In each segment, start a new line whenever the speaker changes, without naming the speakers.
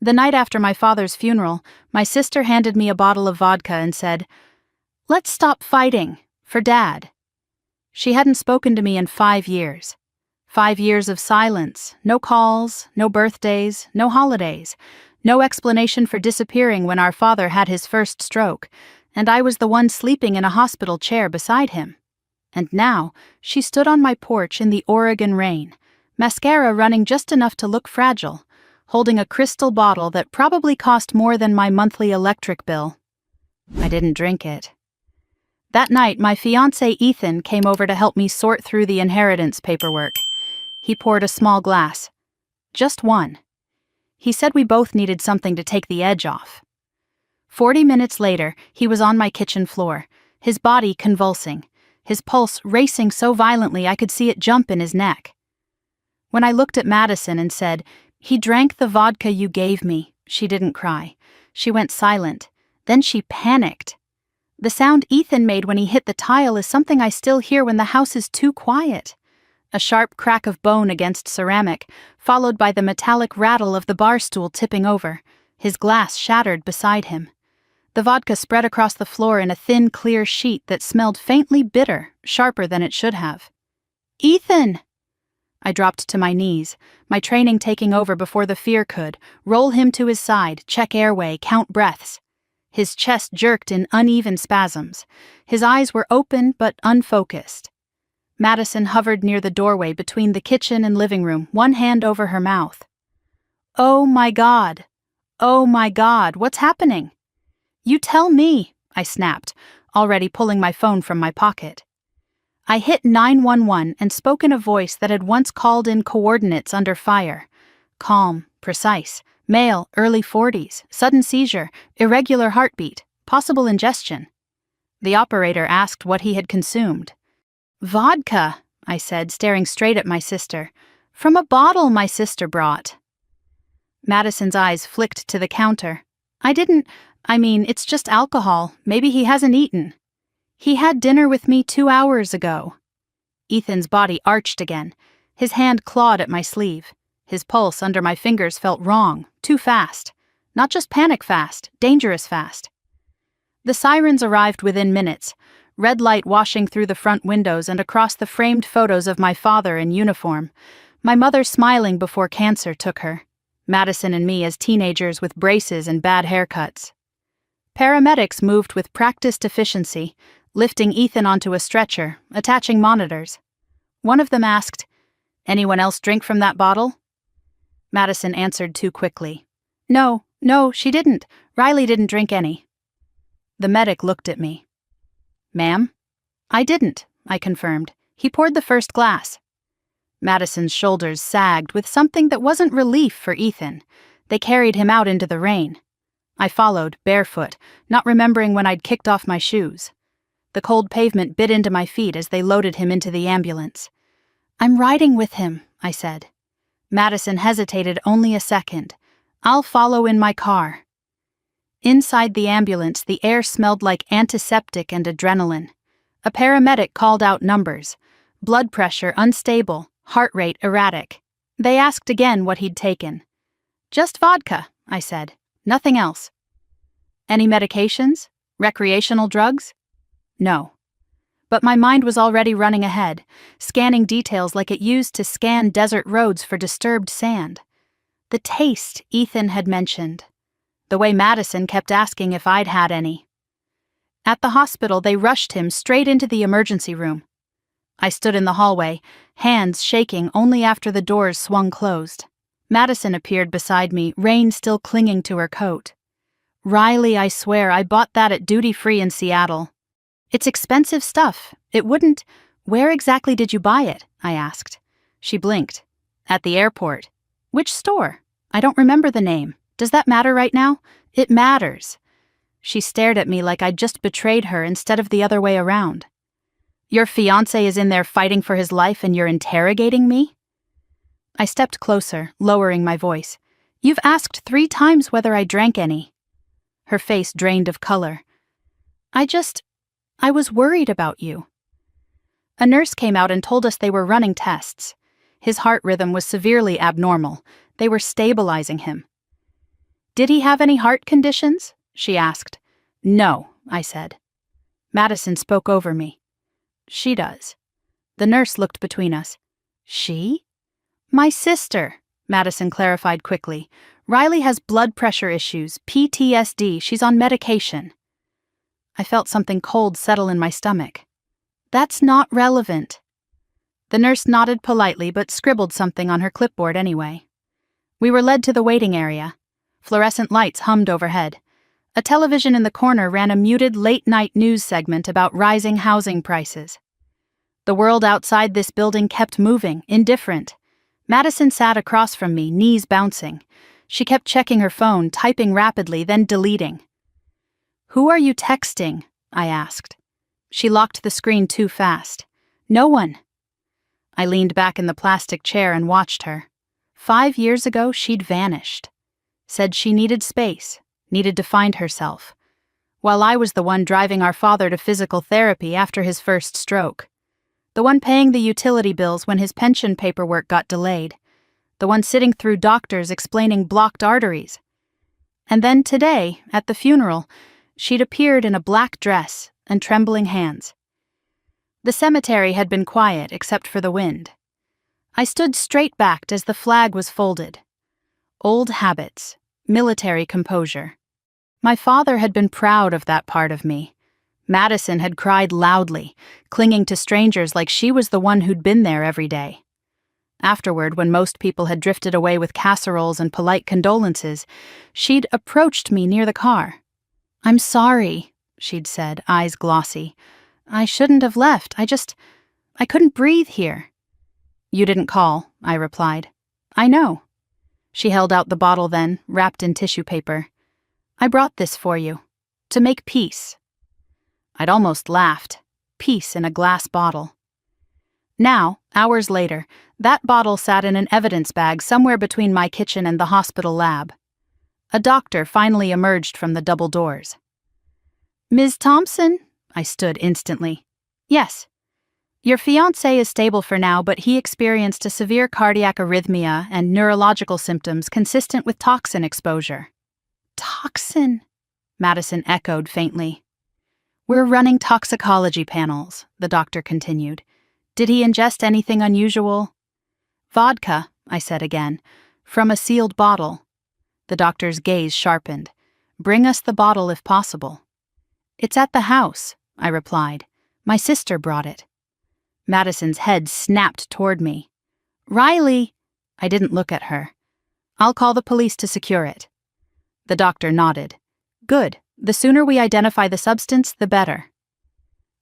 The night after my father's funeral, my sister handed me a bottle of vodka and said, "Let's stop fighting, for Dad." She hadn't spoken to me in 5 years. 5 years of silence, no calls, no birthdays, no holidays, no explanation for disappearing when our father had his first stroke, and I was the one sleeping in a hospital chair beside him. And now, she stood on my porch in the Oregon rain, mascara running just enough to look fragile, holding a crystal bottle that probably cost more than my monthly electric bill. I didn't drink it. That night, my fiancé Ethan came over to help me sort through the inheritance paperwork. He poured a small glass. Just one. He said we both needed something to take the edge off. 40 minutes later, he was on my kitchen floor, his body convulsing, his pulse racing so violently I could see it jump in his neck. When I looked at Madison and said, "He drank the vodka you gave me," she didn't cry. She went silent. Then she panicked. The sound Ethan made when he hit the tile is something I still hear when the house is too quiet. A sharp crack of bone against ceramic, followed by the metallic rattle of the bar stool tipping over, his glass shattered beside him. The vodka spread across the floor in a thin, clear sheet that smelled faintly bitter, sharper than it should have. "Ethan!" I dropped to my knees, my training taking over before the fear could, roll him to his side, check airway, count breaths. His chest jerked in uneven spasms. His eyes were open but unfocused. Madison hovered near the doorway between the kitchen and living room, one hand over her mouth. "Oh my God! Oh my God, what's happening?" "You tell me," I snapped, already pulling my phone from my pocket. I hit 911 and spoke in a voice that had once called in coordinates under fire. Calm, precise, male, early 40s, sudden seizure, irregular heartbeat, possible ingestion. The operator asked what he had consumed. "Vodka," I said, staring straight at my sister. "From a bottle my sister brought." Madison's eyes flicked to the counter. It's just alcohol. Maybe he hasn't eaten." "He had dinner with me 2 hours ago." Ethan's body arched again. His hand clawed at my sleeve. His pulse under my fingers felt wrong, too fast. Not just panic fast, dangerous fast. The sirens arrived within minutes, red light washing through the front windows and across the framed photos of my father in uniform, my mother smiling before cancer took her, Madison and me as teenagers with braces and bad haircuts. Paramedics moved with practiced efficiency, lifting Ethan onto a stretcher, attaching monitors. One of them asked, "Anyone else drink from that bottle?" Madison answered too quickly. No, she didn't. Riley didn't drink any." The medic looked at me. "Ma'am?" "I didn't," I confirmed. "He poured the first glass." Madison's shoulders sagged with something that wasn't relief for Ethan. They carried him out into the rain. I followed, barefoot, not remembering when I'd kicked off my shoes. The cold pavement bit into my feet as they loaded him into the ambulance. "I'm riding with him," I said. Madison hesitated only a second. "I'll follow in my car." Inside the ambulance, the air smelled like antiseptic and adrenaline. A paramedic called out numbers. Blood pressure unstable, heart rate erratic. They asked again what he'd taken. "Just vodka," I said. "Nothing else." "Any medications? Recreational drugs?" "No." But my mind was already running ahead, scanning details like it used to scan desert roads for disturbed sand. The taste Ethan had mentioned. The way Madison kept asking if I'd had any. At the hospital, they rushed him straight into the emergency room. I stood in the hallway, hands shaking only after the doors swung closed. Madison appeared beside me, rain still clinging to her coat. "Riley, I swear, I bought that at duty-free in Seattle." "It's expensive stuff. It wouldn't—" "Where exactly did you buy it?" I asked. She blinked. "At the airport." "Which store?" "I don't remember the name. Does that matter right now?" "It matters." She stared at me like I'd just betrayed her instead of the other way around. "Your fiancé is in there fighting for his life and you're interrogating me?" I stepped closer, lowering my voice. "You've asked 3 times whether I drank any." Her face drained of color. I was worried about you." A nurse came out and told us they were running tests. His heart rhythm was severely abnormal. They were stabilizing him. Did he have any heart conditions? She asked. No, I said. Madison spoke over me. She does. The nurse looked between us. She? My sister, Madison clarified quickly. Riley has blood pressure issues, PTSD, she's on medication. I felt something cold settle in my stomach. That's not relevant. The nurse nodded politely but scribbled something on her clipboard anyway. We were led to the waiting area. Fluorescent lights hummed overhead. A television in the corner ran a muted late-night news segment about rising housing prices. The world outside this building kept moving, indifferent. Madison sat across from me, knees bouncing. She kept checking her phone, typing rapidly, then deleting. Who are you texting? I asked. She locked the screen too fast. No one. I leaned back in the plastic chair and watched her. 5 years ago, she'd vanished. Said she needed space, needed to find herself. While I was the one driving our father to physical therapy after his first stroke. The one paying the utility bills when his pension paperwork got delayed. The one sitting through doctors explaining blocked arteries. And then today, at the funeral, she'd appeared in a black dress and trembling hands. The cemetery had been quiet except for the wind. I stood straight-backed as the flag was folded. Old habits, military composure. My father had been proud of that part of me. Madison had cried loudly, clinging to strangers like she was the one who'd been there every day. Afterward, when most people had drifted away with casseroles and polite condolences, she'd approached me near the car. I'm sorry, she'd said, eyes glossy. I shouldn't have left. I couldn't breathe here. You didn't call, I replied. I know. She held out the bottle then, wrapped in tissue paper. I brought this for you. To make peace. I'd almost laughed. Peace in a glass bottle. Now, hours later, that bottle sat in an evidence bag somewhere between my kitchen and the hospital lab. A doctor finally emerged from the double doors. Ms. Thompson? I stood instantly. Yes. Your fiancé is stable for now, but he experienced a severe cardiac arrhythmia and neurological symptoms consistent with toxin exposure. Toxin? Madison echoed faintly. We're running toxicology panels, the doctor continued. Did he ingest anything unusual? Vodka, I said again, from a sealed bottle. The doctor's gaze sharpened. Bring us the bottle if possible. It's at the house, I replied. My sister brought it. Madison's head snapped toward me. Riley! I didn't look at her. I'll call the police to secure it. The doctor nodded. Good. The sooner we identify the substance, the better.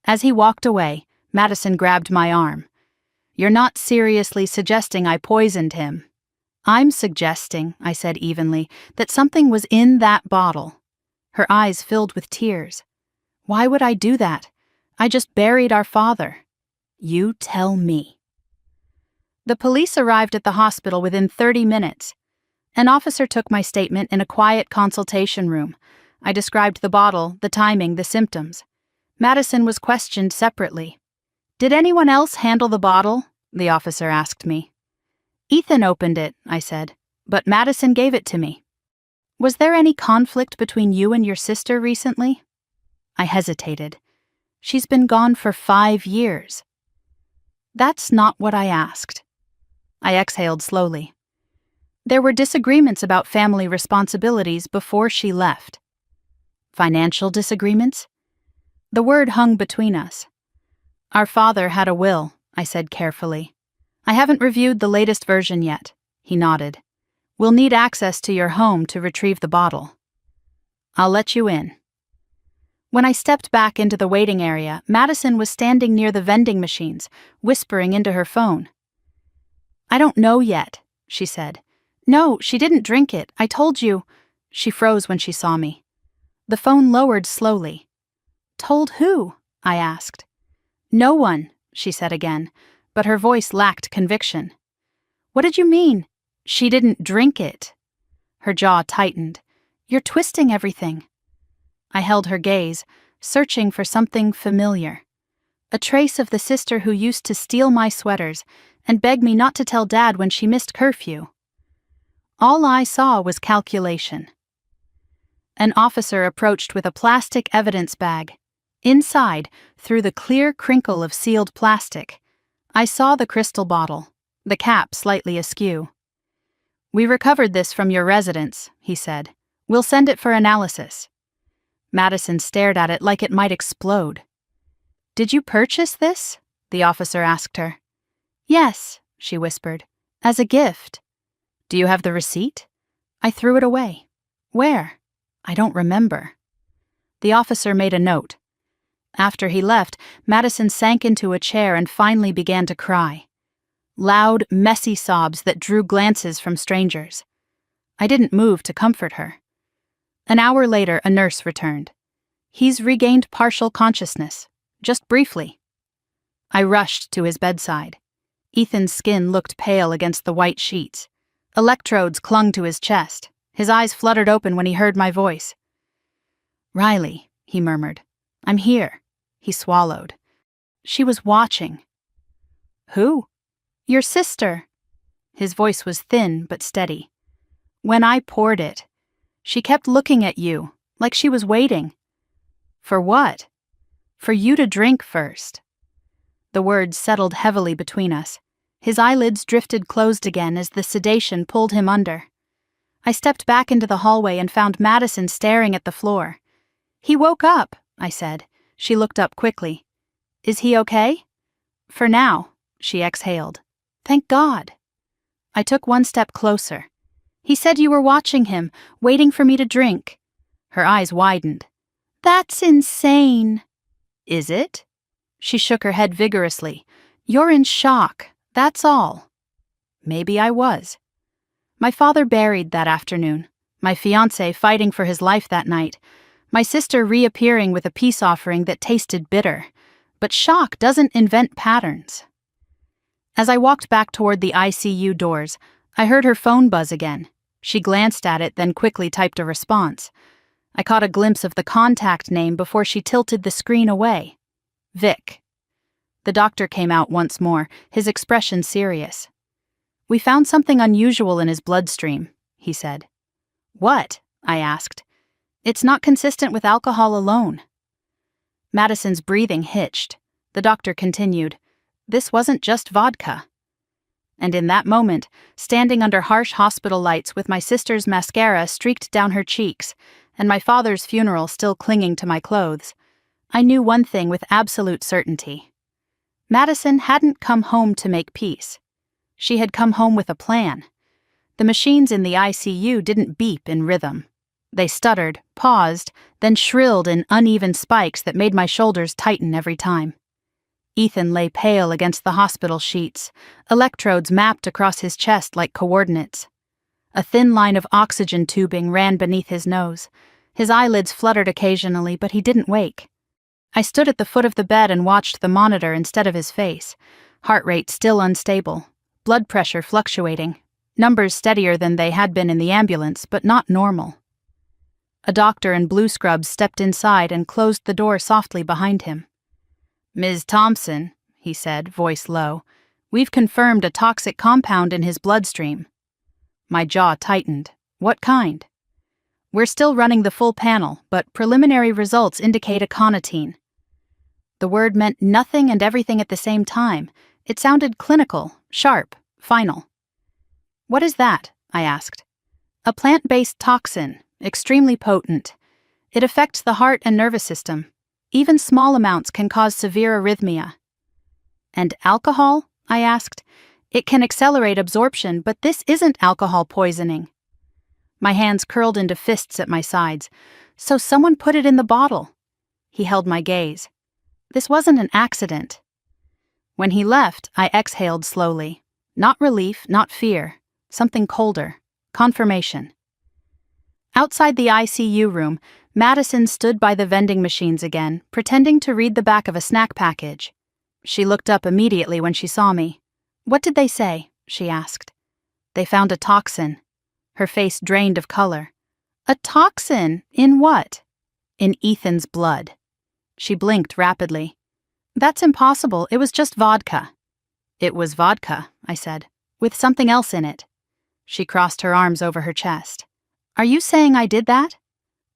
As he walked away, Madison grabbed my arm. You're not seriously suggesting I poisoned him. I'm suggesting, I said evenly, that something was in that bottle. Her eyes filled with tears. Why would I do that? I just buried our father. You tell me. The police arrived at the hospital within 30 minutes. An officer took my statement in a quiet consultation room. I described the bottle, the timing, the symptoms. Madison was questioned separately. Did anyone else handle the bottle? The officer asked me. Ethan opened it, I said, but Madison gave it to me. Was there any conflict between you and your sister recently? I hesitated. She's been gone for 5 years. That's not what I asked. I exhaled slowly. There were disagreements about family responsibilities before she left. Financial disagreements? The word hung between us. Our father had a will, I said carefully. I haven't reviewed the latest version yet, he nodded. We'll need access to your home to retrieve the bottle. I'll let you in. When I stepped back into the waiting area, Madison was standing near the vending machines, whispering into her phone. I don't know yet, she said. No, she didn't drink it. I told you. She froze when she saw me. The phone lowered slowly. Told who? I asked. No one, she said again, but her voice lacked conviction. What did you mean? She didn't drink it. Her jaw tightened. You're twisting everything. I held her gaze, searching for something familiar. A trace of the sister who used to steal my sweaters and beg me not to tell Dad when she missed curfew. All I saw was calculation. An officer approached with a plastic evidence bag. Inside, through the clear crinkle of sealed plastic, I saw the crystal bottle, the cap slightly askew. "We recovered this from your residence," he said. "We'll send it for analysis." Madison stared at it like it might explode. "Did you purchase this?" the officer asked her. "Yes," she whispered, "as a gift." "Do you have the receipt?" "I threw it away." "Where?" "I don't remember." The officer made a note. After he left, Madison sank into a chair and finally began to cry. Loud, messy sobs that drew glances from strangers. I didn't move to comfort her. An hour later, a nurse returned. "He's regained partial consciousness, just briefly." I rushed to his bedside. Ethan's skin looked pale against the white sheets. Electrodes clung to his chest. His eyes fluttered open when he heard my voice. "Riley," he murmured. "I'm here." He swallowed. "She was watching." "Who?" "Your sister." His voice was thin but steady. "When I poured it, she kept looking at you, like she was waiting." "For what?" "For you to drink first." The words settled heavily between us. His eyelids drifted closed again as the sedation pulled him under. I stepped back into the hallway and found Madison staring at the floor. "He woke up," I said. She looked up quickly. "Is he okay?" "For now," she exhaled. "Thank God." I took one step closer. "He said you were watching him, waiting for me to drink." Her eyes widened. "That's insane." "Is it?" She shook her head vigorously. "You're in shock, that's all." Maybe I was. My father buried that afternoon, my fiancé fighting for his life that night, my sister reappearing with a peace offering that tasted bitter. But shock doesn't invent patterns. As I walked back toward the ICU doors, I heard her phone buzz again. She glanced at it, then quickly typed a response. I caught a glimpse of the contact name before she tilted the screen away. Vic. The doctor came out once more, his expression serious. "We found something unusual in his bloodstream," he said. "What?" I asked. "It's not consistent with alcohol alone." Madison's breathing hitched. The doctor continued, "This wasn't just vodka." And in that moment, standing under harsh hospital lights with my sister's mascara streaked down her cheeks and my father's funeral still clinging to my clothes, I knew one thing with absolute certainty. Madison hadn't come home to make peace. She had come home with a plan. The machines in the ICU didn't beep in rhythm. They stuttered, paused, then shrilled in uneven spikes that made my shoulders tighten every time. Ethan lay pale against the hospital sheets, electrodes mapped across his chest like coordinates. A thin line of oxygen tubing ran beneath his nose. His eyelids fluttered occasionally, but he didn't wake. I stood at the foot of the bed and watched the monitor instead of his face, heart rate still unstable, blood pressure fluctuating, numbers steadier than they had been in the ambulance, but not normal. A doctor in blue scrubs stepped inside and closed the door softly behind him. "Ms. Thompson," he said, voice low, "we've confirmed a toxic compound in his bloodstream." My jaw tightened. "What kind?" "We're still running the full panel, but preliminary results indicate aconitine." The word meant nothing and everything at the same time. It sounded clinical, sharp, final. "What is that?" I asked. "A plant-based toxin, extremely potent. It affects the heart and nervous system. Even small amounts can cause severe arrhythmia." "And alcohol?" I asked. "It can accelerate absorption, but this isn't alcohol poisoning." My hands curled into fists at my sides. "So someone put it in the bottle." He held my gaze. "This wasn't an accident." When he left, I exhaled slowly. Not relief, not fear. Something colder. Confirmation. Outside the ICU room, Madison stood by the vending machines again, pretending to read the back of a snack package. She looked up immediately when she saw me. "What did they say?" she asked. "They found a toxin." Her face drained of color. "A toxin? In what?" "In Ethan's blood." She blinked rapidly. "That's impossible. It was just vodka." "It was vodka," I said, "with something else in it." She crossed her arms over her chest. "Are you saying I did that?"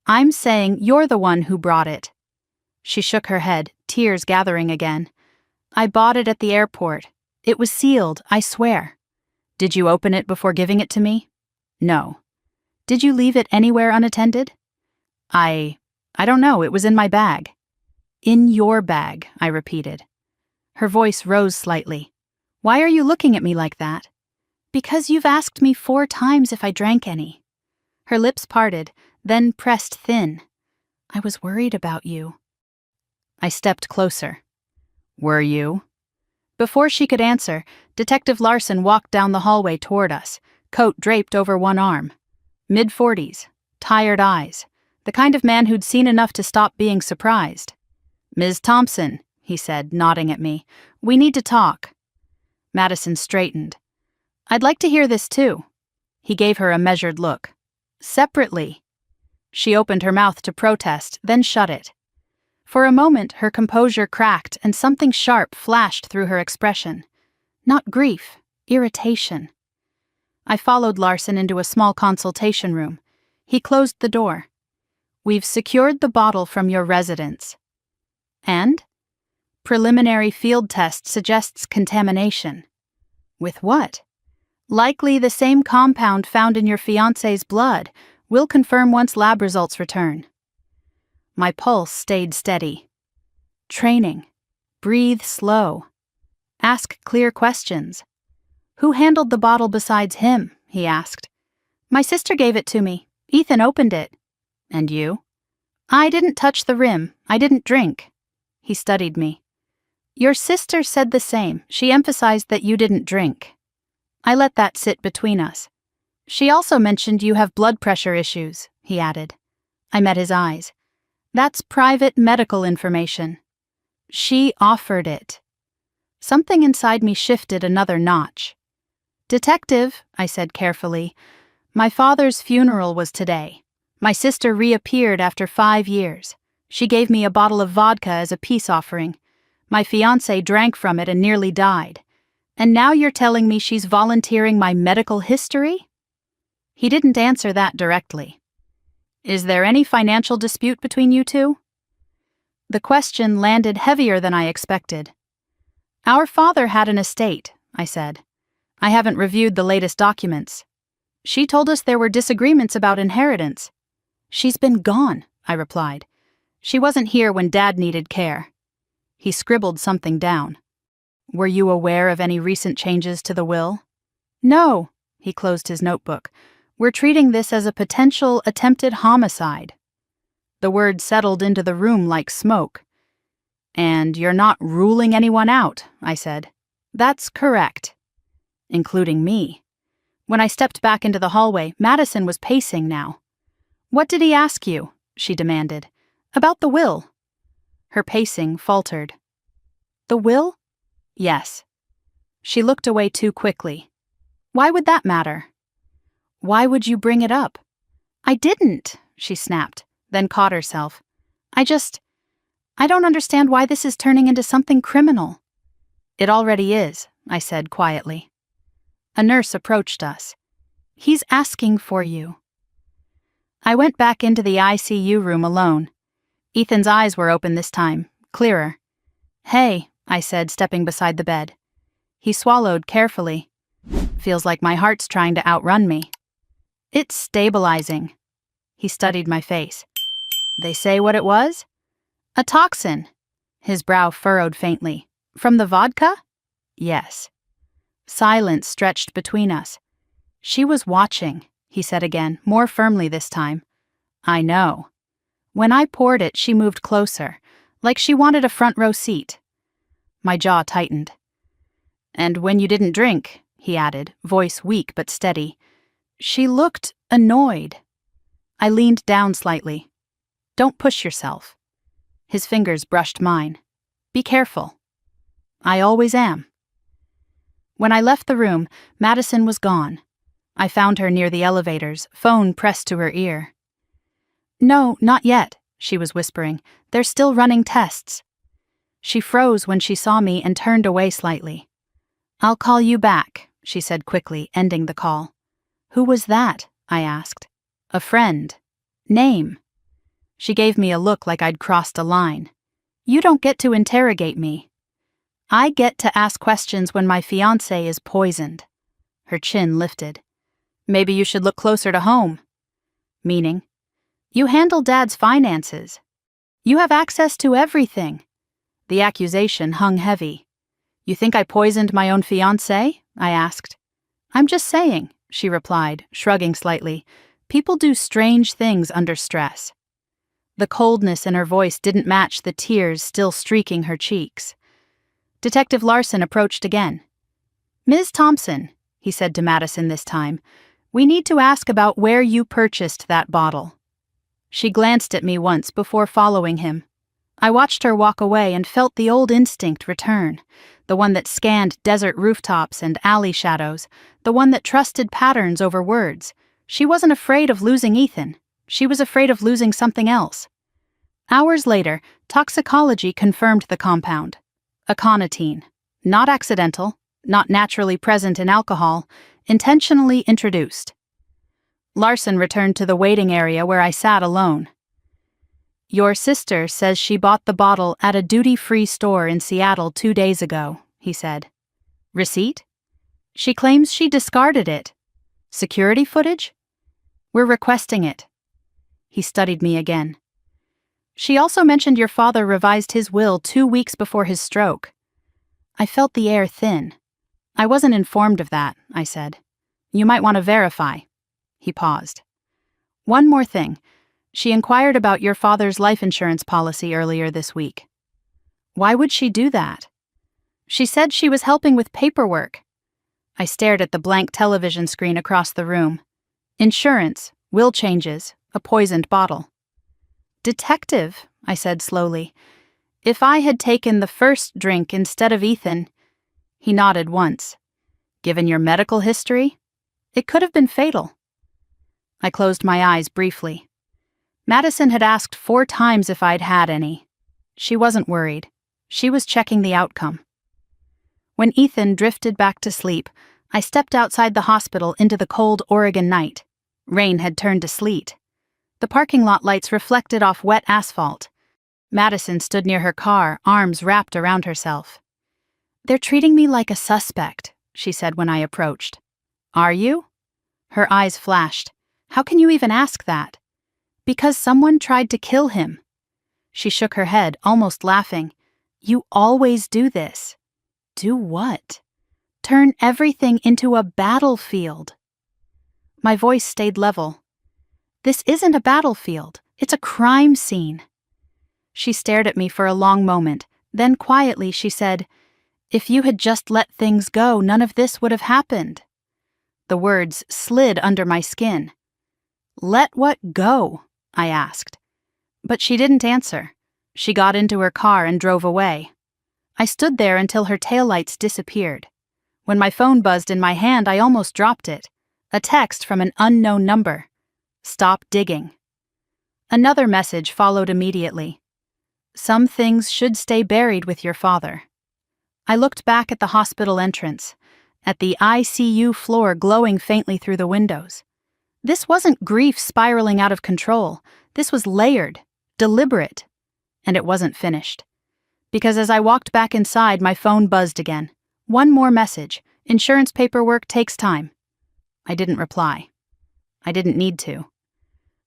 I'm saying you're the one who brought it. She shook her head, tears gathering again. I bought it at the airport. It was sealed, I swear. Did you open it before giving it to me? No. Did you leave it anywhere unattended? I don't know, it was in my bag. In your bag, I repeated. Her voice rose slightly. Why are you looking at me like that? Because you've asked me 4 times if I drank any. Her lips parted, then pressed thin. I was worried about you. I stepped closer. Were you? Before she could answer, Detective Larson walked down the hallway toward us, coat draped over one arm. Mid-40s, tired eyes, the kind of man who'd seen enough to stop being surprised. Ms. Thompson, he said, nodding at me, we need to talk. Madison straightened. I'd like to hear this too. He gave her a measured look. Separately. She opened her mouth to protest, then shut it. For a moment, her composure cracked and something sharp flashed through her expression. Not grief, irritation. I followed Larson into a small consultation room. He closed the door. We've secured the bottle from your residence. And? Preliminary field test suggests contamination. With what? Likely the same compound found in your fiancé's blood. We'll confirm once lab results return. My pulse stayed steady. Training. Breathe slow. Ask clear questions. Who handled the bottle besides him? He asked. My sister gave it to me. Ethan opened it. And you? I didn't touch the rim. I didn't drink. He studied me. Your sister said the same. She emphasized that you didn't drink. I let that sit between us. She also mentioned you have blood pressure issues, he added. I met his eyes. That's private medical information. She offered it. Something inside me shifted another notch. Detective, I said carefully, my father's funeral was today. My sister reappeared after 5 years. She gave me a bottle of vodka as a peace offering. My fiancé drank from it and nearly died. And now you're telling me she's volunteering my medical history? He didn't answer that directly. Is there any financial dispute between you two? The question landed heavier than I expected. Our father had an estate, I said. I haven't reviewed the latest documents. She told us there were disagreements about inheritance. She's been gone, I replied. She wasn't here when Dad needed care. He scribbled something down. Were you aware of any recent changes to the will? No, he closed his notebook. We're treating this as a potential attempted homicide. The word settled into the room like smoke. And you're not ruling anyone out, I said. That's correct. Including me. When I stepped back into the hallway, Madison was pacing now. What did he ask you? She demanded. About the will. Her pacing faltered. The will? Yes. She looked away too quickly. Why would that matter? Why would you bring it up? I didn't, she snapped, then caught herself. I don't understand why this is turning into something criminal. It already is, I said quietly. A nurse approached us. He's asking for you. I went back into the ICU room alone. Ethan's eyes were open this time, clearer. Hey, I said, stepping beside the bed. He swallowed carefully. Feels like my heart's trying to outrun me. It's stabilizing. He studied my face. They say what it was? A toxin. His brow furrowed faintly. From the vodka? Yes. Silence stretched between us. She was watching, he said again, more firmly this time. I know. When I poured it, she moved closer, like she wanted a front row seat. My jaw tightened. And when you didn't drink, he added, voice weak but steady. She looked annoyed. I leaned down slightly. Don't push yourself. His fingers brushed mine. Be careful. I always am. When I left the room, Madison was gone. I found her near the elevators, phone pressed to her ear. No, not yet, she was whispering. They're still running tests. She froze when she saw me and turned away slightly. I'll call you back, she said quickly, ending the call. Who was that? I asked. A friend. Name. She gave me a look like I'd crossed a line. You don't get to interrogate me. I get to ask questions when my fiancé is poisoned. Her chin lifted. Maybe you should look closer to home. Meaning? You handle Dad's finances. You have access to everything. The accusation hung heavy. You think I poisoned my own fiancé? I asked. I'm just saying, she replied, shrugging slightly. People do strange things under stress. The coldness in her voice didn't match the tears still streaking her cheeks. Detective Larson approached again. Ms. Thompson, he said to Madison this time, we need to ask about where you purchased that bottle. She glanced at me once before following him. I watched her walk away and felt the old instinct return, the one that scanned desert rooftops and alley shadows, the one that trusted patterns over words. She wasn't afraid of losing Ethan. She was afraid of losing something else. Hours later, toxicology confirmed the compound. Aconitine. Not accidental, not naturally present in alcohol, intentionally introduced. Larson returned to the waiting area where I sat alone. Your sister says she bought the bottle at a duty-free store in Seattle 2 days ago, he said. Receipt? She claims she discarded it. Security footage? We're requesting it. He studied me again. She also mentioned your father revised his will 2 weeks before his stroke. I felt the air thin. I wasn't informed of that, I said. You might want to verify. He paused. One more thing. She inquired about your father's life insurance policy earlier this week. Why would she do that? She said she was helping with paperwork. I stared at the blank television screen across the room. Insurance, will changes, a poisoned bottle. Detective, I said slowly. If I had taken the first drink instead of Ethan... He nodded once. Given your medical history, it could have been fatal. I closed my eyes briefly. Madison had asked 4 times if I'd had any. She wasn't worried. She was checking the outcome. When Ethan drifted back to sleep, I stepped outside the hospital into the cold Oregon night. Rain had turned to sleet. The parking lot lights reflected off wet asphalt. Madison stood near her car, arms wrapped around herself. They're treating me like a suspect, she said when I approached. Are you? Her eyes flashed. How can you even ask that? Because someone tried to kill him. She shook her head, almost laughing. You always do this. Do what? Turn everything into a battlefield. My voice stayed level. This isn't a battlefield. It's a crime scene. She stared at me for a long moment. Then quietly she said, if you had just let things go, none of this would have happened. The words slid under my skin. Let what go? I asked. But she didn't answer. She got into her car and drove away. I stood there until her taillights disappeared. When my phone buzzed in my hand, I almost dropped it. A text from an unknown number. Stop digging. Another message followed immediately. Some things should stay buried with your father. I looked back at the hospital entrance, at the ICU floor glowing faintly through the windows. This wasn't grief spiraling out of control. This was layered, deliberate, and it wasn't finished. Because as I walked back inside, my phone buzzed again. One more message. Insurance paperwork takes time. I didn't reply. I didn't need to.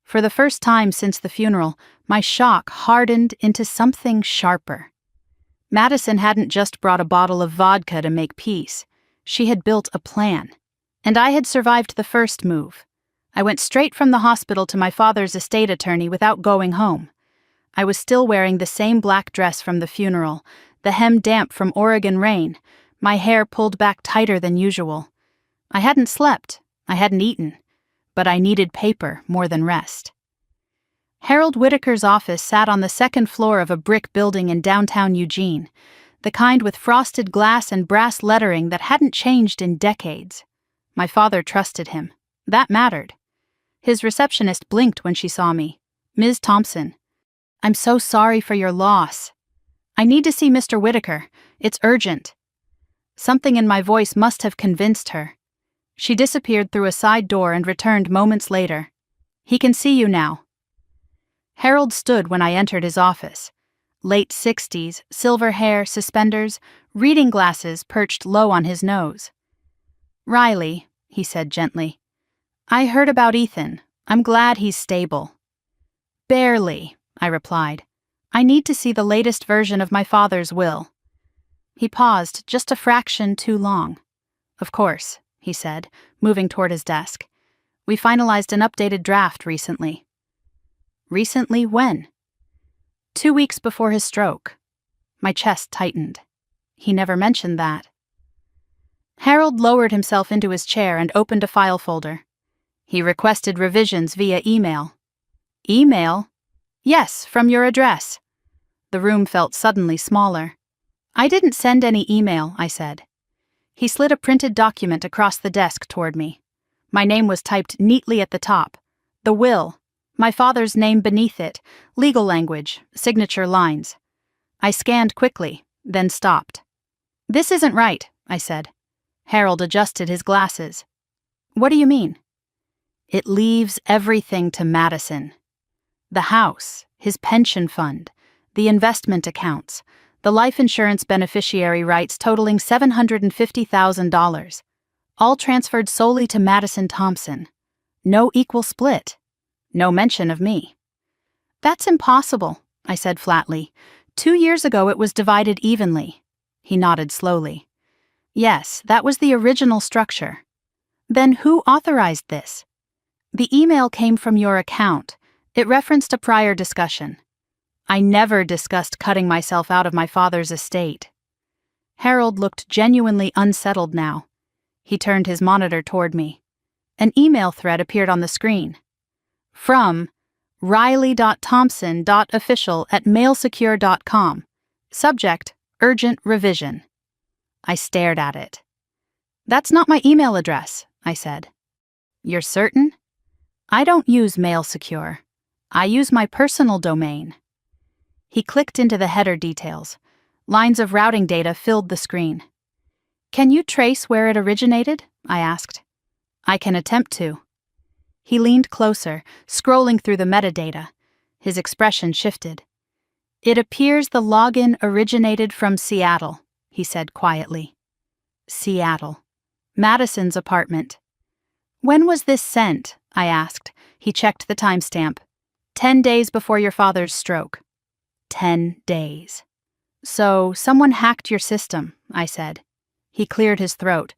For the first time since the funeral, my shock hardened into something sharper. Madison hadn't just brought a bottle of vodka to make peace. She had built a plan. And I had survived the first move. I went straight from the hospital to my father's estate attorney without going home. I was still wearing the same black dress from the funeral, the hem damp from Oregon rain, my hair pulled back tighter than usual. I hadn't slept, I hadn't eaten, but I needed paper more than rest. Harold Whitaker's office sat on the second floor of a brick building in downtown Eugene, the kind with frosted glass and brass lettering that hadn't changed in decades. My father trusted him. That mattered. His receptionist blinked when she saw me. Ms. Thompson. I'm so sorry for your loss. I need to see Mr. Whitaker. It's urgent. Something in my voice must have convinced her. She disappeared through a side door and returned moments later. He can see you now. Harold stood when I entered his office. Late 60s, silver hair, suspenders, reading glasses perched low on his nose. "Riley," he said gently, "I heard about Ethan. I'm glad he's stable." "Barely," I replied. "I need to see the latest version of my father's will." He paused just a fraction too long. "Of course," he said, moving toward his desk. "We finalized an updated draft recently." "Recently when?" 2 weeks before his stroke. My chest tightened. He never mentioned that. Harold lowered himself into his chair and opened a file folder. He requested revisions via email. "Email?" "Yes, from your address." The room felt suddenly smaller. "I didn't send any email," I said. He slid a printed document across the desk toward me. My name was typed neatly at the top. The will. My father's name beneath it. Legal language. Signature lines. I scanned quickly, then stopped. "This isn't right," I said. Harold adjusted his glasses. "What do you mean?" "It leaves everything to Madison. The house, his pension fund, the investment accounts, the life insurance beneficiary rights totaling $750,000, all transferred solely to Madison Thompson. No equal split. No mention of me." "That's impossible," I said flatly. 2 years ago it was divided evenly." He nodded slowly. "Yes, that was the original structure." "Then who authorized this?" "The email came from your account. It referenced a prior discussion." "I never discussed cutting myself out of my father's estate." Harold looked genuinely unsettled now. He turned his monitor toward me. An email thread appeared on the screen. From riley.thompson.official@mailsecure.com. Subject, urgent revision. I stared at it. "That's not my email address," I said. "You're certain?" "I don't use MailSecure. I use my personal domain." He clicked into the header details. Lines of routing data filled the screen. "Can you trace where it originated?" I asked. "I can attempt to." He leaned closer, scrolling through the metadata. His expression shifted. "It appears the login originated from Seattle," he said quietly. Seattle. Madison's apartment. "When was this sent?" I asked. He checked the timestamp. 10 days before your father's stroke." 10 days. "So, someone hacked your system," I said. He cleared his throat.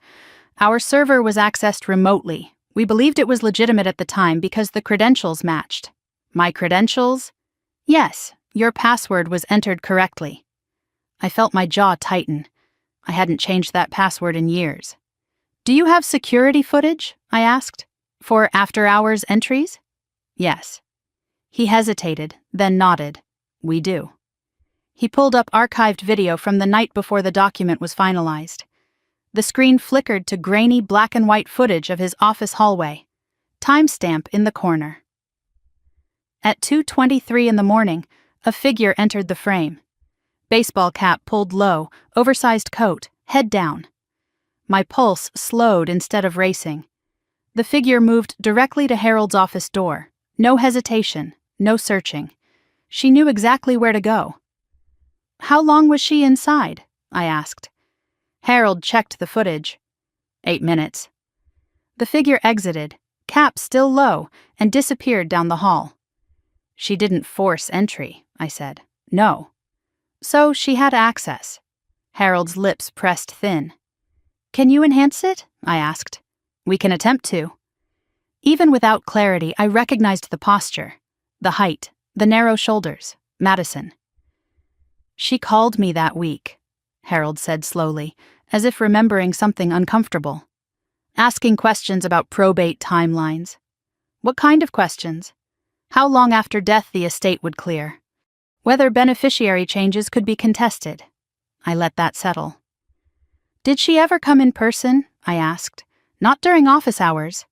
"Our server was accessed remotely. We believed it was legitimate at the time because the credentials matched." "My credentials?" "Yes, your password was entered correctly." I felt my jaw tighten. I hadn't changed that password in years. "Do you have security footage?" I asked. "For after-hours entries?" "Yes." He hesitated, then nodded. "We do." He pulled up archived video from the night before the document was finalized. The screen flickered to grainy black and white footage of his office hallway. Timestamp in the corner. At 2:23 in the morning, a figure entered the frame. Baseball cap pulled low, oversized coat, head down. My pulse slowed instead of racing. The figure moved directly to Harold's office door. No hesitation, no searching. She knew exactly where to go. "How long was she inside?" I asked. Harold checked the footage. 8 minutes. The figure exited, cap still low, and disappeared down the hall. "She didn't force entry," I said. "No." "So she had access." Harold's lips pressed thin. "Can you enhance it?" I asked. "We can attempt to." Even without clarity, I recognized the posture, the height, the narrow shoulders. Madison. "She called me that week," Harold said slowly, as if remembering something uncomfortable. "Asking questions about probate timelines." "What kind of questions?" "How long after death the estate would clear. Whether beneficiary changes could be contested." I let that settle. "Did she ever come in person?" I asked. "Not during office hours."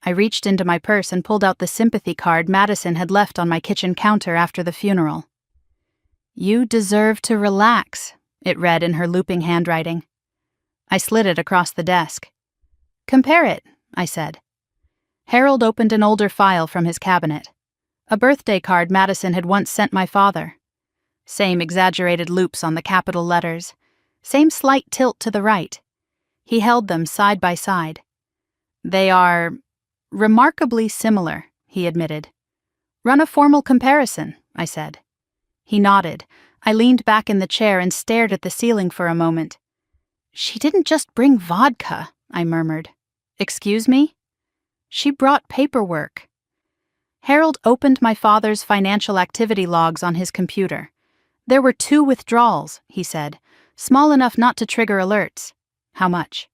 I reached into my purse and pulled out the sympathy card Madison had left on my kitchen counter after the funeral. "You deserve to relax," it read in her looping handwriting. I slid it across the desk. "Compare it," I said. Harold opened an older file from his cabinet. A birthday card Madison had once sent my father. Same exaggerated loops on the capital letters. Same slight tilt to the right. He held them side by side. They are remarkably similar, he admitted. Run a formal comparison, I said. He nodded. I leaned back in the chair and stared at the ceiling for a moment. She didn't just bring vodka, I murmured. Excuse me? She brought paperwork. Harold opened my father's financial activity logs on his computer. There were 2 withdrawals, he said, small enough not to trigger alerts. How much?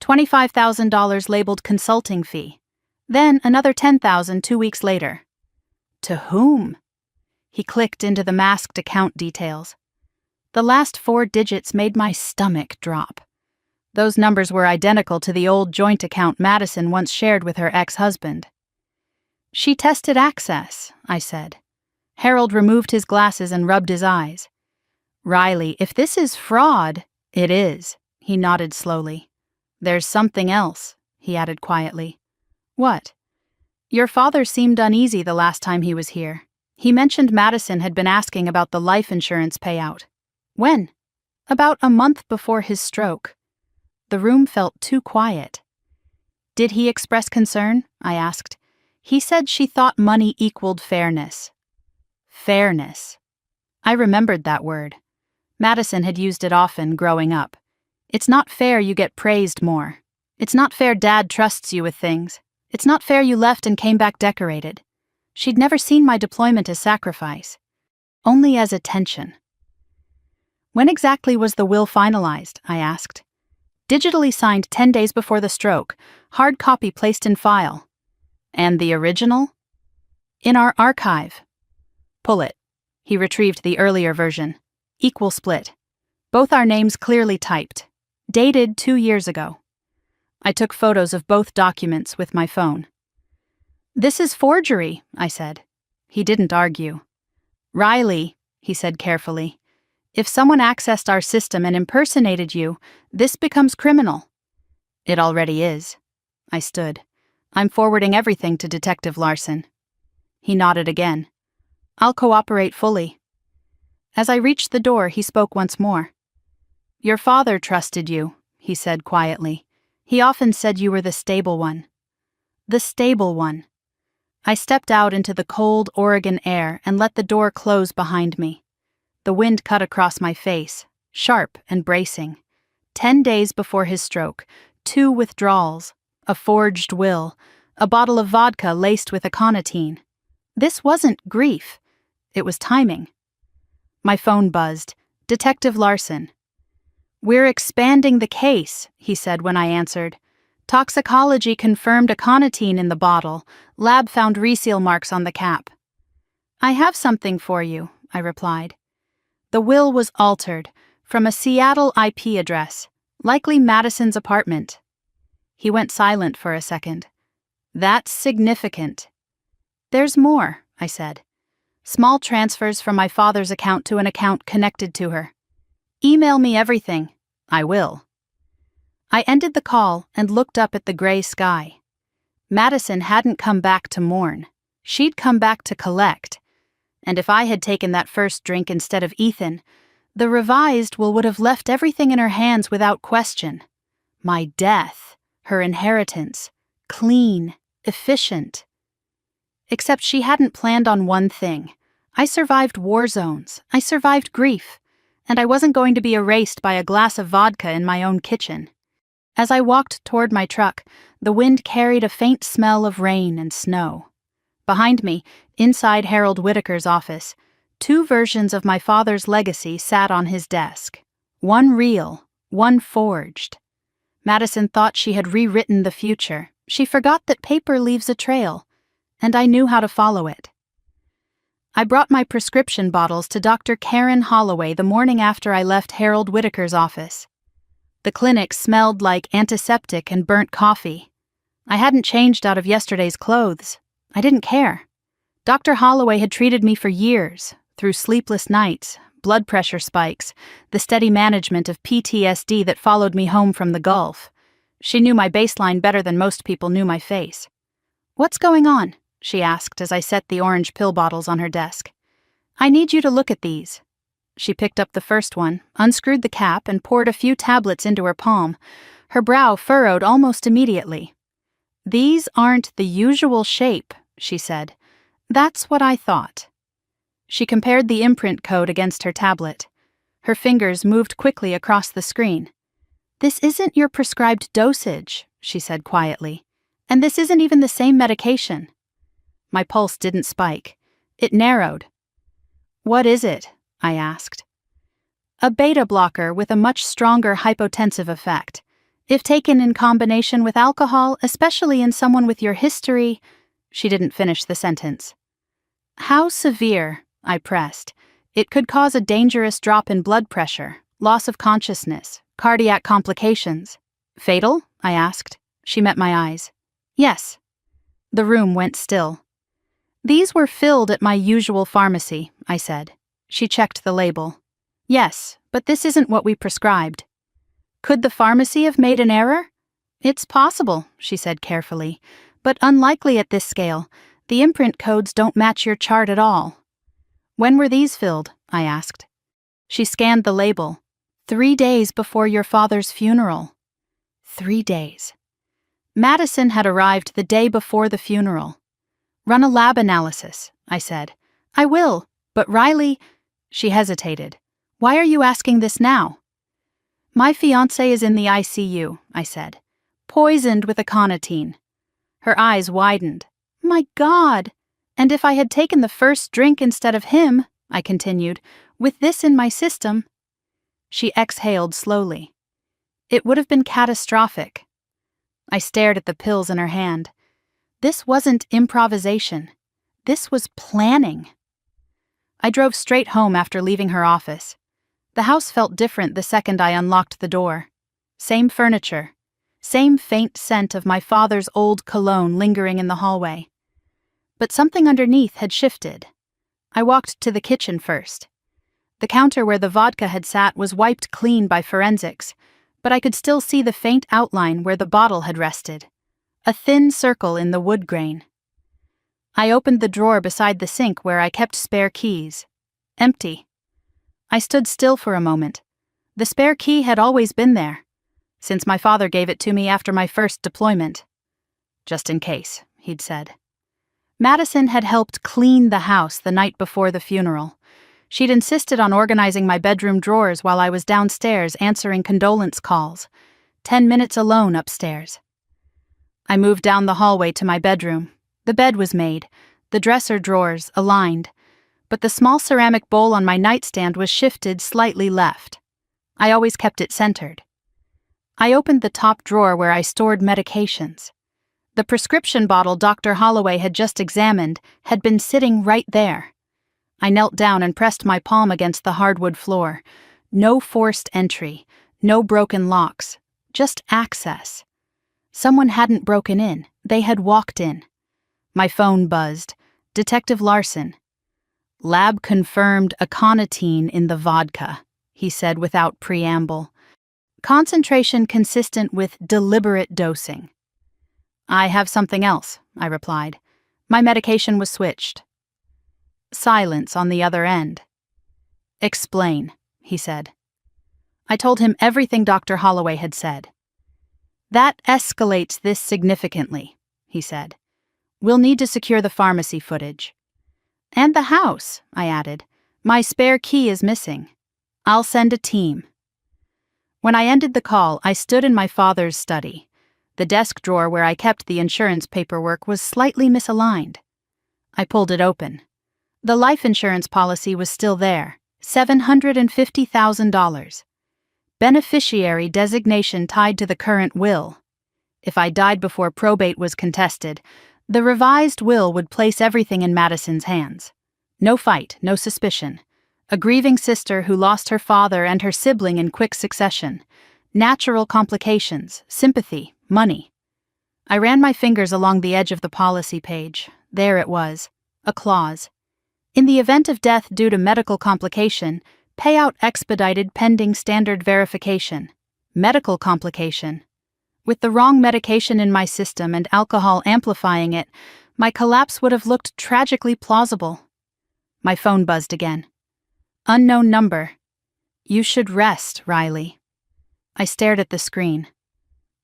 $25,000 labeled consulting fee. Then another $10,000 2 weeks later. To whom? He clicked into the masked account details. The last 4 digits made my stomach drop. Those numbers were identical to the old joint account Madison once shared with her ex-husband. She tested access, I said. Harold removed his glasses and rubbed his eyes. Riley, if this is fraud, it is, he nodded slowly. There's something else, he added quietly. What? Your father seemed uneasy the last time he was here. He mentioned Madison had been asking about the life insurance payout. When? About a month before his stroke. The room felt too quiet. Did he express concern? I asked. He said she thought money equaled fairness. Fairness. I remembered that word. Madison had used it often growing up. It's not fair you get praised more. It's not fair Dad trusts you with things. It's not fair you left and came back decorated. She'd never seen my deployment as sacrifice. Only as attention. When exactly was the will finalized? I asked. Digitally signed 10 days before the stroke, hard copy placed in file. And the original? In our archive. Pull it. He retrieved the earlier version. Equal split. Both our names clearly typed. Dated 2 years ago. I took photos of both documents with my phone. This is forgery, I said. He didn't argue. Riley, he said carefully, if someone accessed our system and impersonated you, this becomes criminal. It already is. I stood. I'm forwarding everything to Detective Larson. He nodded again. I'll cooperate fully. As I reached the door, he spoke once more. Your father trusted you, he said quietly. He often said you were the stable one. The stable one. I stepped out into the cold Oregon air and let the door close behind me. The wind cut across my face, sharp and bracing. 10 days before his stroke, 2 withdrawals, a forged will, a bottle of vodka laced with aconitine. This wasn't grief. It was timing. My phone buzzed. Detective Larson. We're expanding the case, he said when I answered. Toxicology confirmed aconitine in the bottle. Lab found reseal marks on the cap. I have something for you, I replied. The will was altered from a Seattle IP address, likely Madison's apartment. He went silent for a second. That's significant. There's more, I said. Small transfers from my father's account to an account connected to her. Email me everything. I will. I ended the call and looked up at the gray sky. Madison hadn't come back to mourn. She'd come back to collect. And if I had taken that first drink instead of Ethan, the revised will would have left everything in her hands without question. My death, her inheritance, clean, efficient. Except she hadn't planned on one thing. I survived war zones. I survived grief. And I wasn't going to be erased by a glass of vodka in my own kitchen. As I walked toward my truck, the wind carried a faint smell of rain and snow. Behind me, inside Harold Whitaker's office, 2 versions of my father's legacy sat on his desk. One real, one forged. Madison thought she had rewritten the future. She forgot that paper leaves a trail, and I knew how to follow it. I brought my prescription bottles to Dr. Karen Holloway the morning after I left Harold Whitaker's office. The clinic smelled like antiseptic and burnt coffee. I hadn't changed out of yesterday's clothes. I didn't care. Dr. Holloway had treated me for years, through sleepless nights, blood pressure spikes, the steady management of PTSD that followed me home from the Gulf. She knew my baseline better than most people knew my face. What's going on? she asked as I set the orange pill bottles on her desk. I need you to look at these. She picked up the first one, unscrewed the cap, and poured a few tablets into her palm. Her brow furrowed almost immediately. These aren't the usual shape, she said. That's what I thought. She compared the imprint code against her tablet. Her fingers moved quickly across the screen. This isn't your prescribed dosage, she said quietly. And this isn't even the same medication. My pulse didn't spike. It narrowed. What is it? I asked. A beta blocker with a much stronger hypotensive effect. If taken in combination with alcohol, especially in someone with your history... She didn't finish the sentence. How severe? I pressed. It could cause a dangerous drop in blood pressure, loss of consciousness, cardiac complications. Fatal? I asked. She met my eyes. Yes. The room went still. These were filled at my usual pharmacy, I said. She checked the label. Yes, but this isn't what we prescribed. Could the pharmacy have made an error? It's possible, she said carefully, but unlikely at this scale. The imprint codes don't match your chart at all. When were these filled? I asked. She scanned the label. 3 days before your father's funeral. 3 days. Madison had arrived the day before the funeral. Run a lab analysis, I said. I will, but Riley... She hesitated. Why are you asking this now? My fiancé is in the ICU, I said. Poisoned with aconitine. Her eyes widened. My God! And if I had taken the first drink instead of him, I continued, with this in my system... She exhaled slowly. It would have been catastrophic. I stared at the pills in her hand. This wasn't improvisation. This was planning. I drove straight home after leaving her office. The house felt different the second I unlocked the door. Same furniture. Same faint scent of my father's old cologne lingering in the hallway. But something underneath had shifted. I walked to the kitchen first. The counter where the vodka had sat was wiped clean by forensics, but I could still see the faint outline where the bottle had rested. A thin circle in the wood grain. I opened the drawer beside the sink where I kept spare keys. Empty. I stood still for a moment. The spare key had always been there, since my father gave it to me after my first deployment. Just in case, he'd said. Madison had helped clean the house the night before the funeral. She'd insisted on organizing my bedroom drawers while I was downstairs answering condolence calls. 10 minutes alone upstairs. I moved down the hallway to my bedroom. The bed was made, the dresser drawers aligned, but the small ceramic bowl on my nightstand was shifted slightly left. I always kept it centered. I opened the top drawer where I stored medications. The prescription bottle Dr. Holloway had just examined had been sitting right there. I knelt down and pressed my palm against the hardwood floor. No forced entry, no broken locks, just access. Someone hadn't broken in, they had walked in. My phone buzzed. Detective Larson. Lab confirmed aconitine in the vodka, he said without preamble. Concentration consistent with deliberate dosing. I have something else, I replied. My medication was switched. Silence on the other end. Explain, he said. I told him everything Dr. Holloway had said. That escalates this significantly, he said. We'll need to secure the pharmacy footage. And the house, I added. My spare key is missing. I'll send a team. When I ended the call, I stood in my father's study. The desk drawer where I kept the insurance paperwork was slightly misaligned. I pulled it open. The life insurance policy was still there, $750,000. Beneficiary designation tied to the current will. If I died before probate was contested, the revised will would place everything in Madison's hands. No fight, no suspicion. A grieving sister who lost her father and her sibling in quick succession. Natural complications, sympathy, money. I ran my fingers along the edge of the policy page. There it was, a clause. In the event of death due to medical complication, payout expedited pending standard verification. Medical complication. With the wrong medication in my system and alcohol amplifying it, my collapse would have looked tragically plausible. My phone buzzed again. Unknown number. You should rest, Riley. I stared at the screen.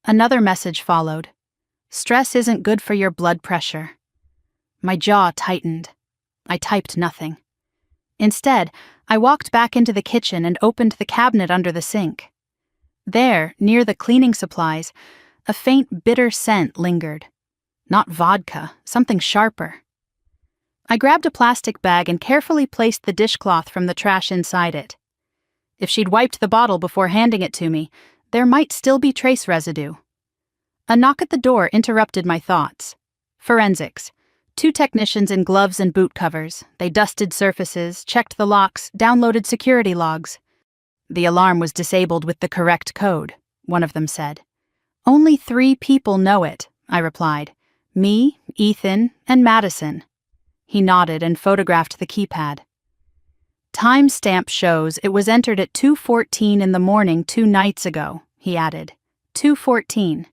Another message followed. Stress isn't good for your blood pressure. My jaw tightened. I typed nothing. Instead, I walked back into the kitchen and opened the cabinet under the sink. There, near the cleaning supplies, a faint bitter scent lingered. Not vodka, something sharper. I grabbed a plastic bag and carefully placed the dishcloth from the trash inside it. If she'd wiped the bottle before handing it to me, there might still be trace residue. A knock at the door interrupted my thoughts. Forensics. 2 technicians in gloves and boot covers. They dusted surfaces, checked the locks, downloaded security logs. The alarm was disabled with the correct code, one of them said. Only 3 people know it, I replied. Me, Ethan, and Madison. He nodded and photographed the keypad. Timestamp shows it was entered at 2:14 in the morning 2 nights ago, he added. 2:14.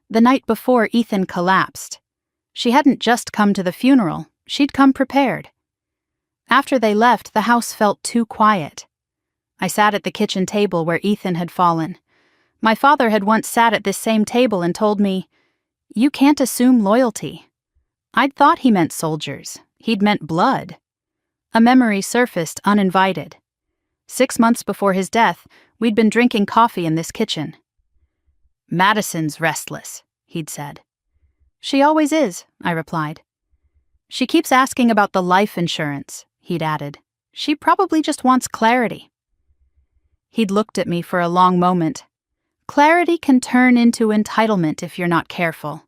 The night before Ethan collapsed. She hadn't just come to the funeral, she'd come prepared. After they left, the house felt too quiet. I sat at the kitchen table where Ethan had fallen. My father had once sat at this same table and told me, "You can't assume loyalty." I'd thought he meant soldiers. He'd meant blood. A memory surfaced uninvited. 6 months before his death, we'd been drinking coffee in this kitchen. "Madison's restless," he'd said. "She always is," I replied. "She keeps asking about the life insurance," he'd added. "She probably just wants clarity." He'd looked at me for a long moment. Clarity can turn into entitlement if you're not careful.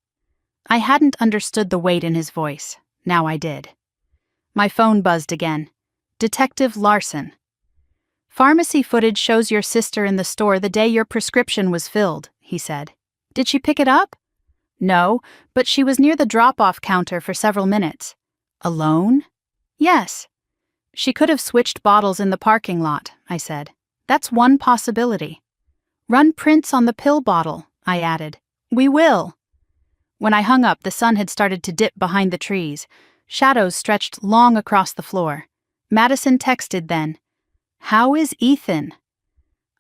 I hadn't understood the weight in his voice. Now I did. My phone buzzed again. Detective Larson. "Pharmacy footage shows your sister in the store the day your prescription was filled," he said. "Did she pick it up?" "No, but she was near the drop-off counter for several minutes." "Alone?" "Yes." "She could have switched bottles in the parking lot," I said. "That's one possibility." "Run prints on the pill bottle," I added. "We will." When I hung up, the sun had started to dip behind the trees. Shadows stretched long across the floor. Madison texted then, "How is Ethan?"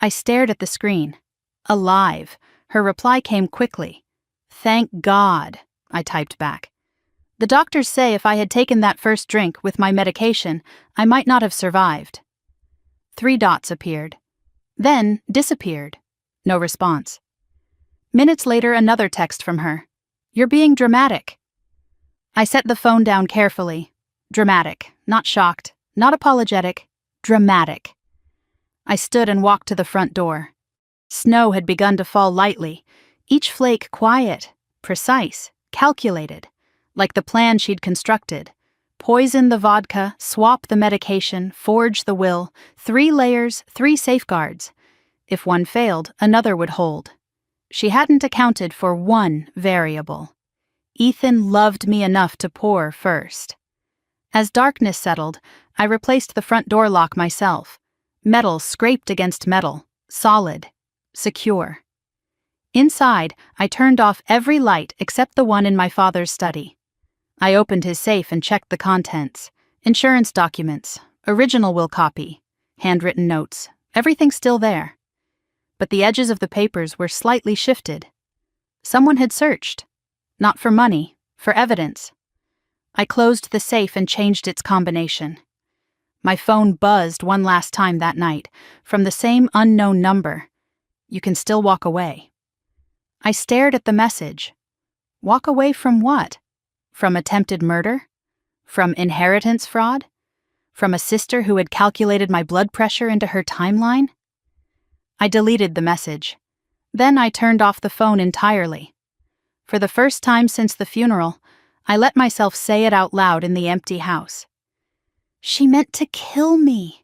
I stared at the screen. "Alive." Her reply came quickly. "Thank God," I typed back. "The doctors say if I had taken that first drink with my medication, I might not have survived." 3 dots appeared. Then disappeared. No response. Minutes later, another text from her. "You're being dramatic." I set the phone down carefully. Dramatic, not shocked, not apologetic, dramatic. I stood and walked to the front door. Snow had begun to fall lightly, each flake quiet, precise, calculated, like the plan she'd constructed. Poison the vodka, swap the medication, forge the will, 3 layers, 3 safeguards. If one failed, another would hold. She hadn't accounted for one variable. Ethan loved me enough to pour first. As darkness settled, I replaced the front door lock myself. Metal scraped against metal, solid, secure. Inside, I turned off every light except the one in my father's study. I opened his safe and checked the contents. Insurance documents, original will copy, handwritten notes, everything still there. But the edges of the papers were slightly shifted. Someone had searched. Not for money, for evidence. I closed the safe and changed its combination. My phone buzzed one last time that night, from the same unknown number. "You can still walk away." I stared at the message. Walk away from what? From attempted murder? From inheritance fraud? From a sister who had calculated my blood pressure into her timeline? I deleted the message. Then I turned off the phone entirely. For the first time since the funeral, I let myself say it out loud in the empty house. "She meant to kill me."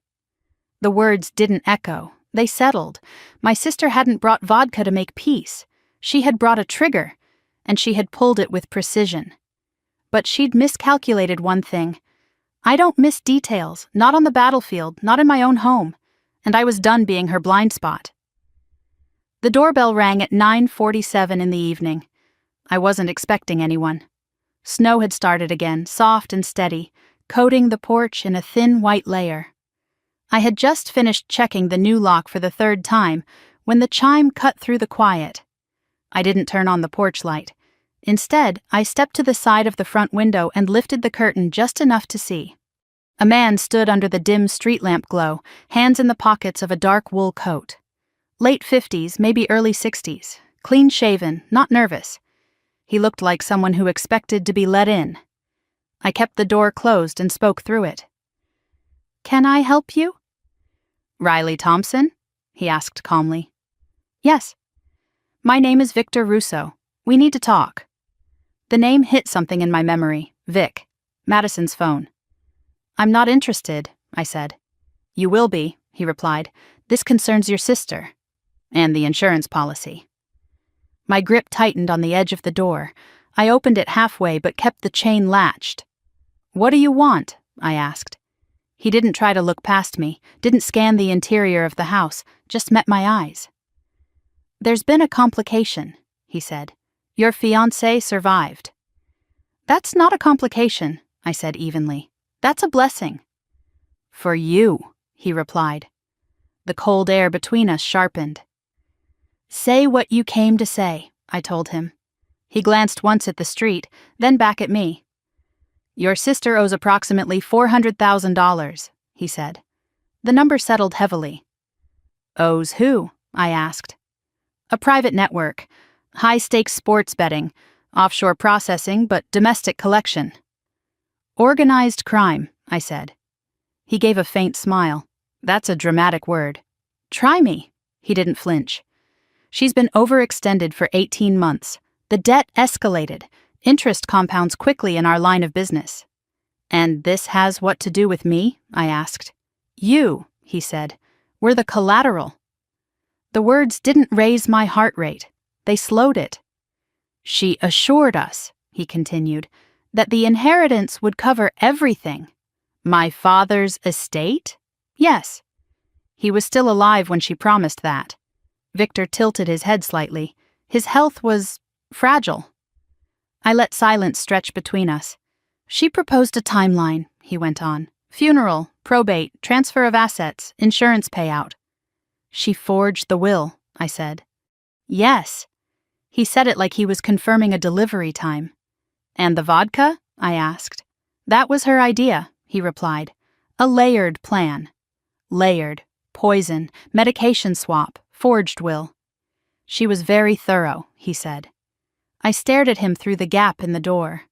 The words didn't echo. They settled. My sister hadn't brought vodka to make peace. She had brought a trigger, and she had pulled it with precision. But she'd miscalculated one thing. I don't miss details, not on the battlefield, not in my own home, and I was done being her blind spot. The doorbell rang at 9:47 in the evening. I wasn't expecting anyone. Snow had started again, soft and steady, coating the porch in a thin white layer. I had just finished checking the new lock for the third time when the chime cut through the quiet. I didn't turn on the porch light. Instead, I stepped to the side of the front window and lifted the curtain just enough to see. A man stood under the dim street lamp glow, hands in the pockets of a dark wool coat. Late 50s, maybe early 60s, clean-shaven, not nervous. He looked like someone who expected to be let in. I kept the door closed and spoke through it. "Can I help you?" "Riley Thompson?" he asked calmly. "Yes. My name is Victor Russo. We need to talk." The name hit something in my memory. Vic. Madison's phone. "I'm not interested," I said. "You will be," he replied. "This concerns your sister. And the insurance policy." My grip tightened on the edge of the door. I opened it halfway but kept the chain latched. "What do you want?" I asked. He didn't try to look past me, didn't scan the interior of the house, just met my eyes. "There's been a complication," he said. "Your fiancé survived." "That's not a complication," I said evenly. "That's a blessing." "For you," he replied. The cold air between us sharpened. "Say what you came to say," I told him. He glanced once at the street, then back at me. "Your sister owes approximately $400,000, he said. The number settled heavily. "Owes who?" I asked. "A private network. High-stakes sports betting. Offshore processing, but domestic collection." "Organized crime," I said. He gave a faint smile. "That's a dramatic word." "Try me." He didn't flinch. "She's been overextended for 18 months. The debt escalated. Interest compounds quickly in our line of business." "And this has what to do with me?" I asked. "You," he said. "We're the collateral." The words didn't raise my heart rate. They slowed it. "She assured us," he continued, "that the inheritance would cover everything." "My father's estate?" "Yes." He was still alive when she promised that. Victor tilted his head slightly. His health was fragile. I let silence stretch between us. "She proposed a timeline," he went on. "Funeral, probate, transfer of assets, insurance payout." "She forged the will," I said. "Yes." He said it like he was confirming a delivery time. "And the vodka?" I asked. "That was her idea," he replied. "A layered plan." Layered, poison, medication swap, forged will. "She was very thorough," he said. I stared at him through the gap in the door.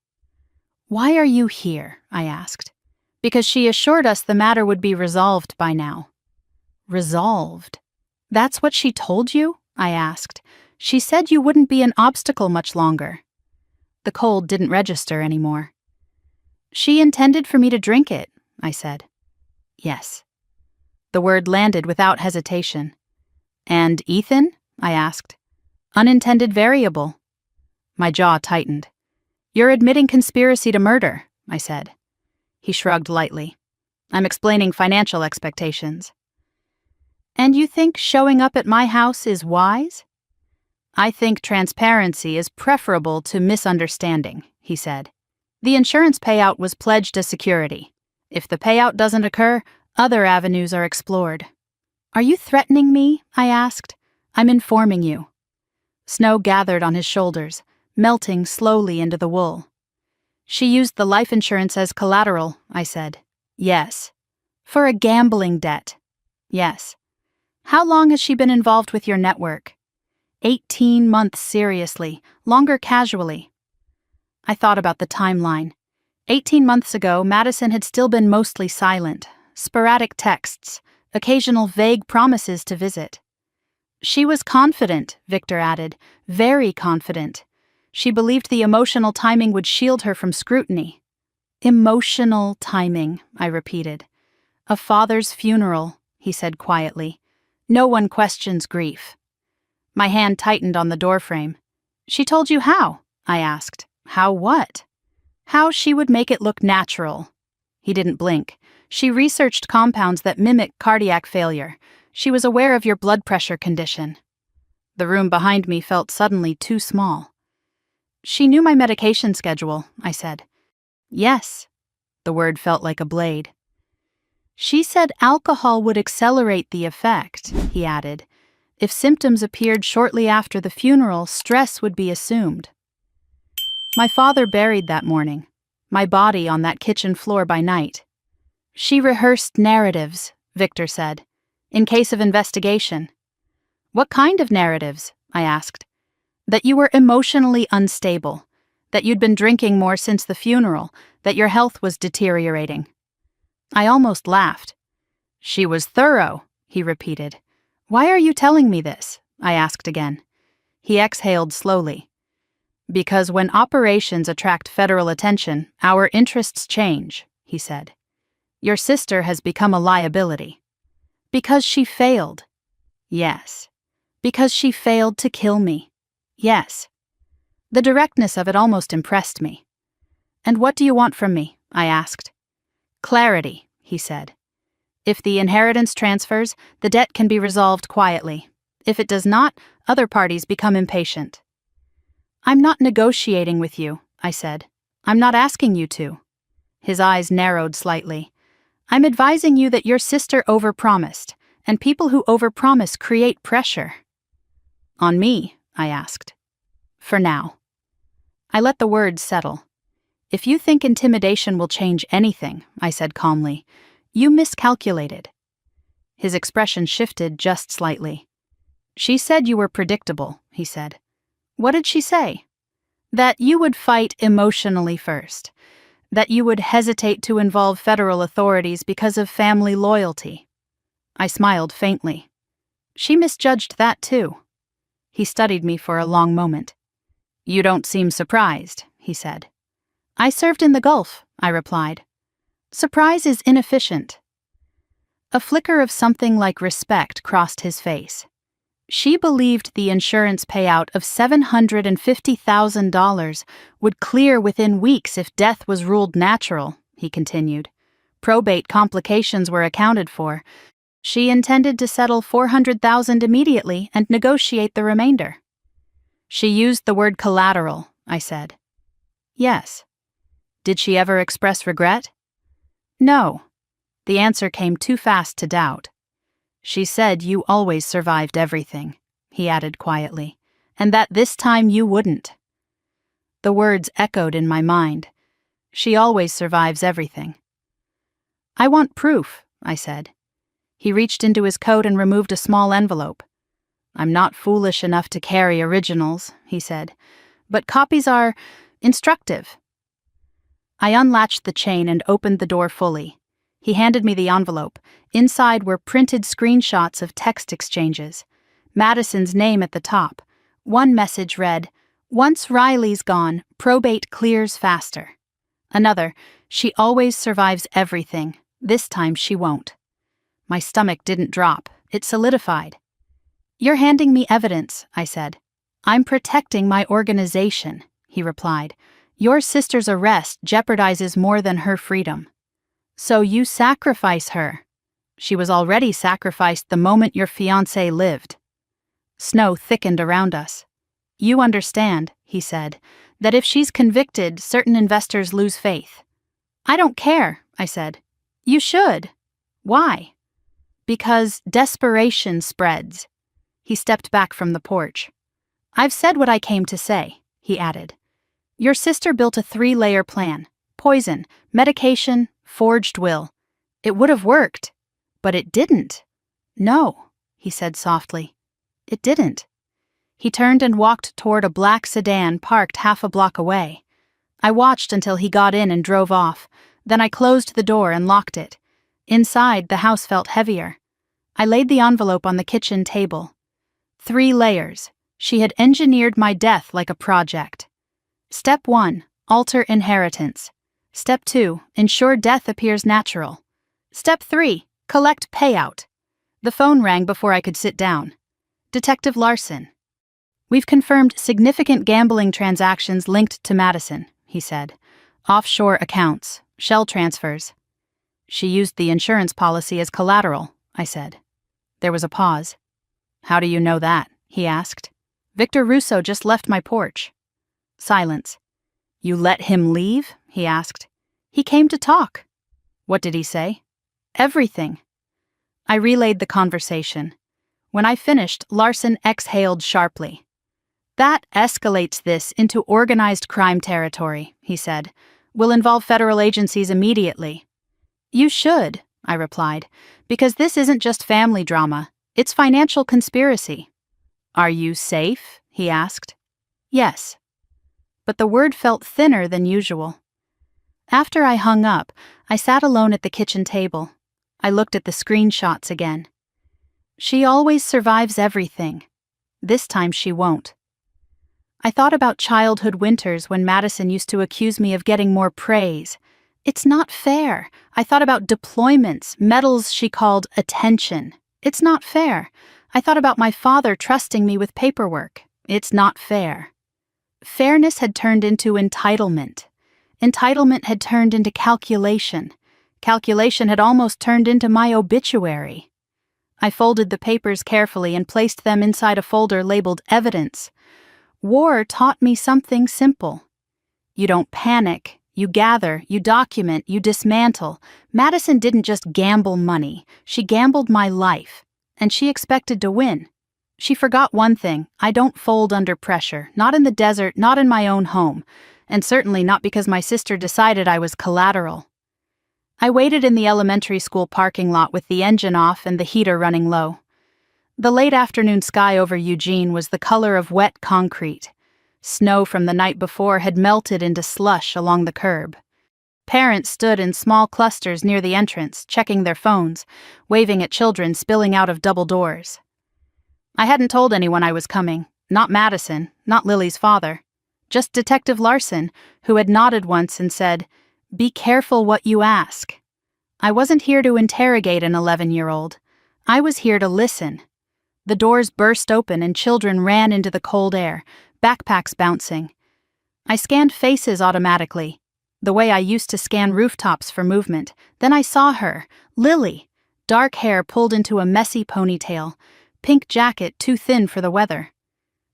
"Why are you here?" I asked. "Because she assured us the matter would be resolved by now." "Resolved? That's what she told you?" I asked. "She said you wouldn't be an obstacle much longer." The cold didn't register anymore. "She intended for me to drink it," I said. "Yes." The word landed without hesitation. "And Ethan?" I asked. "Unintended variable." My jaw tightened. "You're admitting conspiracy to murder," I said. He shrugged lightly. "I'm explaining financial expectations." "And you think showing up at my house is wise?" "I think transparency is preferable to misunderstanding," he said. "The insurance payout was pledged as security. If the payout doesn't occur, other avenues are explored." "Are you threatening me?" I asked. "I'm informing you." Snow gathered on his shoulders, melting slowly into the wool. "She used the life insurance as collateral," I said. "Yes." "For a gambling debt?" "Yes." "How long has she been involved with your network?" 18 months seriously, longer casually. I thought about the timeline. 18 months ago, Madison had still been mostly silent, sporadic texts, occasional vague promises to visit. "She was confident," Victor added, "very confident. She believed the emotional timing would shield her from scrutiny." "Emotional timing," I repeated. "A father's funeral," he said quietly. "No one questions grief." My hand tightened on the doorframe. "She told you how?" I asked. "How what?" "How she would make it look natural." He didn't blink. "She researched compounds that mimic cardiac failure. She was aware of your blood pressure condition." The room behind me felt suddenly too small. She knew my medication schedule, I said. Yes. The word felt like a blade. She said alcohol would accelerate the effect, he added. If symptoms appeared shortly after the funeral, stress would be assumed. My father buried that morning, my body on that kitchen floor by night. She rehearsed narratives, Victor said, in case of investigation. What kind of narratives? I asked. That you were emotionally unstable, that you'd been drinking more since the funeral, that your health was deteriorating. I almost laughed. She was thorough, he repeated. Why are you telling me this? I asked again. He exhaled slowly. Because when operations attract federal attention, our interests change, he said. Your sister has become a liability. Because she failed. Yes. Because she failed to kill me. Yes. The directness of it almost impressed me. And what do you want from me? I asked. Clarity, he said. If the inheritance transfers, the debt can be resolved quietly. If it does not, other parties become impatient. I'm not negotiating with you, I said. I'm not asking you to. His eyes narrowed slightly. I'm advising you that your sister overpromised, and people who overpromise create pressure. On me, I asked. For now. I let the words settle. If you think intimidation will change anything, I said calmly, you miscalculated. His expression shifted just slightly. She said you were predictable, he said. What did she say? That you would fight emotionally first. That you would hesitate to involve federal authorities because of family loyalty. I smiled faintly. She misjudged that too. He studied me for a long moment. You don't seem surprised, he said. I served in the Gulf, I replied. Surprise is inefficient. A flicker of something like respect crossed his face. She believed the insurance payout of $750,000 would clear within weeks if death was ruled natural, he continued. Probate complications were accounted for. She intended to settle $400,000 immediately and negotiate the remainder. She used the word collateral, I said. Yes. Did she ever express regret? No. The answer came too fast to doubt. She said you always survived everything, he added quietly, and that this time you wouldn't. The words echoed in my mind. She always survives everything. I want proof, I said. He reached into his coat and removed a small envelope. I'm not foolish enough to carry originals, he said, but copies are instructive. I unlatched the chain and opened the door fully. He handed me the envelope. Inside were printed screenshots of text exchanges. Madison's name at the top. One message read, "Once Riley's gone, probate clears faster." Another, "She always survives everything. This time she won't." My stomach didn't drop. It solidified. You're handing me evidence, I said. I'm protecting my organization, he replied. Your sister's arrest jeopardizes more than her freedom. So you sacrifice her. She was already sacrificed the moment your fiancé lived. Snow thickened around us. You understand, he said, that if she's convicted, certain investors lose faith. I don't care, I said. You should. Why? Because desperation spreads. He stepped back from the porch. I've said what I came to say, he added. Your sister built a 3-layer plan. Poison, medication, forged will. It would have worked. But it didn't. No, he said softly. It didn't. He turned and walked toward a black sedan parked half a block away. I watched until he got in and drove off. Then I closed the door and locked it. Inside, the house felt heavier. I laid the envelope on the kitchen table. 3 layers. She had engineered my death like a project. Step 1, alter inheritance. Step 2, ensure death appears natural. Step 3, collect payout. The phone rang before I could sit down. Detective Larson. We've confirmed significant gambling transactions linked to Madison, he said. Offshore accounts, shell transfers. She used the insurance policy as collateral, I said. There was a pause. How do you know that? He asked. Victor Russo just left my porch. Silence. You let him leave? He asked. He came to talk. What did he say? Everything. I relayed the conversation. When I finished, Larson exhaled sharply. That escalates this into organized crime territory, he said. We'll involve federal agencies immediately. You should, I replied, because this isn't just family drama, it's financial conspiracy. Are you safe? He asked. Yes. But the word felt thinner than usual. After I hung up, I sat alone at the kitchen table. I looked at the screenshots again. She always survives everything. This time she won't. I thought about childhood winters when Madison used to accuse me of getting more praise. It's not fair. I thought about deployments, medals she called attention. It's not fair. I thought about my father trusting me with paperwork. It's not fair. Fairness had turned into entitlement. Entitlement had turned into calculation. Calculation had almost turned into my obituary. I folded the papers carefully and placed them inside a folder labeled evidence. War taught me something simple. You don't panic. You gather, you document, you dismantle. Madison didn't just gamble money. She gambled my life. And she expected to win. She forgot one thing. I don't fold under pressure. Not in the desert, not in my own home. And certainly not because my sister decided I was collateral. I waited in the elementary school parking lot with the engine off and the heater running low. The late afternoon sky over Eugene was the color of wet concrete. Snow from the night before had melted into slush along the curb. Parents stood in small clusters near the entrance, checking their phones, waving at children spilling out of double doors. I hadn't told anyone I was coming, not Madison, not Lily's father, just Detective Larson, who had nodded once and said, "Be careful what you ask." I wasn't here to interrogate an 11-year-old. I was here to listen. The doors burst open and children ran into the cold air, backpacks bouncing. I scanned faces automatically, the way I used to scan rooftops for movement. Then I saw her, Lily, dark hair pulled into a messy ponytail, pink jacket too thin for the weather.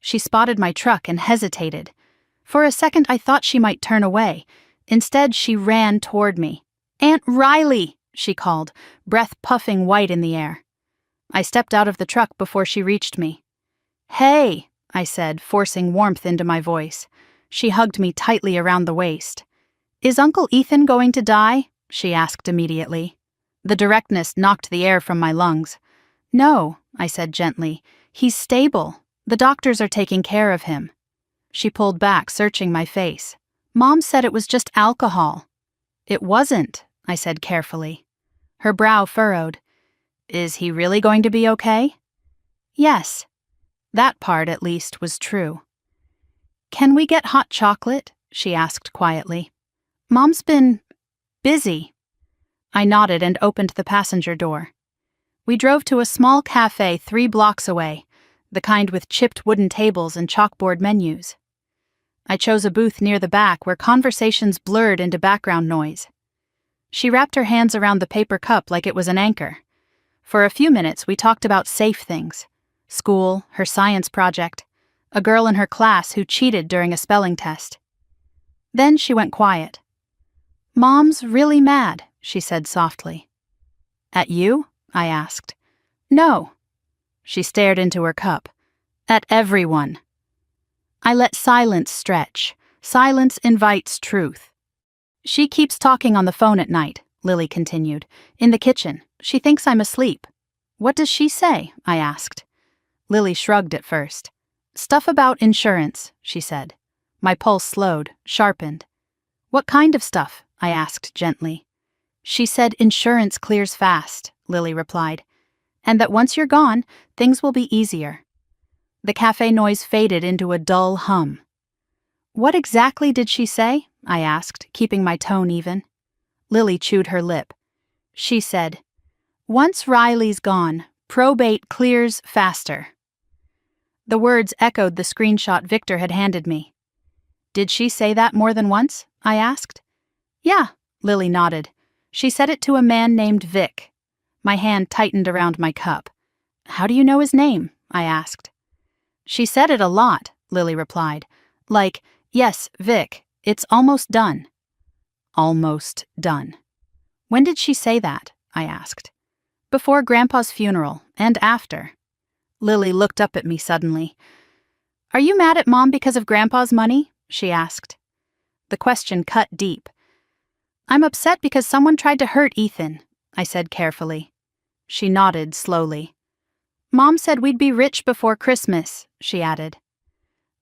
She spotted my truck and hesitated. For a second I thought she might turn away. Instead, she ran toward me. "Aunt Riley," she called, breath puffing white in the air. I stepped out of the truck before she reached me. "Hey," I said, forcing warmth into my voice. She hugged me tightly around the waist. "Is Uncle Ethan going to die?" she asked immediately. The directness knocked the air from my lungs. "No," I said gently. "He's stable. The doctors are taking care of him." She pulled back, searching my face. "Mom said it was just alcohol." "It wasn't," I said carefully. Her brow furrowed. "Is he really going to be okay?" "Yes." That part, at least, was true. "Can we get hot chocolate?" she asked quietly. "Mom's been busy." I nodded and opened the passenger door. We drove to a small cafe 3 blocks away, the kind with chipped wooden tables and chalkboard menus. I chose a booth near the back where conversations blurred into background noise. She wrapped her hands around the paper cup like it was an anchor. For a few minutes, we talked about safe things. School, her science project, a girl in her class who cheated during a spelling test. Then she went quiet. "Mom's really mad," she said softly. "At you?" I asked. "No." She stared into her cup. "At everyone." I let silence stretch. Silence invites truth. "She keeps talking on the phone at night," Lily continued. "In the kitchen. She thinks I'm asleep." "What does she say?" I asked. Lily shrugged at first. "Stuff about insurance," she said. My pulse slowed, sharpened. "What kind of stuff?" I asked gently. "She said insurance clears fast," Lily replied. "And that once you're gone, things will be easier." The cafe noise faded into a dull hum. "What exactly did she say?" I asked, keeping my tone even. Lily chewed her lip. She said, "Once Riley's gone, probate clears faster." The words echoed the screenshot Victor had handed me. "Did she say that more than once?" I asked. "Yeah," Lily nodded. "She said it to a man named Vic." My hand tightened around my cup. "How do you know his name?" I asked. "She said it a lot," Lily replied. "Like, Yes, Vic, it's almost done. Almost done. When did she say that? I asked. Before Grandpa's funeral, and after. Lily looked up at me suddenly. Are you mad at Mom because of Grandpa's money? She asked. The question cut deep. I'm upset because someone tried to hurt Ethan, I said carefully. She nodded slowly. Mom said we'd be rich before Christmas, she added.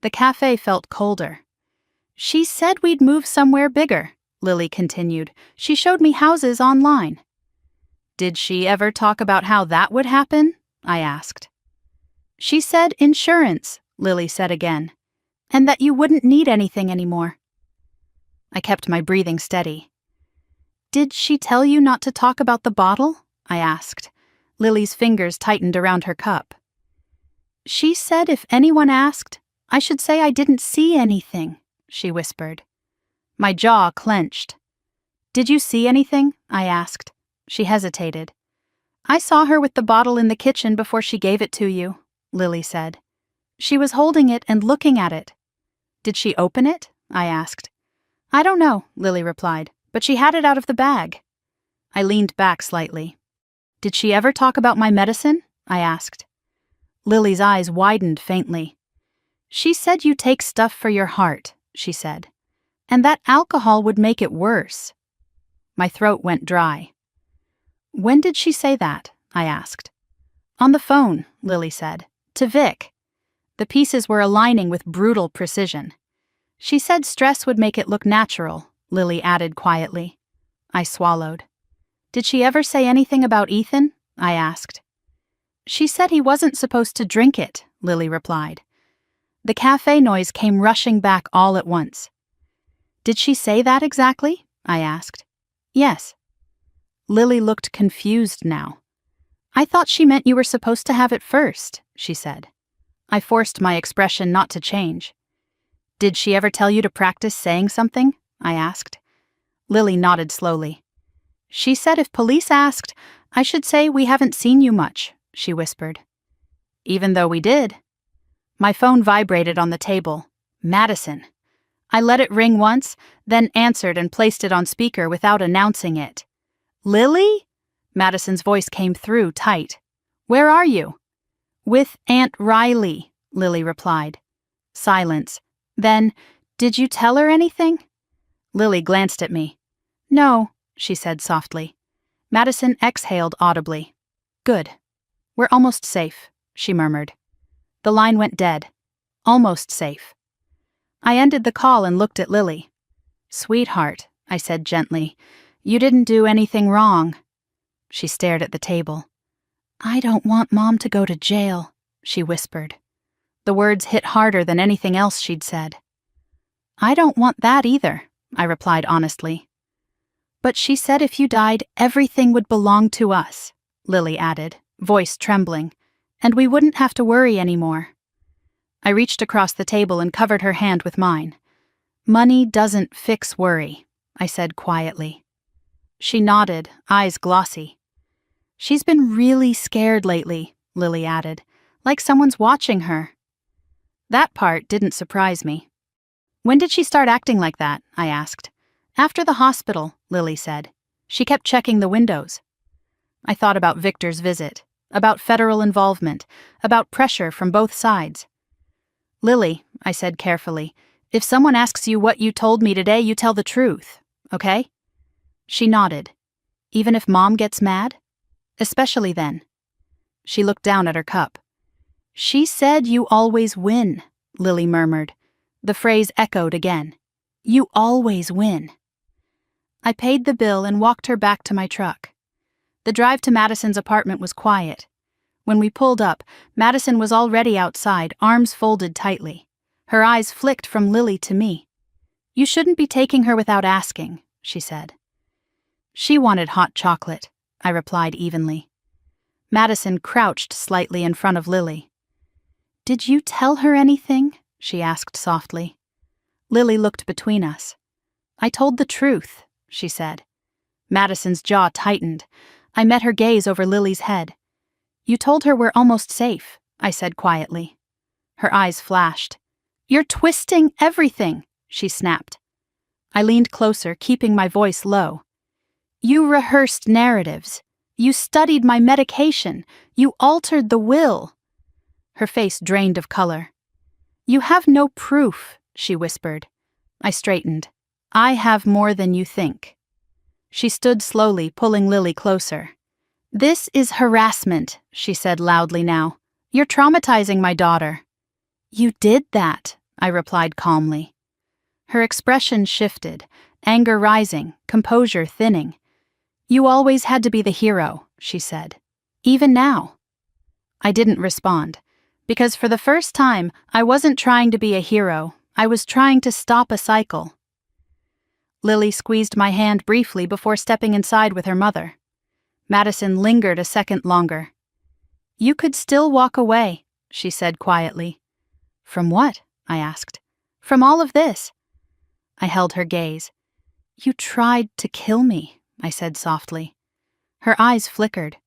The cafe felt colder. She said we'd move somewhere bigger, Lily continued. She showed me houses online. Did she ever talk about how that would happen? I asked. She said insurance, Lily said again, and that you wouldn't need anything anymore. I kept my breathing steady. Did she tell you not to talk about the bottle? I asked. Lily's fingers tightened around her cup. She said if anyone asked, I should say I didn't see anything, she whispered. My jaw clenched. Did you see anything? I asked. She hesitated. I saw her with the bottle in the kitchen before she gave it to you, Lily said. She was holding it and looking at it. Did she open it? I asked. I don't know, Lily replied, but she had it out of the bag. I leaned back slightly. Did she ever talk about my medicine? I asked. Lily's eyes widened faintly. She said you take stuff for your heart, she said, and that alcohol would make it worse. My throat went dry. When did she say that? I asked. On the phone, Lily said, to Vic. The pieces were aligning with brutal precision. She said stress would make it look natural, Lily added quietly. I swallowed. Did she ever say anything about Ethan? I asked. She said he wasn't supposed to drink it, Lily replied. The cafe noise came rushing back all at once. Did she say that exactly? I asked. Yes. Lily looked confused now. I thought she meant you were supposed to have it first, she said. I forced my expression not to change. Did she ever tell you to practice saying something? I asked. Lily nodded slowly. She said if police asked, I should say we haven't seen you much, she whispered. Even though we did. My phone vibrated on the table. Madison. I let it ring once, then answered and placed it on speaker without announcing it. Lily? Madison's voice came through tight. Where are you? With Aunt Riley, Lily replied. Silence. Then, did you tell her anything? Lily glanced at me. No, she said softly. Madison exhaled audibly. Good. We're almost safe, she murmured. The line went dead. Almost safe. I ended the call and looked at Lily. Sweetheart, I said gently, you didn't do anything wrong. She stared at the table. I don't want Mom to go to jail, she whispered. The words hit harder than anything else she'd said. I don't want that either, I replied honestly. But she said if you died, everything would belong to us, Lily added, voice trembling, and we wouldn't have to worry anymore. I reached across the table and covered her hand with mine. Money doesn't fix worry, I said quietly. She nodded, eyes glossy. She's been really scared lately, Lily added, like someone's watching her. That part didn't surprise me. When did she start acting like that? I asked. After the hospital, Lily said. She kept checking the windows. I thought about Victor's visit, about federal involvement, about pressure from both sides. Lily, I said carefully, if someone asks you what you told me today, you tell the truth, okay? She nodded. Even if Mom gets mad? Especially then. She looked down at her cup. She said you always win, Lily murmured. The phrase echoed again. You always win. I paid the bill and walked her back to my truck. The drive to Madison's apartment was quiet. When we pulled up, Madison was already outside, arms folded tightly. Her eyes flicked from Lily to me. You shouldn't be taking her without asking, she said. She wanted hot chocolate, I replied evenly. Madison crouched slightly in front of Lily. Did you tell her anything? She asked softly. Lily looked between us. I told the truth, she said. Madison's jaw tightened. I met her gaze over Lily's head. You told her we're almost safe, I said quietly. Her eyes flashed. You're twisting everything, she snapped. I leaned closer, keeping my voice low. You rehearsed narratives. You studied my medication. You altered the will. Her face drained of color. You have no proof, she whispered. I straightened. I have more than you think. She stood slowly, pulling Lily closer. This is harassment, she said loudly now. You're traumatizing my daughter. You did that, I replied calmly. Her expression shifted, anger rising, composure thinning. You always had to be the hero, she said. Even now. I didn't respond, because for the first time, I wasn't trying to be a hero. I was trying to stop a cycle. Lily squeezed my hand briefly before stepping inside with her mother. Madison lingered a second longer. You could still walk away, she said quietly. From what? I asked. From all of this. I held her gaze. You tried to kill me, I said softly. Her eyes flickered.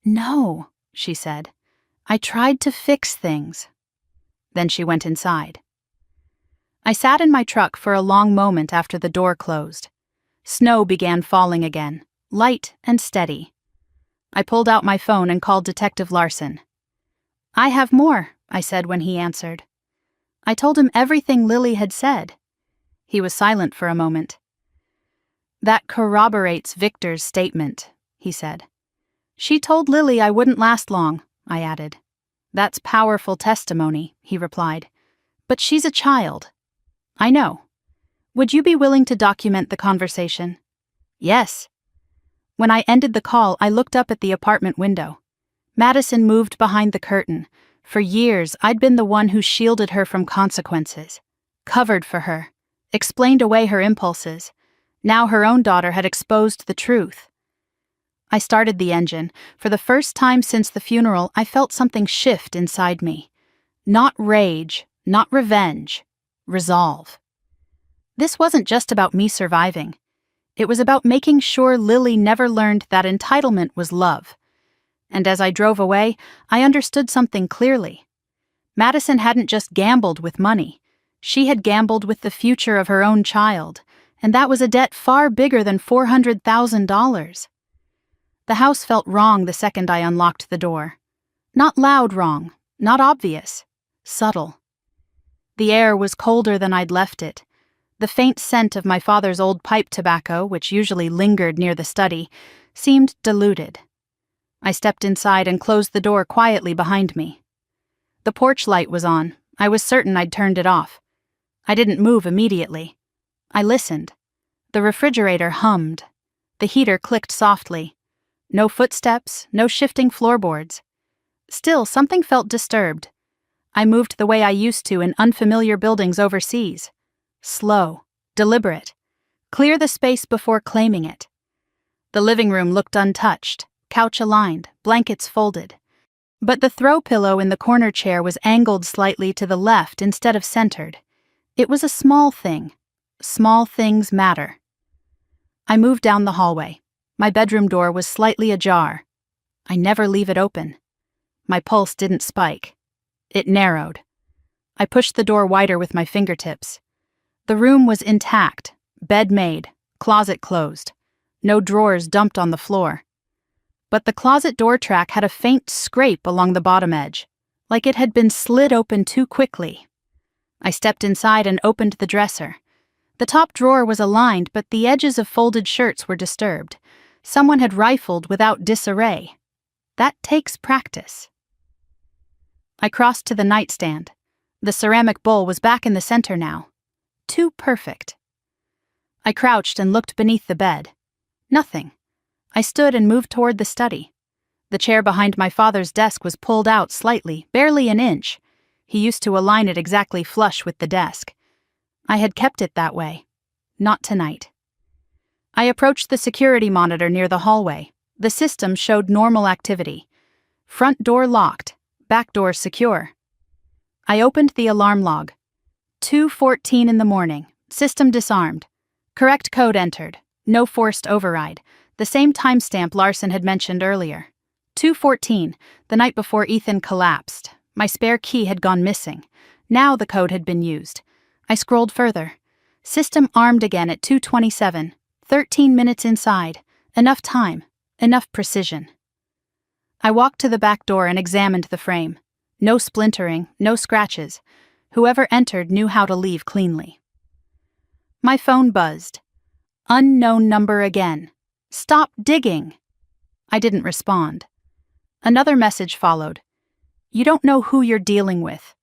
No, she said. I tried to fix things. Then she went inside. I sat in my truck for a long moment after the door closed. Snow began falling again, light and steady. I pulled out my phone and called Detective Larson. I have more, I said when he answered. I told him everything Lily had said. He was silent for a moment. That corroborates Victor's statement, he said. She told Lily I wouldn't last long, I added. That's powerful testimony, he replied. But she's a child. I know. Would you be willing to document the conversation? Yes. When I ended the call, I looked up at the apartment window. Madison moved behind the curtain. For years, I'd been the one who shielded her from consequences, covered for her, explained away her impulses. Now her own daughter had exposed the truth. I started the engine. For the first time since the funeral, I felt something shift inside me. Not rage, not revenge, resolve. This wasn't just about me surviving. It was about making sure Lily never learned that entitlement was love. And as I drove away, I understood something clearly. Madison hadn't just gambled with money. She had gambled with the future of her own child, and that was a debt far bigger than $400,000. The house felt wrong the second I unlocked the door. Not loud wrong, not obvious, subtle. The air was colder than I'd left it. The faint scent of my father's old pipe tobacco, which usually lingered near the study, seemed diluted. I stepped inside and closed the door quietly behind me. The porch light was on. I was certain I'd turned it off. I didn't move immediately. I listened. The refrigerator hummed. The heater clicked softly. No footsteps, no shifting floorboards. Still, something felt disturbed. I moved the way I used to in unfamiliar buildings overseas. Slow, deliberate. Clear the space before claiming it. The living room looked untouched, couch aligned, blankets folded. But the throw pillow in the corner chair was angled slightly to the left instead of centered. It was a small thing. Small things matter. I moved down the hallway. My bedroom door was slightly ajar. I never leave it open. My pulse didn't spike. It narrowed. I pushed the door wider with my fingertips. The room was intact, bed made, closet closed. No drawers dumped on the floor. But the closet door track had a faint scrape along the bottom edge, like it had been slid open too quickly. I stepped inside and opened the dresser. The top drawer was aligned, but the edges of folded shirts were disturbed. Someone had rifled without disarray. That takes practice. I crossed to the nightstand. The ceramic bowl was back in the center now. Too perfect. I crouched and looked beneath the bed. Nothing. I stood and moved toward the study. The chair behind my father's desk was pulled out slightly, barely an inch. He used to align it exactly flush with the desk. I had kept it that way. Not tonight. I approached the security monitor near the hallway. The system showed normal activity. Front door locked, back door secure. I opened the alarm log. 2:14 in the morning. System disarmed. Correct code entered. No forced override. The same timestamp Larson had mentioned earlier. 2:14, the night before Ethan collapsed. My spare key had gone missing. Now the code had been used. I scrolled further. System armed again at 2:27. 13 minutes inside. Enough time. Enough precision. I walked to the back door and examined the frame. No splintering, no scratches. Whoever entered knew how to leave cleanly. My phone buzzed. Unknown number again. Stop digging. I didn't respond. Another message followed. You don't know who you're dealing with.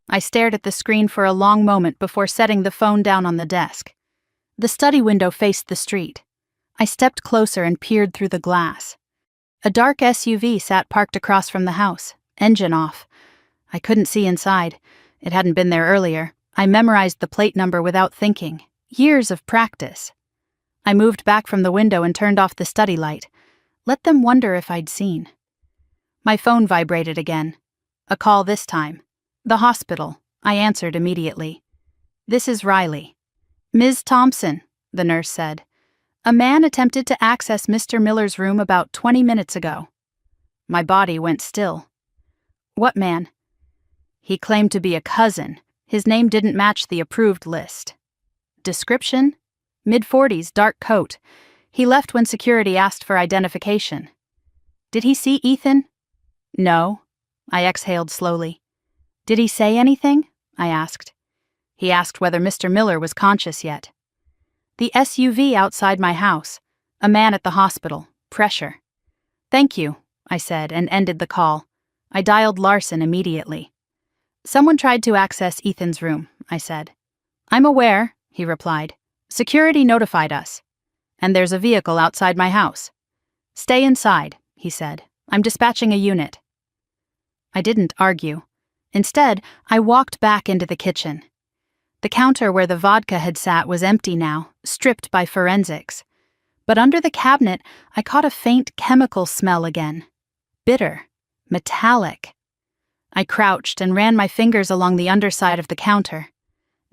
I stared at the screen for a long moment before setting the phone down on the desk. The study window faced the street. I stepped closer and peered through the glass. A dark SUV sat parked across from the house, engine off. I couldn't see inside. It hadn't been there earlier. I memorized the plate number without thinking. Years of practice. I moved back from the window and turned off the study light. Let them wonder if I'd seen. My phone vibrated again. A call this time. The hospital. I answered immediately. This is Riley. Ms. Thompson, the nurse said. A man attempted to access Mr. Miller's room about 20 minutes ago. My body went still. What man? He claimed to be a cousin. His name didn't match the approved list. Description? Mid-40s, dark coat. He left when security asked for identification. Did he see Ethan? No. I exhaled slowly. Did he say anything? I asked. He asked whether Mr. Miller was conscious yet. The SUV outside my house. A man at the hospital. Pressure. Thank you, I said and ended the call. I dialed Larson immediately. Someone tried to access Ethan's room, I said. I'm aware, he replied. Security notified us. And there's a vehicle outside my house. Stay inside, he said. I'm dispatching a unit. I didn't argue. Instead, I walked back into the kitchen. The counter where the vodka had sat was empty now, stripped by forensics. But under the cabinet, I caught a faint chemical smell again. Bitter. Metallic. I crouched and ran my fingers along the underside of the counter.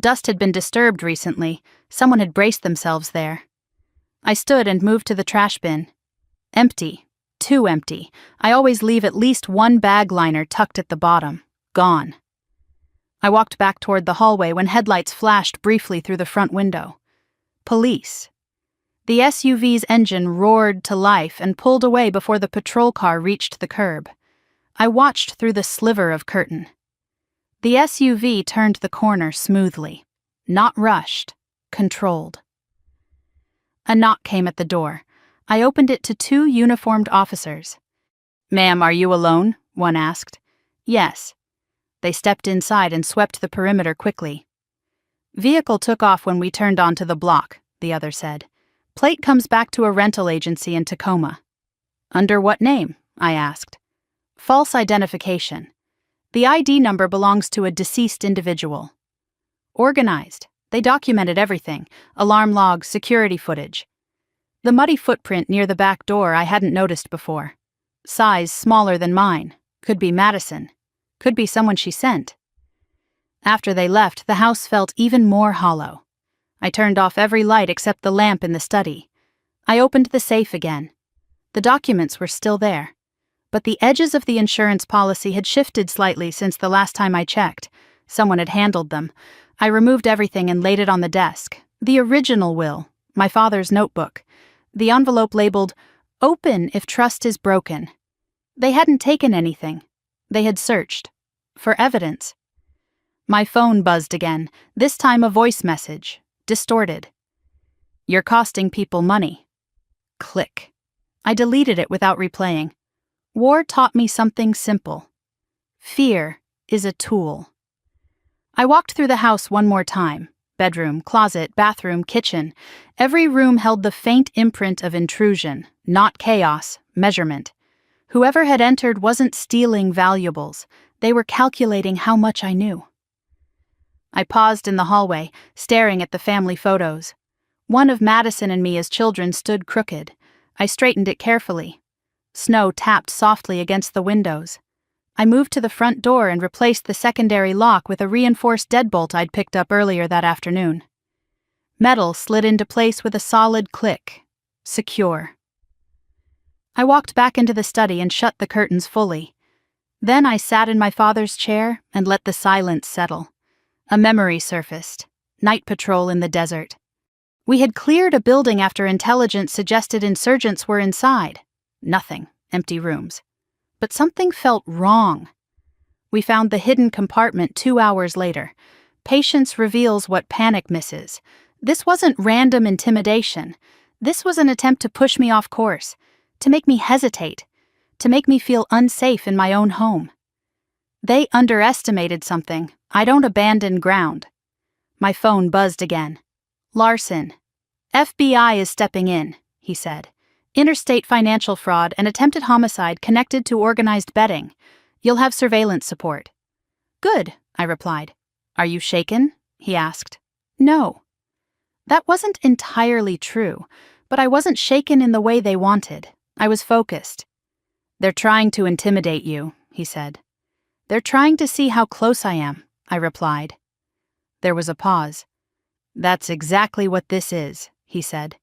Dust had been disturbed recently. Someone had braced themselves there. I stood and moved to the trash bin. Empty. Too empty. I always leave at least one bag liner tucked at the bottom. Gone. I walked back toward the hallway when headlights flashed briefly through the front window. Police. The SUV's engine roared to life and pulled away before the patrol car reached the curb. I watched through the sliver of curtain. The SUV turned the corner smoothly. Not rushed. Controlled. A knock came at the door. I opened it to two uniformed officers. Ma'am, are you alone? One asked. Yes. They stepped inside and swept the perimeter quickly. Vehicle took off when we turned onto the block, the other said. Plate comes back to a rental agency in Tacoma. Under what name? I asked. False identification. The ID number belongs to a deceased individual. Organized. They documented everything. Alarm logs, security footage. The muddy footprint near the back door I hadn't noticed before. Size smaller than mine. Could be Madison. Could be someone she sent. After they left, the house felt even more hollow. I turned off every light except the lamp in the study. I opened the safe again. The documents were still there. But the edges of the insurance policy had shifted slightly since the last time I checked. Someone had handled them. I removed everything and laid it on the desk. The original will, my father's notebook. The envelope labeled, "Open if trust is broken." They hadn't taken anything. They had searched. For evidence. My phone buzzed again, this time a voice message, distorted. You're costing people money. Click. I deleted it without replaying. War taught me something simple. Fear is a tool. I walked through the house one more time. Bedroom, closet, bathroom, kitchen. Every room held the faint imprint of intrusion, not chaos, measurement. Whoever had entered wasn't stealing valuables. They were calculating how much I knew. I paused in the hallway, staring at the family photos. One of Madison and me as children stood crooked. I straightened it carefully. Snow tapped softly against the windows. I moved to the front door and replaced the secondary lock with a reinforced deadbolt I'd picked up earlier that afternoon. Metal slid into place with a solid click. Secure. I walked back into the study and shut the curtains fully. Then I sat in my father's chair and let the silence settle. A memory surfaced. Night patrol in the desert. We had cleared a building after intelligence suggested insurgents were inside. Nothing, empty rooms. But something felt wrong. We found the hidden compartment 2 hours later. Patience reveals what panic misses. This wasn't random intimidation. This was an attempt to push me off course, to make me hesitate, to make me feel unsafe in my own home. They underestimated something. I don't abandon ground. My phone buzzed again. Larson. FBI is stepping in, he said. Interstate financial fraud and attempted homicide connected to organized betting. You'll have surveillance support. Good, I replied. Are you shaken? He asked. No. That wasn't entirely true, but I wasn't shaken in the way they wanted. I was focused. They're trying to intimidate you, he said. They're trying to see how close I am, I replied. There was a pause. That's exactly what this is, he said.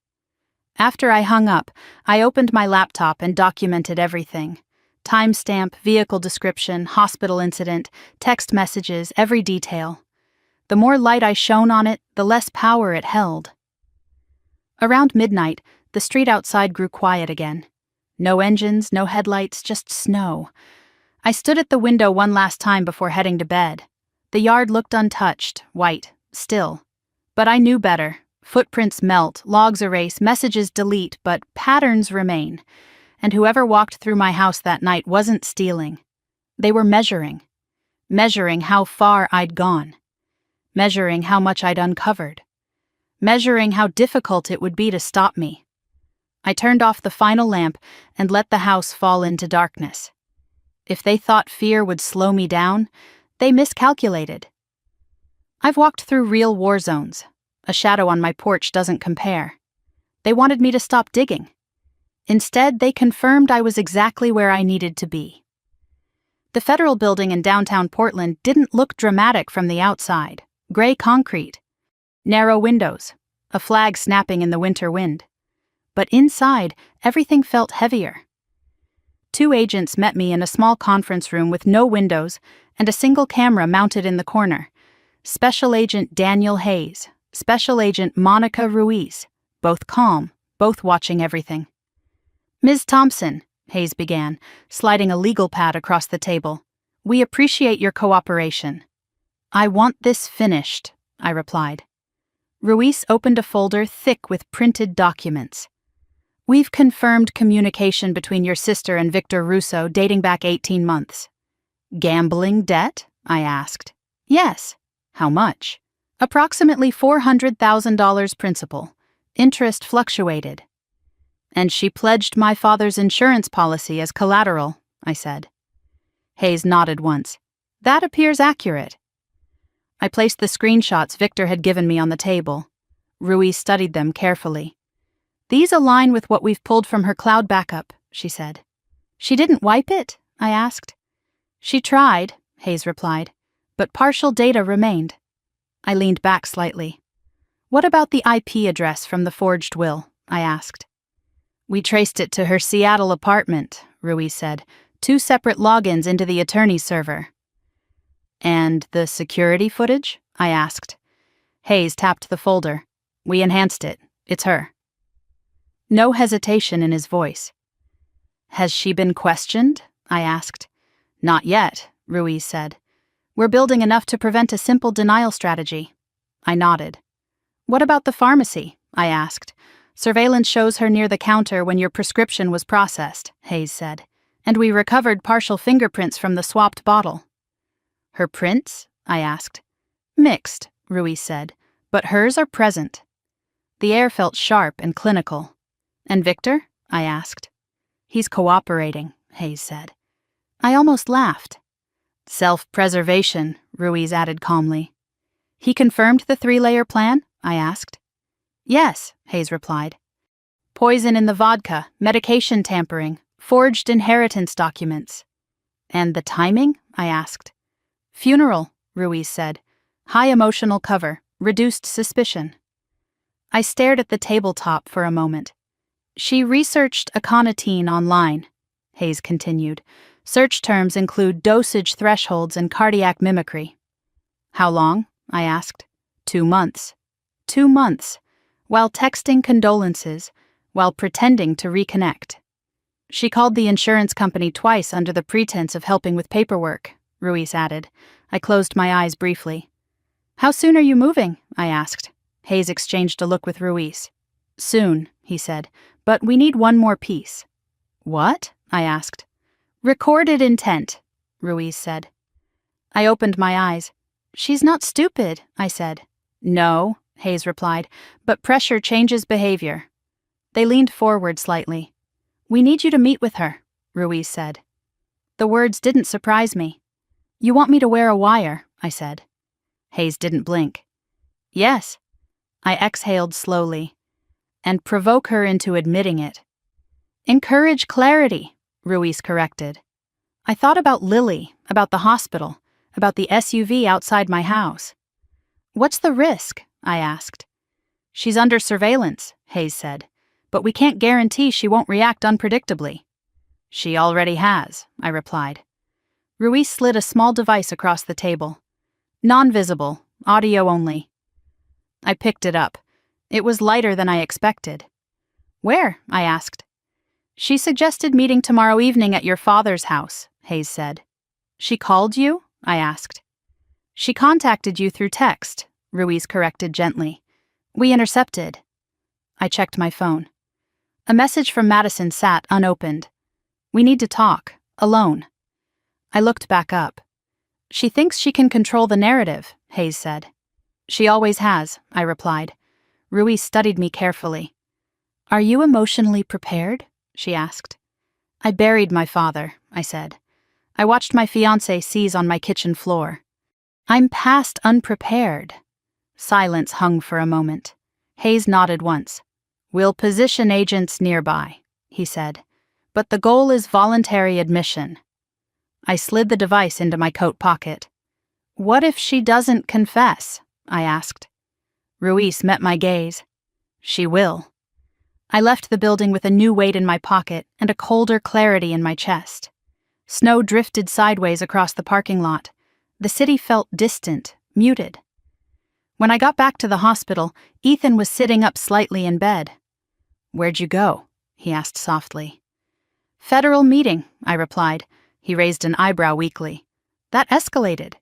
After I hung up, I opened my laptop and documented everything. Timestamp, vehicle description, hospital incident, text messages, every detail. The more light I shone on it, the less power it held. Around midnight, the street outside grew quiet again. No engines, no headlights, just snow. I stood at the window one last time before heading to bed. The yard looked untouched, white, still. But I knew better. Footprints melt, logs erase, messages delete, but patterns remain. And whoever walked through my house that night wasn't stealing. They were measuring. Measuring how far I'd gone. Measuring how much I'd uncovered. Measuring how difficult it would be to stop me. I turned off the final lamp and let the house fall into darkness. If they thought fear would slow me down, they miscalculated. I've walked through real war zones. A shadow on my porch doesn't compare. They wanted me to stop digging. Instead, they confirmed I was exactly where I needed to be. The federal building in downtown Portland didn't look dramatic from the outside. Gray concrete. Narrow windows. A flag snapping in the winter wind. But inside, everything felt heavier. 2 agents met me in a small conference room with no windows and a single camera mounted in the corner. Special Agent Daniel Hayes, Special Agent Monica Ruiz, both calm, both watching everything. Ms. Thompson, Hayes began, sliding a legal pad across the table. We appreciate your cooperation. I want this finished, I replied. Ruiz opened a folder thick with printed documents. We've confirmed communication between your sister and Victor Russo dating back 18 months. Gambling debt? I asked. Yes. How much? Approximately $400,000 principal. Interest fluctuated. And she pledged my father's insurance policy as collateral, I said. Hayes nodded once. That appears accurate. I placed the screenshots Victor had given me on the table. Ruiz studied them carefully. These align with what we've pulled from her cloud backup, she said. She didn't wipe it? I asked. She tried, Hayes replied, but partial data remained. I leaned back slightly. What about the IP address from the forged will? I asked. We traced it to her Seattle apartment, Ruiz said. 2 separate logins into the attorney's server. And the security footage? I asked. Hayes tapped the folder. We enhanced it. It's her. No hesitation in his voice. Has she been questioned? I asked. Not yet, Ruiz said. We're building enough to prevent a simple denial strategy. I nodded. What about the pharmacy? I asked. Surveillance shows her near the counter when your prescription was processed, Hayes said. And we recovered partial fingerprints from the swapped bottle. Her prints? I asked. Mixed, Ruiz said, but hers are present. The air felt sharp and clinical. And Victor? I asked. He's cooperating, Hayes said. I almost laughed. Self-preservation, Ruiz added calmly. He confirmed the 3-layer plan? I asked. Yes, Hayes replied. Poison in the vodka, medication tampering, forged inheritance documents. And the timing? I asked. Funeral, Ruiz said. High emotional cover, reduced suspicion. I stared at the tabletop for a moment. She researched aconitine online, Hayes continued. Search terms include dosage thresholds and cardiac mimicry. How long? I asked. 2 months. 2 months, while texting condolences, while pretending to reconnect. She called the insurance company twice under the pretense of helping with paperwork, Ruiz added. I closed my eyes briefly. How soon are you moving? I asked. Hayes exchanged a look with Ruiz. Soon, he said, but we need one more piece. What? I asked. Recorded intent, Ruiz said. I opened my eyes. She's not stupid, I said. No, Hayes replied, but pressure changes behavior. They leaned forward slightly. We need you to meet with her, Ruiz said. The words didn't surprise me. You want me to wear a wire, I said. Hayes didn't blink. Yes. I exhaled slowly. And provoke her into admitting it. Encourage clarity, Ruiz corrected. I thought about Lily, about the hospital, about the SUV outside my house. What's the risk? I asked. She's under surveillance, Hayes said, but we can't guarantee she won't react unpredictably. She already has, I replied. Ruiz slid a small device across the table. Non-visible, audio only. I picked it up. It was lighter than I expected. Where? I asked. She suggested meeting tomorrow evening at your father's house, Hayes said. She called you? I asked. She contacted you through text, Ruiz corrected gently. We intercepted. I checked my phone. A message from Madison sat unopened. We need to talk, alone. I looked back up. She thinks she can control the narrative, Hayes said. She always has, I replied. Ruiz studied me carefully. Are you emotionally prepared? She asked. I buried my father, I said. I watched my fiancé seize on my kitchen floor. I'm past unprepared. Silence hung for a moment. Hayes nodded once. We'll position agents nearby, he said. But the goal is voluntary admission. I slid the device into my coat pocket. What if she doesn't confess? I asked. Ruiz met my gaze. She will. I left the building with a new weight in my pocket and a colder clarity in my chest. Snow drifted sideways across the parking lot. The city felt distant, muted. When I got back to the hospital, Ethan was sitting up slightly in bed. Where'd you go? He asked softly. Federal meeting, I replied. He raised an eyebrow weakly. That escalated.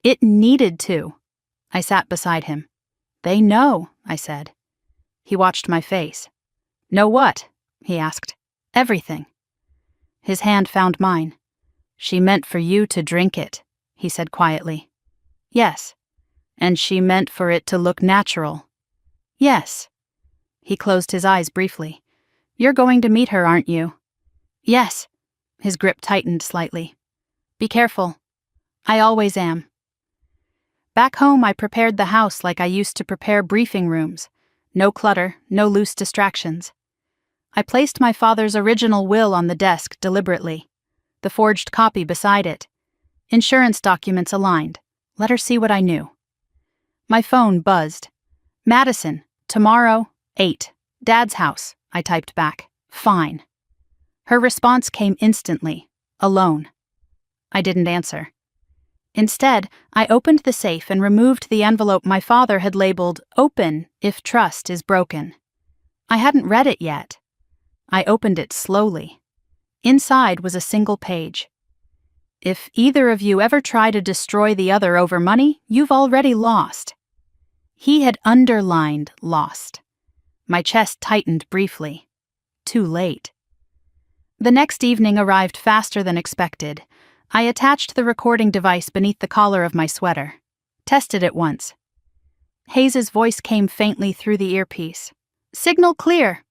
It needed to. I sat beside him. They know, I said. He watched my face. Know what? He asked. Everything. His hand found mine. She meant for you to drink it, he said quietly. Yes. And she meant for it to look natural. Yes. He closed his eyes briefly. You're going to meet her, aren't you? Yes. His grip tightened slightly. Be careful. I always am. Back home, I prepared the house like I used to prepare briefing rooms. No clutter, no loose distractions. I placed my father's original will on the desk deliberately. The forged copy beside it. Insurance documents aligned. Let her see what I knew. My phone buzzed. Madison, tomorrow, 8. Dad's house, I typed back. Fine. Her response came instantly. Alone. I didn't answer. Instead, I opened the safe and removed the envelope my father had labeled "Open if trust is broken." I hadn't read it yet. I opened it slowly. Inside was a single page. If either of you ever try to destroy the other over money, you've already lost. He had underlined lost. My chest tightened briefly. Too late. The next evening arrived faster than expected. I attached the recording device beneath the collar of my sweater. Tested it once. Hayes's voice came faintly through the earpiece. Signal clear.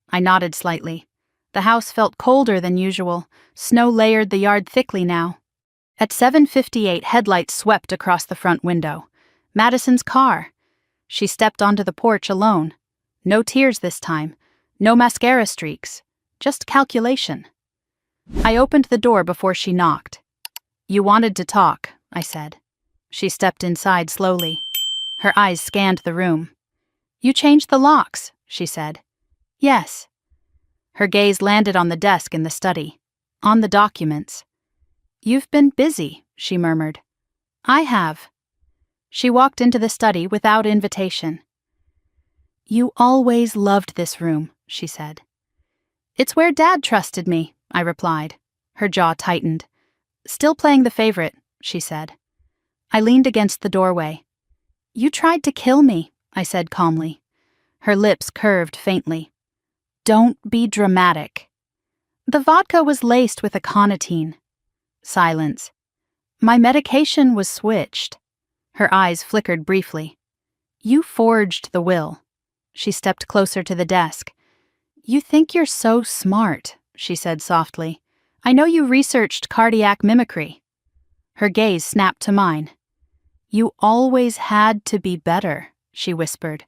I nodded slightly. The house felt colder than usual. Snow layered the yard thickly now. At 7:58, headlights swept across the front window. Madison's car. She stepped onto the porch alone. No tears this time. No mascara streaks. Just calculation. I opened the door before she knocked. You wanted to talk, I said. She stepped inside slowly. Her eyes scanned the room. You changed the locks, she said. Yes. Her gaze landed on the desk in the study. On the documents. You've been busy, she murmured. I have. She walked into the study without invitation. "You always loved this room," she said. "It's where Dad trusted me," I replied. Her jaw tightened. "Still playing the favorite," she said. I leaned against the doorway. "You tried to kill me," I said calmly. Her lips curved faintly. "Don't be dramatic." "The vodka was laced with aconitine." Silence. "My medication was switched." Her eyes flickered briefly. "You forged the will." She stepped closer to the desk. "You think you're so smart," she said softly. "I know you researched cardiac mimicry." Her gaze snapped to mine. "You always had to be better," she whispered.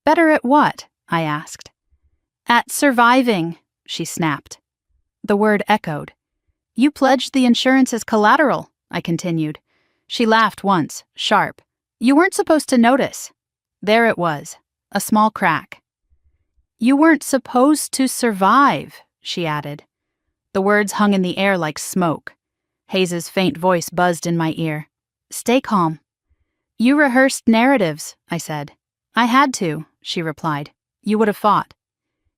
"Better at what?" I asked. "At surviving," she snapped. The word echoed. "You pledged the insurance as collateral," I continued. She laughed once, sharp. "You weren't supposed to notice." There it was, a small crack. "You weren't supposed to survive," she added. The words hung in the air like smoke. Hayes's faint voice buzzed in my ear. "Stay calm." "You rehearsed narratives," I said. "I had to," she replied. "You would have fought."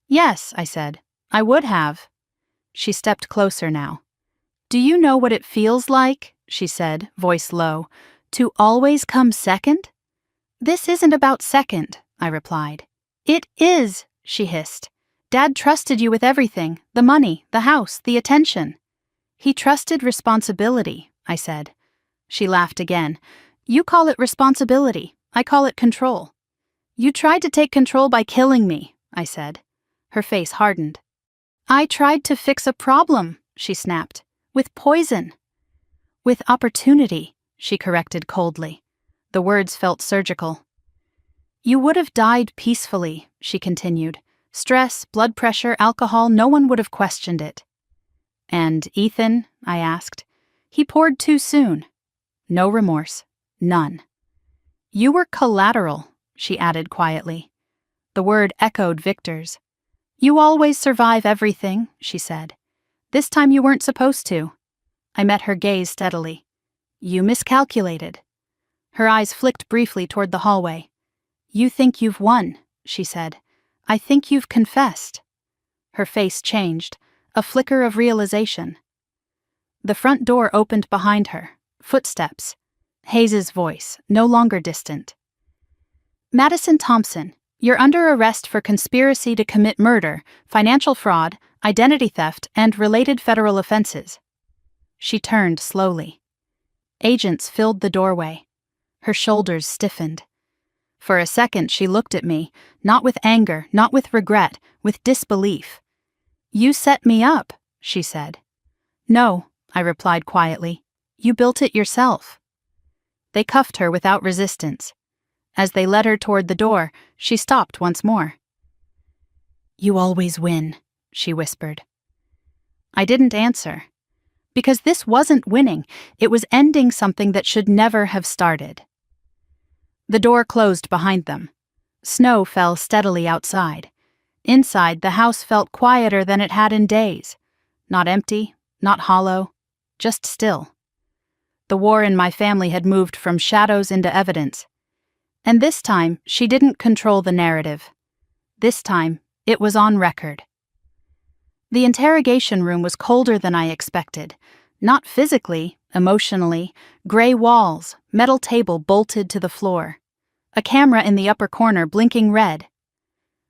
"Yes," I said. "I would have." She stepped closer now. "Do you know what it feels like," she said, voice low, "to always come second?" "This isn't about second," I replied. "It is," she hissed. "Dad trusted you with everything, the money, the house, the attention." "He trusted responsibility," I said. She laughed again. "You call it responsibility. I call it control." "You tried to take control by killing me," I said. Her face hardened. "I tried to fix a problem," she snapped. "With poison." "With opportunity," she corrected coldly. The words felt surgical. "You would have died peacefully," she continued. "Stress, blood pressure, alcohol, no one would have questioned it." "And Ethan?" I asked. "He poured too soon." No remorse. None. "You were collateral," she added quietly. The word echoed Victor's. "You always survive everything," she said. "This time you weren't supposed to." I met her gaze steadily. "You miscalculated." Her eyes flicked briefly toward the hallway. "You think you've won," she said. "I think you've confessed." Her face changed, a flicker of realization. The front door opened behind her. Footsteps. Hayes's voice, no longer distant. "Madison Thompson, you're under arrest for conspiracy to commit murder, financial fraud, identity theft, and related federal offenses." She turned slowly. Agents filled the doorway. Her shoulders stiffened. For a second she looked at me, not with anger, not with regret, with disbelief. "You set me up," she said. "No," I replied quietly. "You built it yourself." They cuffed her without resistance. As they led her toward the door, she stopped once more. "You always win," she whispered. I didn't answer. Because this wasn't winning, it was ending something that should never have started. The door closed behind them. Snow fell steadily outside. Inside, the house felt quieter than it had in days. Not empty, not hollow, just still. The war in my family had moved from shadows into evidence. And this time, she didn't control the narrative. This time, it was on record. The interrogation room was colder than I expected. Not physically, emotionally. Gray walls, metal table bolted to the floor. A camera in the upper corner blinking red.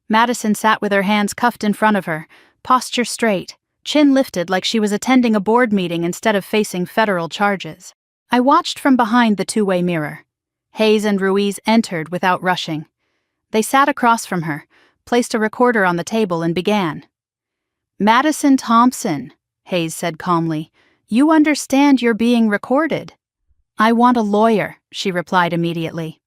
Madison sat with her hands cuffed in front of her, posture straight, chin lifted like she was attending a board meeting instead of facing federal charges. I watched from behind the two-way mirror. Hayes and Ruiz entered without rushing. They sat across from her, placed a recorder on the table, and began. "Madison Thompson," Hayes said calmly, "you understand you're being recorded." "I want a lawyer," she replied immediately.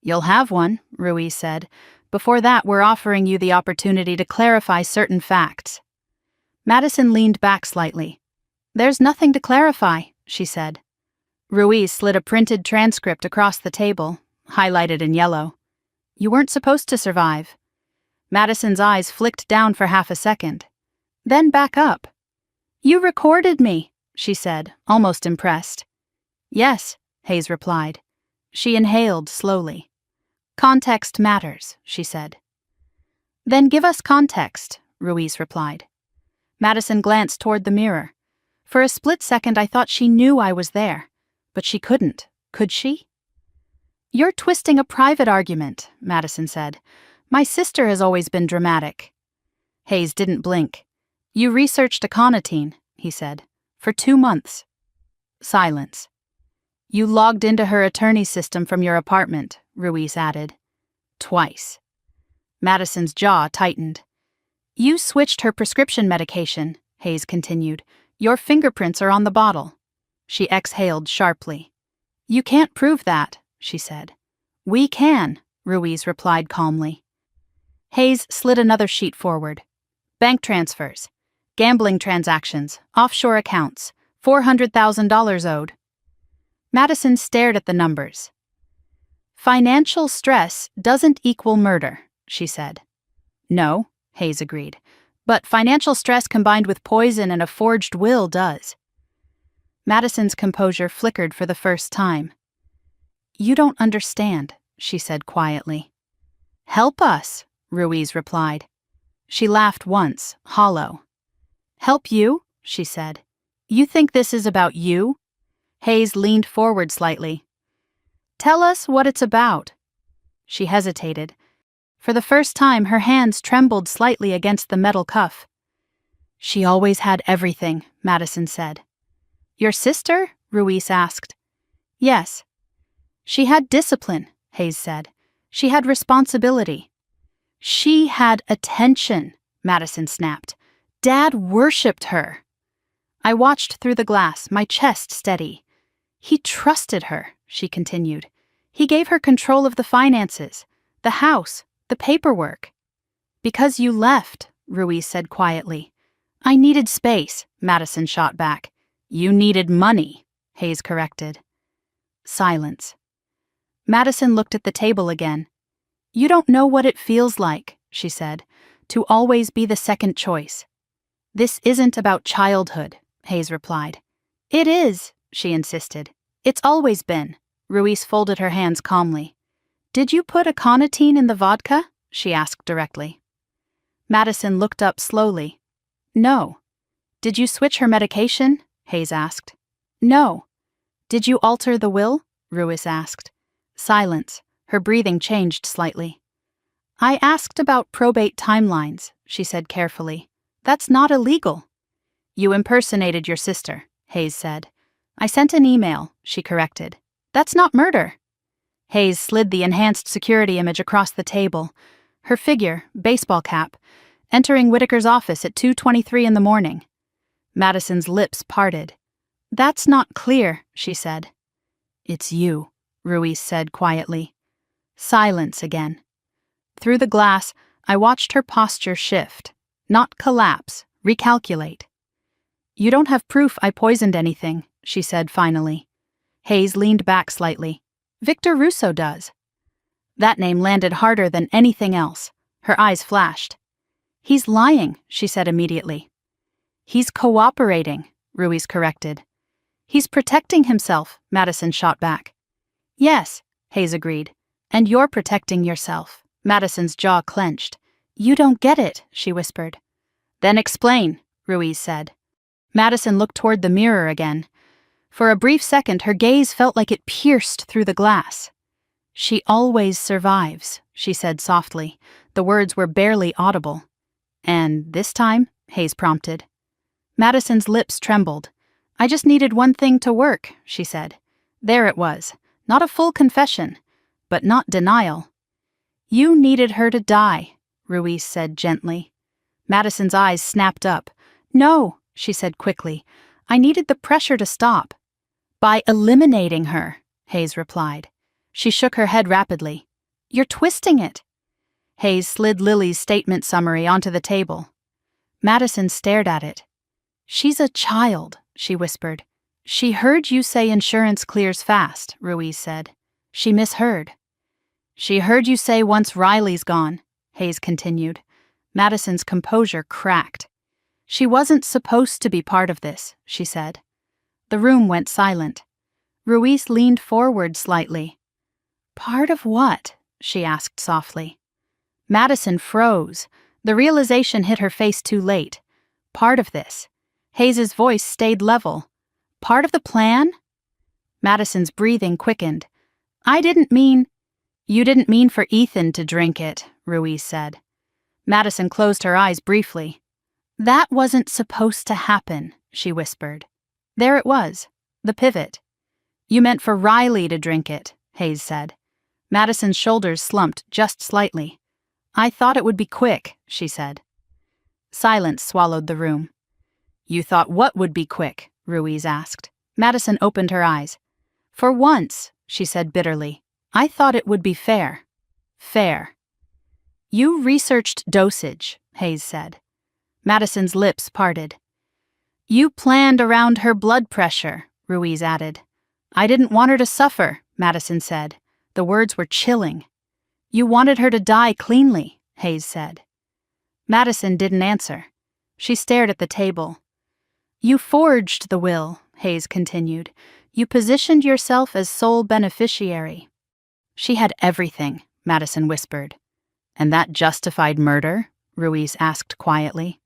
"You'll have one," Ruiz said. "Before that, we're offering you the opportunity to clarify certain facts." Madison leaned back slightly. "There's nothing to clarify," she said. Ruiz slid a printed transcript across the table, highlighted in yellow. "You weren't supposed to survive." Madison's eyes flicked down for half a second. Then back up. "You recorded me," she said, almost impressed. "Yes," Hayes replied. She inhaled slowly. Context matters, she said. Then give us context, Ruiz replied. Madison glanced toward the mirror. For a split second I thought she knew I was there, but she couldn't, could she? You're twisting a private argument, Madison said. My sister has always been dramatic. Hayes didn't blink. You researched aconitine, he said, for 2 months. Silence. You logged into her attorney system from your apartment, Ruiz added. Twice. Madison's jaw tightened. You switched her prescription medication, Hayes continued. Your fingerprints are on the bottle. She exhaled sharply. You can't prove that, she said. We can, Ruiz replied calmly. Hayes slid another sheet forward. Bank transfers, gambling transactions, offshore accounts, $400,000 owed. Madison stared at the numbers. Financial stress doesn't equal murder, she said. No, Hayes agreed, but financial stress combined with poison and a forged will does. Madison's composure flickered for the first time. You don't understand, she said quietly. Help us, Ruiz replied. She laughed once, hollow. Help you? She said. You think this is about you? Hayes leaned forward slightly. Tell us what it's about. She hesitated. For the first time, her hands trembled slightly against the metal cuff. She always had everything, Madison said. Your sister? Ruiz asked. Yes. She had discipline, Hayes said. She had responsibility. She had attention, Madison snapped. Dad worshipped her. I watched through the glass, my chest steady. He trusted her, she continued. He gave her control of the finances, the house, the paperwork. Because you left, Ruiz said quietly. I needed space, Madison shot back. You needed money, Hayes corrected. Silence. Madison looked at the table again. You don't know what it feels like, she said, to always be the second choice. This isn't about childhood, Hayes replied. It is, she insisted. It's always been. Ruiz folded her hands calmly. Did you put aconitine in the vodka? She asked directly. Madison looked up slowly. No. Did you switch her medication? Hayes asked. No. Did you alter the will? Ruiz asked. Silence. Her breathing changed slightly. I asked about probate timelines, she said carefully. That's not illegal. You impersonated your sister, Hayes said. I sent an email, she corrected. That's not murder. Hayes slid the enhanced security image across the table. Her figure, baseball cap, entering Whitaker's office at 2:23 in the morning. Madison's lips parted. That's not clear, she said. It's you, Ruiz said quietly. Silence again. Through the glass, I watched her posture shift, not collapse, recalculate. You don't have proof I poisoned anything, she said finally. Hayes leaned back slightly. Victor Russo does. That name landed harder than anything else. Her eyes flashed. He's lying, she said immediately. He's cooperating, Ruiz corrected. He's protecting himself, Madison shot back. Yes, Hayes agreed. And you're protecting yourself. Madison's jaw clenched. You don't get it, she whispered. Then explain, Ruiz said. Madison looked toward the mirror again. For a brief second, her gaze felt like it pierced through the glass. She always survives, she said softly. The words were barely audible. And this time? Hayes prompted. Madison's lips trembled. I just needed one thing to work, she said. There it was. Not a full confession, but not denial. You needed her to die, Ruiz said gently. Madison's eyes snapped up. No, she said quickly. I needed the pressure to stop. By eliminating her, Hayes replied. She shook her head rapidly. You're twisting it. Hayes slid Lily's statement summary onto the table. Madison stared at it. She's a child, she whispered. She heard you say insurance clears fast, Ruiz said. She misheard. She heard you say once Riley's gone, Hayes continued. Madison's composure cracked. She wasn't supposed to be part of this, she said. The room went silent. Ruiz leaned forward slightly. Part of what? She asked softly. Madison froze. The realization hit her face too late. Part of this. Hayes's voice stayed level. Part of the plan? Madison's breathing quickened. I didn't mean... You didn't mean for Ethan to drink it, Ruiz said. Madison closed her eyes briefly. That wasn't supposed to happen, she whispered. There it was, the pivot. You meant for Riley to drink it, Hayes said. Madison's shoulders slumped just slightly. I thought it would be quick, she said. Silence swallowed the room. You thought what would be quick? Ruiz asked. Madison opened her eyes. For once, she said bitterly, I thought it would be fair. Fair. You researched dosage, Hayes said. Madison's lips parted. You planned around her blood pressure, Ruiz added. I didn't want her to suffer, Madison said. The words were chilling. You wanted her to die cleanly, Hayes said. Madison didn't answer. She stared at the table. You forged the will, Hayes continued. You positioned yourself as sole beneficiary. She had everything, Madison whispered. And that justified murder? Ruiz asked quietly.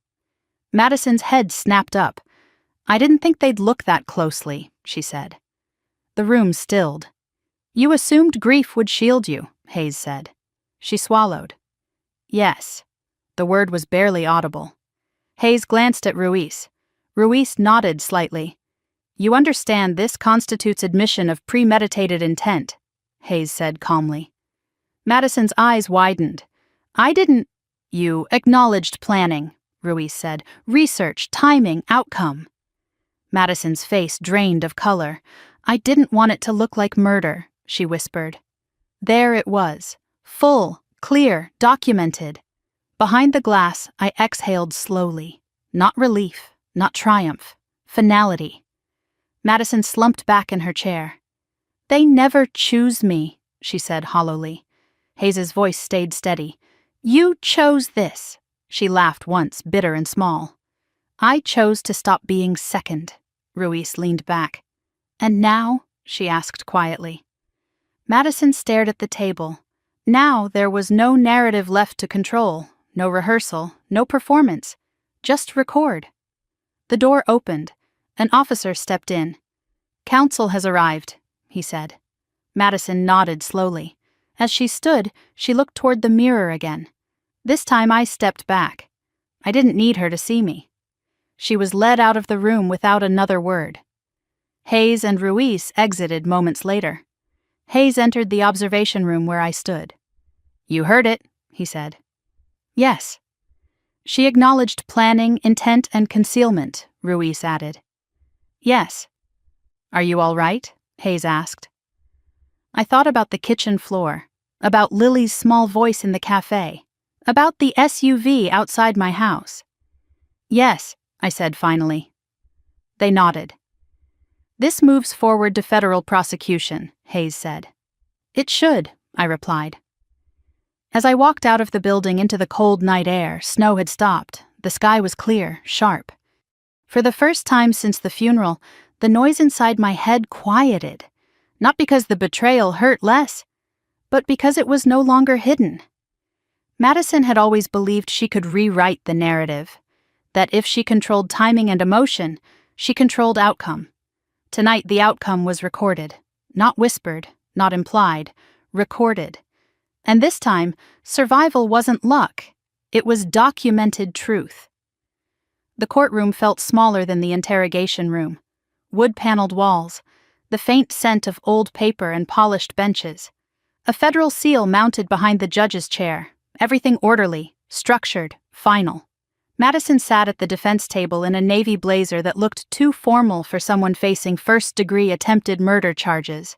Madison's head snapped up. I didn't think they'd look that closely, she said. The room stilled. You assumed grief would shield you, Hayes said. She swallowed. Yes. The word was barely audible. Hayes glanced at Ruiz. Ruiz nodded slightly. You understand this constitutes admission of premeditated intent, Hayes said calmly. Madison's eyes widened. I didn't... You acknowledged planning, Ruiz said. Research, timing, outcome. Madison's face drained of color. I didn't want it to look like murder, she whispered. There it was. Full, clear, documented. Behind the glass, I exhaled slowly. Not relief, not triumph. Finality. Madison slumped back in her chair. They never choose me, she said hollowly. Hayes's voice stayed steady. You chose this. She laughed once, bitter and small. I chose to stop being second. Ruiz leaned back. And now? She asked quietly. Madison stared at the table. Now there was no narrative left to control, no rehearsal, no performance. Just record. The door opened. An officer stepped in. Counsel has arrived, he said. Madison nodded slowly. As she stood, she looked toward the mirror again. This time I stepped back. I didn't need her to see me. She was led out of the room without another word. Hayes and Ruiz exited moments later. Hayes entered the observation room where I stood. You heard it, he said. Yes. She acknowledged planning, intent, and concealment, Ruiz added. Yes. Are you all right? Hayes asked. I thought about the kitchen floor, about Lily's small voice in the cafe, about the SUV outside my house. Yes, I said finally. They nodded. This moves forward to federal prosecution, Hayes said. It should, I replied. As I walked out of the building into the cold night air, snow had stopped. The sky was clear, sharp. For the first time since the funeral, the noise inside my head quieted. Not because the betrayal hurt less, but because it was no longer hidden. Madison had always believed she could rewrite the narrative, that if she controlled timing and emotion, she controlled outcome. Tonight the outcome was recorded, not whispered, not implied, recorded. And this time, survival wasn't luck, it was documented truth. The courtroom felt smaller than the interrogation room. Wood-paneled walls, the faint scent of old paper and polished benches. A federal seal mounted behind the judge's chair, everything orderly, structured, final. Madison sat at the defense table in a navy blazer that looked too formal for someone facing first-degree attempted murder charges.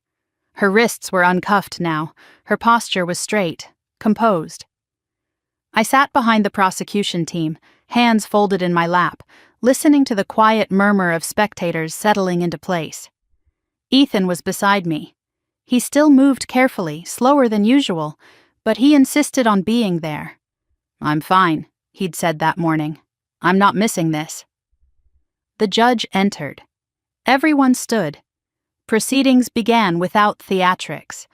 Her wrists were uncuffed now, her posture was straight, composed. I sat behind the prosecution team, hands folded in my lap, listening to the quiet murmur of spectators settling into place. Ethan was beside me. He still moved carefully, slower than usual, but he insisted on being there. I'm fine, he'd said that morning. I'm not missing this. The judge entered. Everyone stood. Proceedings began without theatrics.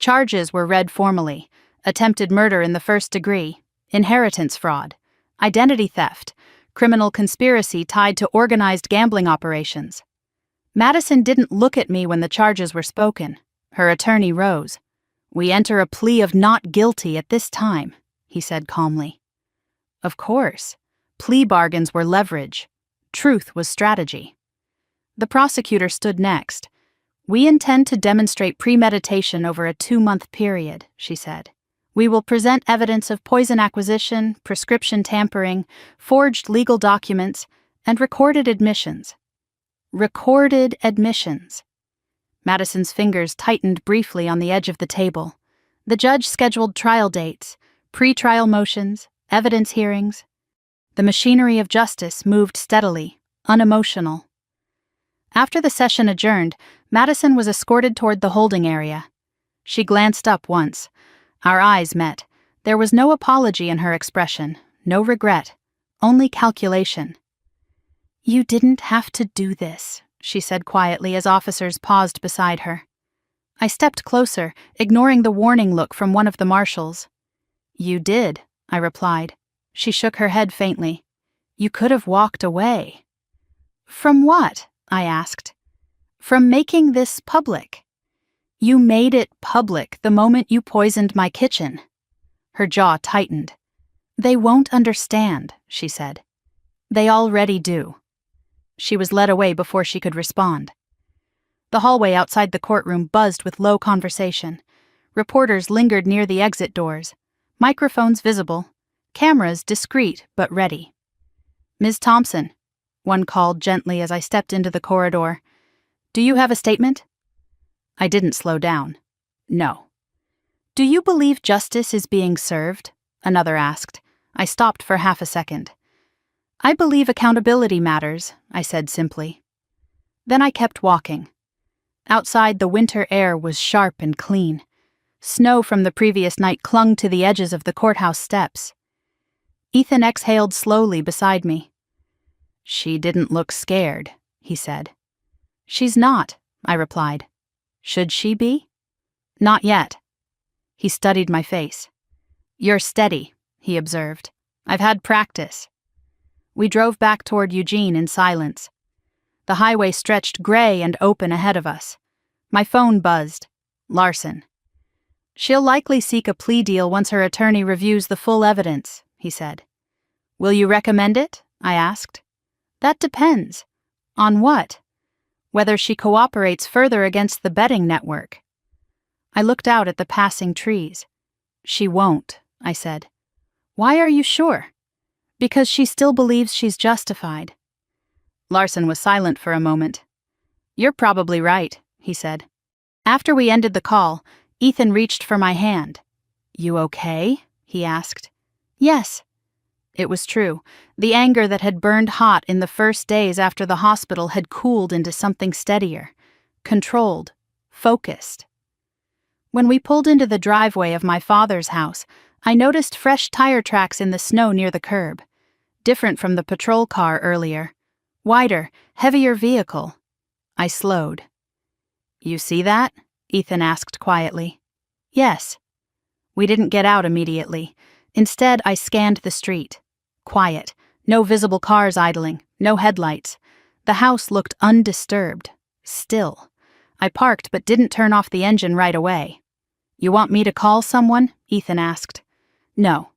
Charges were read formally: attempted murder in the first degree, inheritance fraud, identity theft, criminal conspiracy tied to organized gambling operations. Madison didn't look at me when the charges were spoken. Her attorney rose. "We enter a plea of not guilty at this time," he said calmly. Of course. Plea bargains were leverage. Truth was strategy. The prosecutor stood next. "We intend to demonstrate premeditation over a 2-month period," she said. "We will present evidence of poison acquisition, prescription tampering, forged legal documents, and recorded admissions." Recorded admissions. Madison's fingers tightened briefly on the edge of the table. The judge scheduled trial dates, pre-trial motions, evidence hearings. The machinery of justice moved steadily, unemotional. After the session adjourned, Madison was escorted toward the holding area. She glanced up once. Our eyes met. There was no apology in her expression, no regret, only calculation. "You didn't have to do this," she said quietly as officers paused beside her. I stepped closer, ignoring the warning look from one of the marshals. "You did," I replied. She shook her head faintly. "You could have walked away." "From what?" I asked. "From making this public. You made it public the moment you poisoned my kitchen." Her jaw tightened. "They won't understand," she said. "They already do." She was led away before she could respond. The hallway outside the courtroom buzzed with low conversation. Reporters lingered near the exit doors, microphones visible, cameras discreet but ready. "Ms. Thompson," one called gently as I stepped into the corridor, "do you have a statement?" I didn't slow down. "No." "Do you believe justice is being served?" another asked. I stopped for half a second. "I believe accountability matters," I said simply. Then I kept walking. Outside, the winter air was sharp and clean. Snow from the previous night clung to the edges of the courthouse steps. Ethan exhaled slowly beside me. "She didn't look scared," he said. "She's not," I replied. "Should she be?" "Not yet." He studied my face. "You're steady," he observed. "I've had practice." We drove back toward Eugene in silence. The highway stretched gray and open ahead of us. My phone buzzed. Larson. "She'll likely seek a plea deal once her attorney reviews the full evidence," he said. "Will you recommend it?" I asked. "That depends." "On what?" "Whether she cooperates further against the betting network." I looked out at the passing trees. "She won't," I said. "Why are you sure?" "Because she still believes she's justified." Larson was silent for a moment. "You're probably right," he said. After we ended the call, Ethan reached for my hand. "You okay?" he asked. "Yes." It was true. The anger that had burned hot in the first days after the hospital had cooled into something steadier, controlled, focused. When we pulled into the driveway of my father's house, I noticed fresh tire tracks in the snow near the curb, different from the patrol car earlier. Wider, heavier vehicle. I slowed. "You see that?" Ethan asked quietly. "Yes." We didn't get out immediately. Instead, I scanned the street. Quiet. No visible cars idling. No headlights. The house looked undisturbed. Still. I parked but didn't turn off the engine right away. "You want me to call someone?" Ethan asked. "No."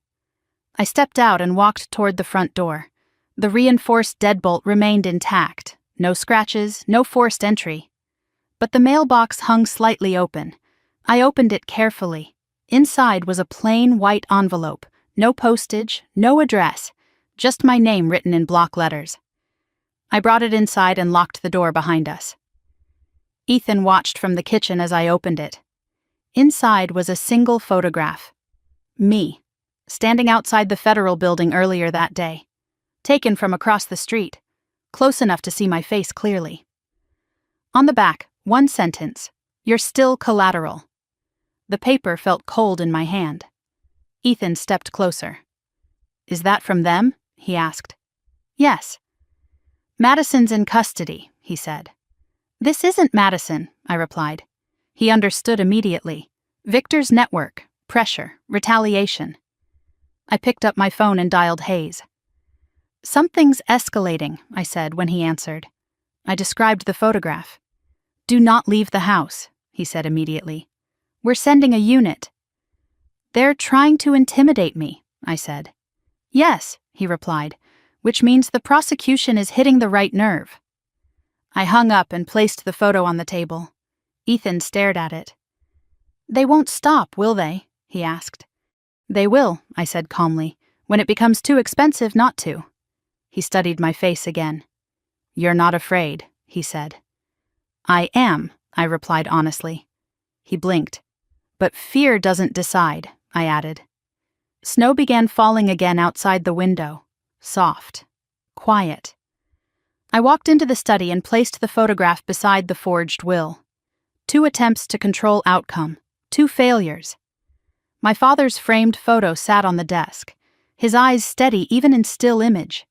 I stepped out and walked toward the front door. The reinforced deadbolt remained intact. No scratches, no forced entry. But the mailbox hung slightly open. I opened it carefully. Inside was a plain white envelope. No postage, no address. Just my name written in block letters. I brought it inside and locked the door behind us. Ethan watched from the kitchen as I opened it. Inside was a single photograph. Me, standing outside the Federal Building earlier that day. Taken from across the street, close enough to see my face clearly. On the back, one sentence: "You're still collateral." The paper felt cold in my hand. Ethan stepped closer. "Is that from them?" he asked. "Yes." "Madison's in custody," he said. "This isn't Madison," I replied. He understood immediately. Victor's network, pressure, retaliation. I picked up my phone and dialed Hayes. "Something's escalating," I said when he answered. I described the photograph. "Do not leave the house," he said immediately. "We're sending a unit." "They're trying to intimidate me," I said. "Yes," he replied, "which means the prosecution is hitting the right nerve." I hung up and placed the photo on the table. Ethan stared at it. "They won't stop, will they?" he asked. "They will," I said calmly, "when it becomes too expensive not to." He studied my face again. "You're not afraid," he said. "I am," I replied honestly. He blinked. "But fear doesn't decide," I added. Snow began falling again outside the window. Soft. Quiet. I walked into the study and placed the photograph beside the forged will. 2 attempts to control outcome. 2 failures. My father's framed photo sat on the desk, his eyes steady even in still image.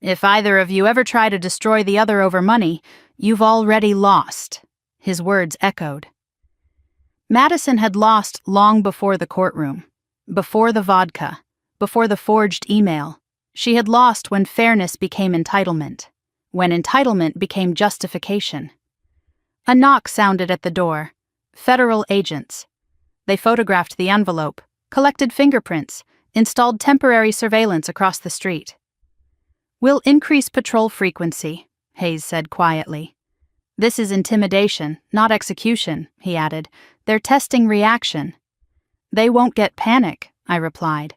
"If either of you ever try to destroy the other over money, you've already lost," his words echoed. Madison had lost long before the courtroom, before the vodka, before the forged email. She had lost when fairness became entitlement, when entitlement became justification. A knock sounded at the door. Federal agents. They photographed the envelope, collected fingerprints, installed temporary surveillance across the street. "We'll increase patrol frequency," Hayes said quietly. "This is intimidation, not execution," he added. "They're testing reaction." "They won't get panic," I replied.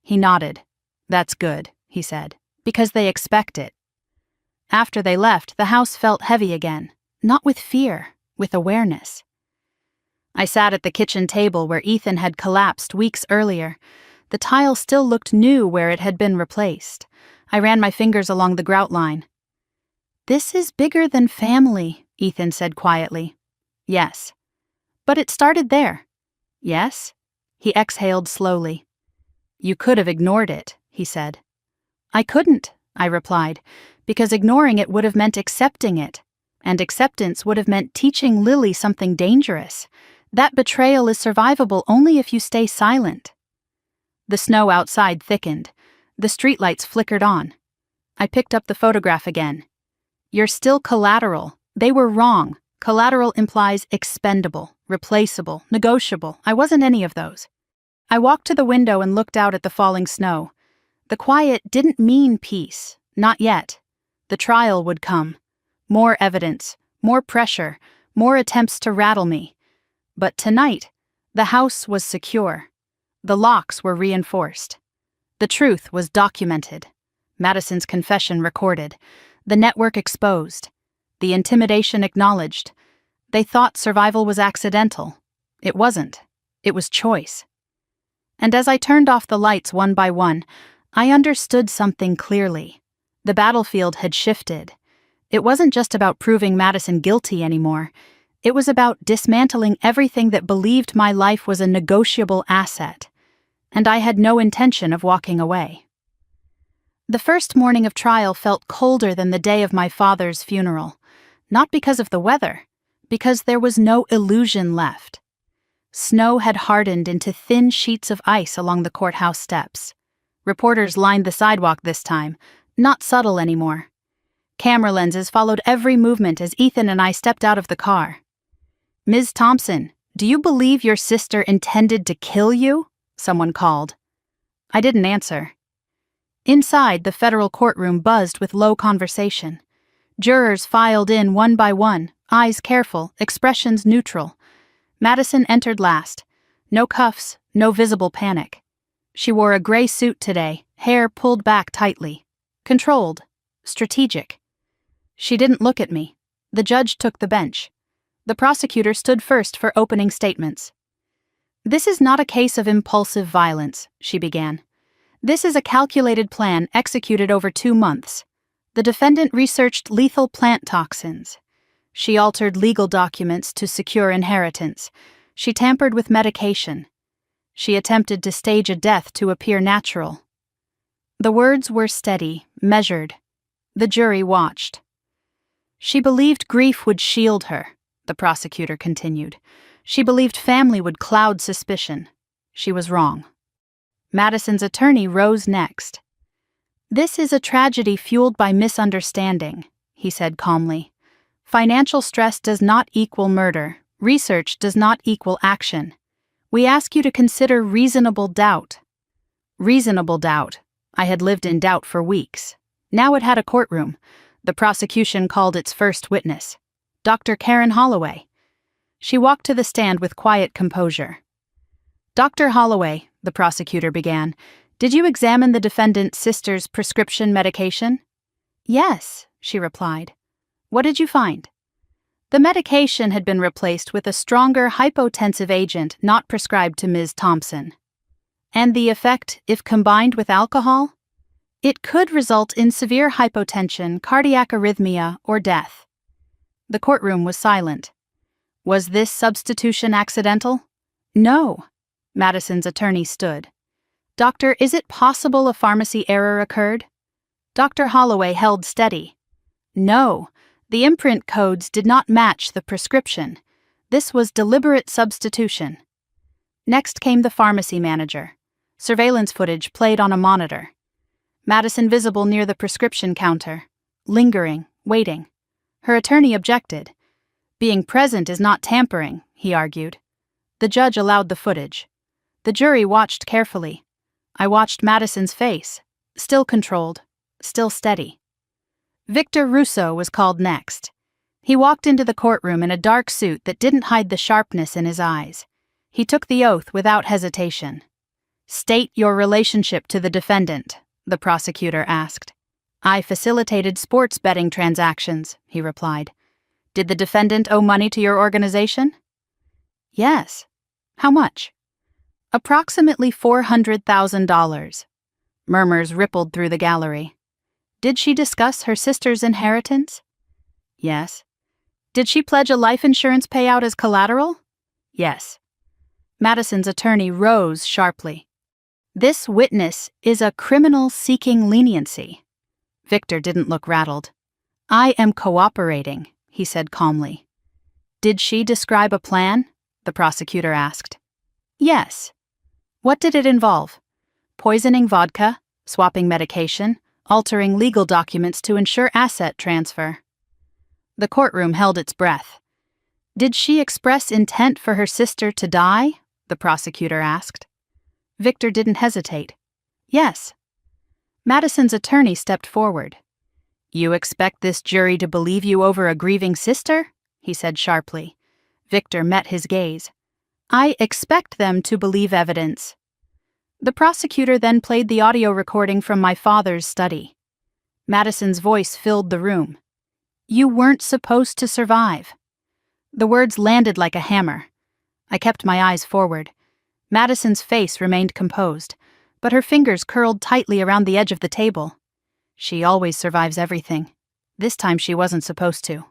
He nodded. "That's good," he said, "because they expect it." After they left, the house felt heavy again, not with fear, with awareness. I sat at the kitchen table where Ethan had collapsed weeks earlier. The tile still looked new where it had been replaced. I ran my fingers along the grout line. "This is bigger than family," Ethan said quietly. "Yes." "But it started there." "Yes?" He exhaled slowly. "You could have ignored it," he said. "I couldn't," I replied, "because ignoring it would have meant accepting it, and acceptance would have meant teaching Lily something dangerous. That betrayal is survivable only if you stay silent." The snow outside thickened. The streetlights flickered on. I picked up the photograph again. "You're still collateral. They were wrong. Collateral implies expendable, replaceable, negotiable. I wasn't any of those." I walked to the window and looked out at the falling snow. The quiet didn't mean peace. Not yet. The trial would come. More evidence, more pressure, more attempts to rattle me. But tonight, the house was secure. The locks were reinforced. The truth was documented. Madison's confession recorded. The network exposed. The intimidation acknowledged. They thought survival was accidental. It wasn't. It was choice. And as I turned off the lights one by one, I understood something clearly. The battlefield had shifted. It wasn't just about proving Madison guilty anymore. It was about dismantling everything that believed my life was a negotiable asset. And I had no intention of walking away. The first morning of trial felt colder than the day of my father's funeral. Not because of the weather, because there was no illusion left. Snow had hardened into thin sheets of ice along the courthouse steps. Reporters lined the sidewalk this time, not subtle anymore. Camera lenses followed every movement as Ethan and I stepped out of the car. "Ms. Thompson, do you believe your sister intended to kill you?" someone called. I didn't answer. Inside, the federal courtroom buzzed with low conversation. Jurors filed in one by one, eyes careful, expressions neutral. Madison entered last. No cuffs, no visible panic. She wore a gray suit today, hair pulled back tightly. Controlled. Strategic. She didn't look at me. The judge took the bench. The prosecutor stood first for opening statements. "This is not a case of impulsive violence," she began. "This is a calculated plan executed over 2 months. The defendant researched lethal plant toxins. She altered legal documents to secure inheritance. She tampered with medication. She attempted to stage a death to appear natural." The words were steady, measured. The jury watched. "She believed grief would shield her," the prosecutor continued. She believed family would cloud suspicion. She was wrong. Madison's attorney rose next. "This is a tragedy fueled by misunderstanding," he said calmly. "Financial stress does not equal murder. Research does not equal action. We ask you to consider reasonable doubt." Reasonable doubt. I had lived in doubt for weeks. Now it had a courtroom. The prosecution called its first witness, Dr. Karen Holloway. She walked to the stand with quiet composure. "Dr. Holloway," the prosecutor began, "did you examine the defendant's sister's prescription medication?" "Yes," she replied. "What did you find?" "The medication had been replaced with a stronger hypotensive agent not prescribed to Ms. Thompson." "And the effect, if combined with alcohol?" "It could result in severe hypotension, cardiac arrhythmia, or death." The courtroom was silent. "Was this substitution accidental?" "No." Madison's attorney stood. "Doctor, is it possible a pharmacy error occurred?" Dr. Holloway held steady. "No. The imprint codes did not match the prescription. This was deliberate substitution." Next came the pharmacy manager. Surveillance footage played on a monitor. Madison visible near the prescription counter, lingering, waiting. Her attorney objected. "Being present is not tampering," he argued. The judge allowed the footage. The jury watched carefully. I watched Madison's face, still controlled, still steady. Victor Russo was called next. He walked into the courtroom in a dark suit that didn't hide the sharpness in his eyes. He took the oath without hesitation. "State your relationship to the defendant," the prosecutor asked. "I facilitated sports betting transactions," he replied. "Did the defendant owe money to your organization?" "Yes." "How much?" "Approximately $400,000. Murmurs rippled through the gallery. "Did she discuss her sister's inheritance?" "Yes." "Did she pledge a life insurance payout as collateral?" "Yes." Madison's attorney rose sharply. "This witness is a criminal seeking leniency." Victor didn't look rattled. "I am cooperating," he said calmly. "Did she describe a plan?" the prosecutor asked. "Yes." "What did it involve?" "Poisoning vodka, swapping medication, altering legal documents to ensure asset transfer." The courtroom held its breath. "Did she express intent for her sister to die?" the prosecutor asked. Victor didn't hesitate. "Yes." Madison's attorney stepped forward. "You expect this jury to believe you over a grieving sister?" he said sharply. Victor met his gaze. "I expect them to believe evidence." The prosecutor then played the audio recording from my father's study. Madison's voice filled the room. "You weren't supposed to survive." The words landed like a hammer. I kept my eyes forward. Madison's face remained composed, but her fingers curled tightly around the edge of the table. She always survives everything. This time she wasn't supposed to.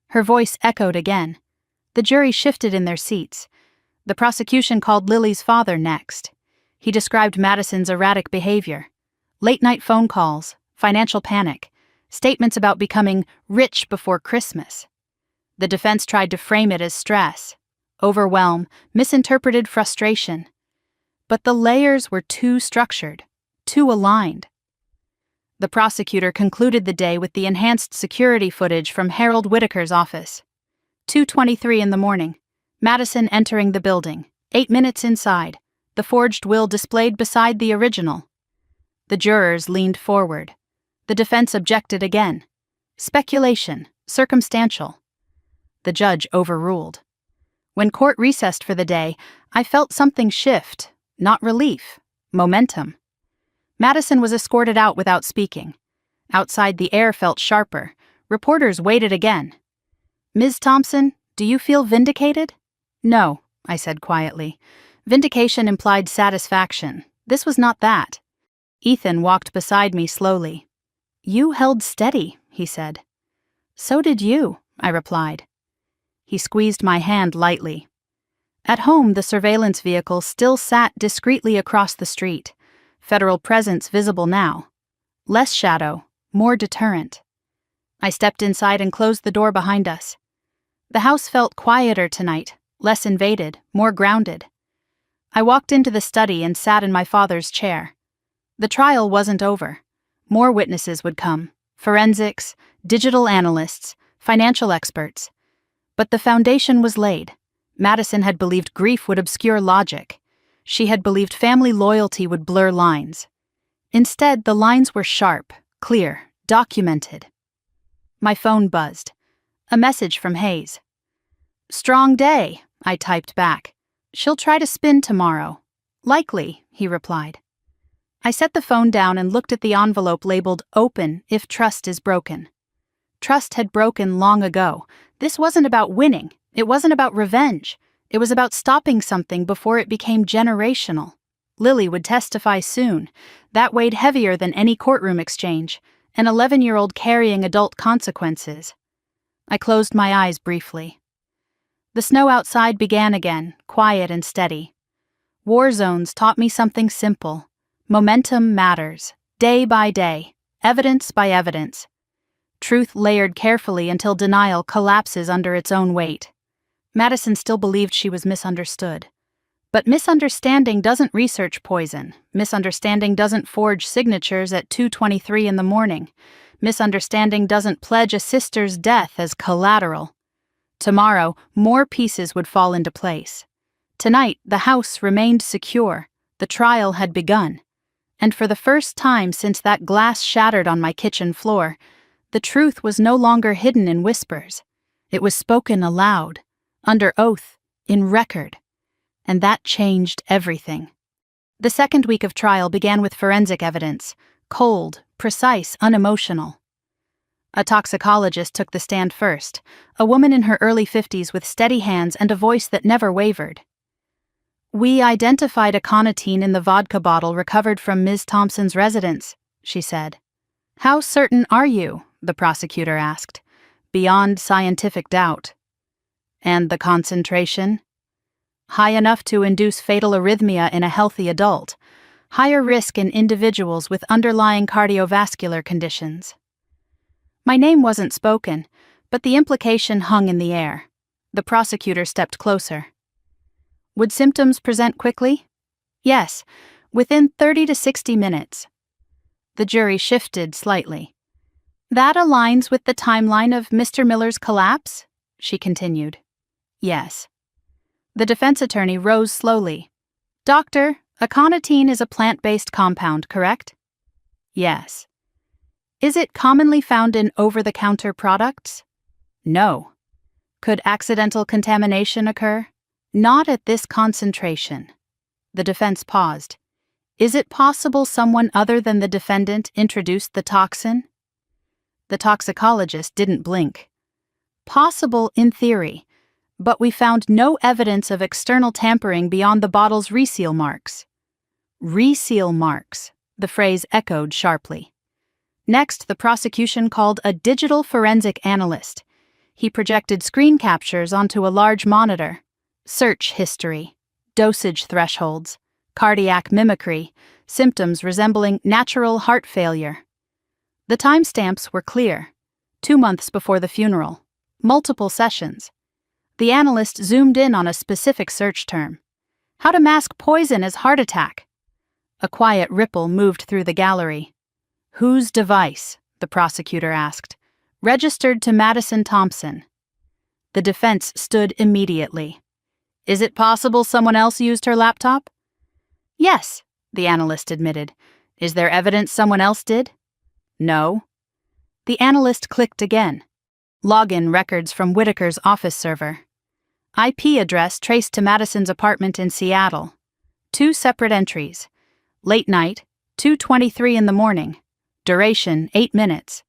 Her voice echoed again. The jury shifted in their seats. The prosecution called Lily's father next. He described Madison's erratic behavior. Late-night phone calls, financial panic, statements about becoming rich before Christmas. The defense tried to frame it as stress, overwhelm, misinterpreted frustration. But the layers were too structured, too aligned. The prosecutor concluded the day with the enhanced security footage from Harold Whitaker's office. 2:23 in the morning. Madison entering the building, 8 minutes inside, the forged will displayed beside the original. The jurors leaned forward. The defense objected again. Speculation, circumstantial. The judge overruled. When court recessed for the day, I felt something shift, not relief, momentum. Madison was escorted out without speaking. Outside, the air felt sharper. Reporters waited again. "Ms. Thompson, do you feel vindicated?" "No," I said quietly. Vindication implied satisfaction. This was not that. Ethan walked beside me slowly. "You held steady," he said. "So did you," I replied. He squeezed my hand lightly. At home, the surveillance vehicle still sat discreetly across the street. Federal presence visible now. Less shadow, more deterrent. I stepped inside and closed the door behind us. The house felt quieter tonight, less invaded, more grounded. I walked into the study and sat in my father's chair. The trial wasn't over. More witnesses would come: forensics, digital analysts, financial experts. But the foundation was laid. Madison had believed grief would obscure logic. She had believed family loyalty would blur lines. Instead, the lines were sharp, clear, documented. My phone buzzed. A message from Hayes. "Strong day," I typed back. "She'll try to spin tomorrow." "Likely," he replied. I set the phone down and looked at the envelope labeled "Open if trust is broken." Trust had broken long ago. This wasn't about winning. It wasn't about revenge. It was about stopping something before it became generational. Lily would testify soon. That weighed heavier than any courtroom exchange, an 11-year-old carrying adult consequences. I closed my eyes briefly. The snow outside began again, quiet and steady. War zones taught me something simple. Momentum matters, day by day, evidence by evidence. Truth layered carefully until denial collapses under its own weight. Madison still believed she was misunderstood. But misunderstanding doesn't research poison. Misunderstanding doesn't forge signatures at 2:23 in the morning. Misunderstanding doesn't pledge a sister's death as collateral. Tomorrow, more pieces would fall into place. Tonight, the house remained secure. The trial had begun. And for the first time since that glass shattered on my kitchen floor, the truth was no longer hidden in whispers. It was spoken aloud, under oath, in record. And that changed everything. The second week of trial began with forensic evidence, cold, precise, unemotional. A toxicologist took the stand first, a woman in her early 50s with steady hands and a voice that never wavered. "We identified aconitine in the vodka bottle recovered from Ms. Thompson's residence," she said. "How certain are you?" the prosecutor asked. "Beyond scientific doubt." "And the concentration?" "High enough to induce fatal arrhythmia in a healthy adult, higher risk in individuals with underlying cardiovascular conditions." My name wasn't spoken, but the implication hung in the air. The prosecutor stepped closer. "Would symptoms present quickly?" "Yes, within 30 to 60 minutes. The jury shifted slightly. "That aligns with the timeline of Mr. Miller's collapse?" she continued. "Yes." The defense attorney rose slowly. "Doctor, aconitine is a plant-based compound, correct?" "Yes." "Is it commonly found in over-the-counter products?" "No." "Could accidental contamination occur?" "Not at this concentration." The defense paused. "Is it possible someone other than the defendant introduced the toxin?" The toxicologist didn't blink. "Possible in theory, but we found no evidence of external tampering beyond the bottle's reseal marks." "Reseal marks," the phrase echoed sharply. Next, the prosecution called a digital forensic analyst. He projected screen captures onto a large monitor. Search history, dosage thresholds, cardiac mimicry, symptoms resembling natural heart failure. The timestamps were clear. 2 months before the funeral. Multiple sessions. The analyst zoomed in on a specific search term. "How to mask poison as heart attack." A quiet ripple moved through the gallery. "Whose device?" the prosecutor asked. "Registered to Madison Thompson." The defense stood immediately. "Is it possible someone else used her laptop?" "Yes," the analyst admitted. "Is there evidence someone else did?" "No." The analyst clicked again. Login records from Whitaker's office server. IP address traced to Madison's apartment in Seattle. 2 separate entries. Late night, 2:23 in the morning. Duration, 8 minutes.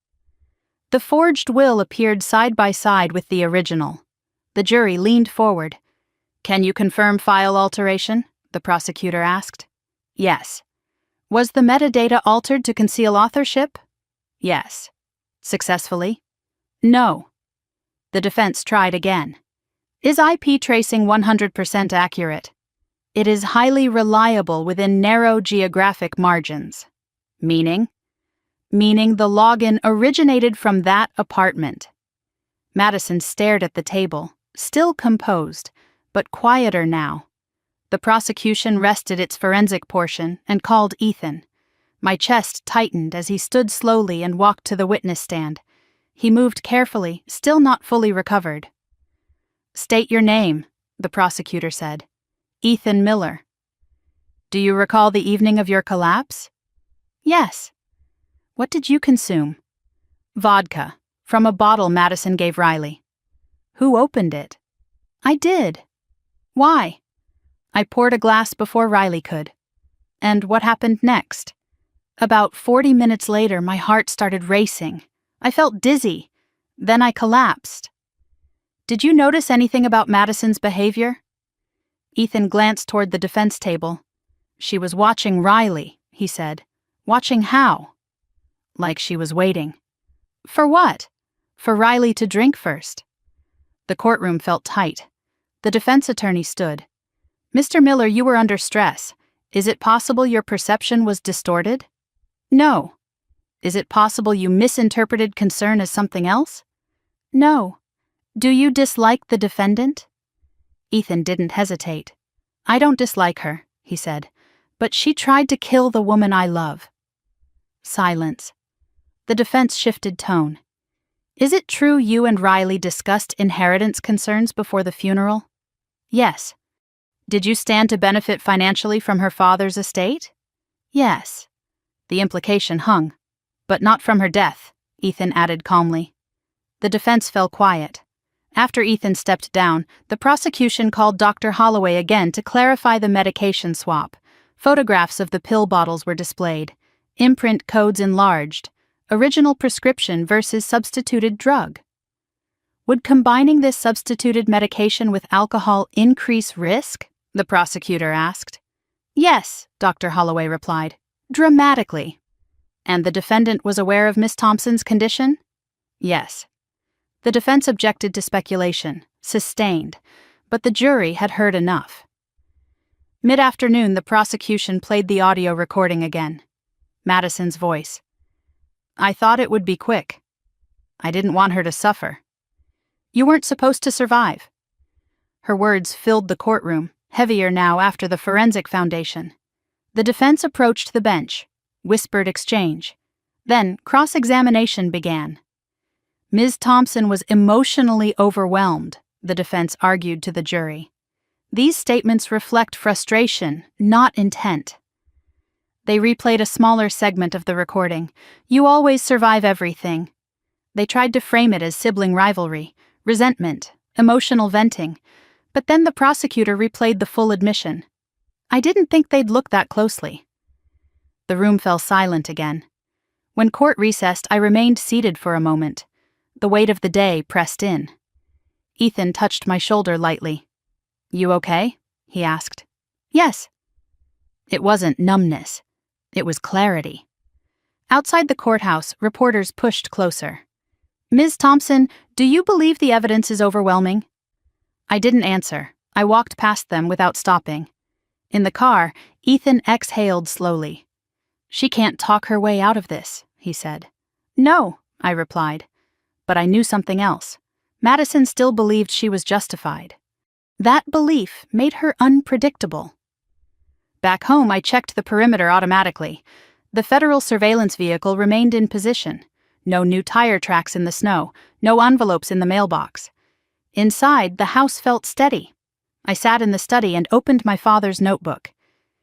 The forged will appeared side by side with the original. The jury leaned forward. "Can you confirm file alteration?" the prosecutor asked. "Yes." "Was the metadata altered to conceal authorship?" "Yes." "Successfully?" "No." The defense tried again. "Is IP tracing 100% accurate?" "It is highly reliable within narrow geographic margins." "Meaning?" "Meaning the login originated from that apartment." Madison stared at the table, still composed, but quieter now. The prosecution rested its forensic portion and called Ethan. My chest tightened as he stood slowly and walked to the witness stand. He moved carefully, still not fully recovered. "State your name," the prosecutor said. "Ethan Miller." "Do you recall the evening of your collapse?" "Yes." "What did you consume?" "Vodka, from a bottle Madison gave Riley." "Who opened it?" "I did." "Why?" "I poured a glass before Riley could." "And what happened next?" "About 40 minutes later, my heart started racing. I felt dizzy. Then I collapsed." "Did you notice anything about Madison's behavior?" Ethan glanced toward the defense table. "She was watching Riley," he said. "Watching how?" "Like she was waiting." "For what?" "For Riley to drink first." The courtroom felt tight. The defense attorney stood. "Mr. Miller, you were under stress. Is it possible your perception was distorted?" "No." "Is it possible you misinterpreted concern as something else?" "No." "Do you dislike the defendant?" Ethan didn't hesitate. "I don't dislike her," he said, "but she tried to kill the woman I love." Silence. The defense shifted tone. "Is it true you and Riley discussed inheritance concerns before the funeral?" "Yes." "Did you stand to benefit financially from her father's estate?" "Yes." The implication hung. "But not from her death," Ethan added calmly. The defense fell quiet. After Ethan stepped down, the prosecution called Dr. Holloway again to clarify the medication swap. Photographs of the pill bottles were displayed. Imprint codes enlarged. Original prescription versus substituted drug. "Would combining this substituted medication with alcohol increase risk?" the prosecutor asked. "Yes," Dr. Holloway replied. "Dramatically." "And the defendant was aware of Miss Thompson's condition?" "Yes." The defense objected to speculation, sustained, but the jury had heard enough. Mid-afternoon, the prosecution played the audio recording again. Madison's voice. "I thought it would be quick. I didn't want her to suffer. You weren't supposed to survive." Her words filled the courtroom, heavier now after the forensic foundation. The defense approached the bench. Whispered exchange. Then cross-examination began. "Ms. Thompson was emotionally overwhelmed," the defense argued to the jury. "These statements reflect frustration, not intent." They replayed a smaller segment of the recording. "You always survive everything." They tried to frame it as sibling rivalry, resentment, emotional venting, but then the prosecutor replayed the full admission. "I didn't think they'd look that closely." The room fell silent again. When court recessed, I remained seated for a moment. The weight of the day pressed in. Ethan touched my shoulder lightly. "You okay?" he asked. "Yes." It wasn't numbness. It was clarity. Outside the courthouse, reporters pushed closer. "Ms. Thompson, do you believe the evidence is overwhelming?" I didn't answer. I walked past them without stopping. In the car, Ethan exhaled slowly. "She can't talk her way out of this," he said. "No," I replied. But I knew something else. Madison still believed she was justified. That belief made her unpredictable. Back home, I checked the perimeter automatically. The federal surveillance vehicle remained in position. No new tire tracks in the snow, no envelopes in the mailbox. Inside, the house felt steady. I sat in the study and opened my father's notebook.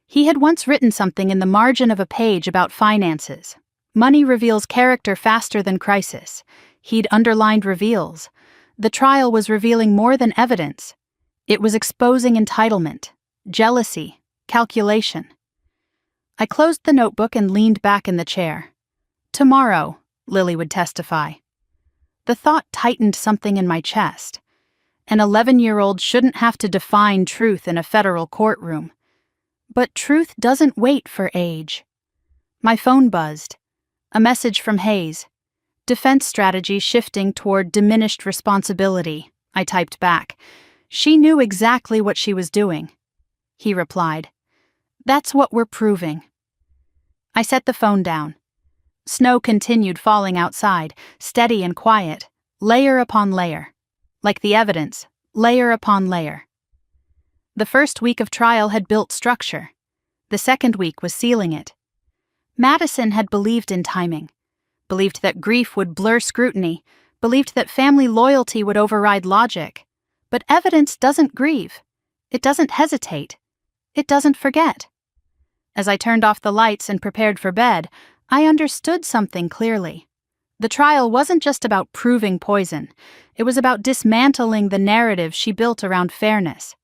He had once written something in the margin of a page about finances. Money reveals character faster than crisis. He'd underlined reveals. The trial was revealing more than evidence. It was exposing entitlement, jealousy, calculation. I closed the notebook and leaned back in the chair. "Tomorrow," Lily would testify. The thought tightened something in my chest. An 11-year-old shouldn't have to define truth in a federal courtroom. But truth doesn't wait for age. My phone buzzed. A message from Hayes. "Defense strategy shifting toward diminished responsibility," I typed back. She knew exactly what she was doing. He replied, "That's what we're proving." I set the phone down. Snow continued falling outside, steady and quiet, layer upon layer. Like the evidence, layer upon layer. The first week of trial had built structure. The second week was sealing it. Madison had believed in timing, believed that grief would blur scrutiny, believed that family loyalty would override logic. But evidence doesn't grieve. It doesn't hesitate. It doesn't forget. As I turned off the lights and prepared for bed, I understood something clearly. The trial wasn't just about proving poison. It was about dismantling the narrative she built around fairness.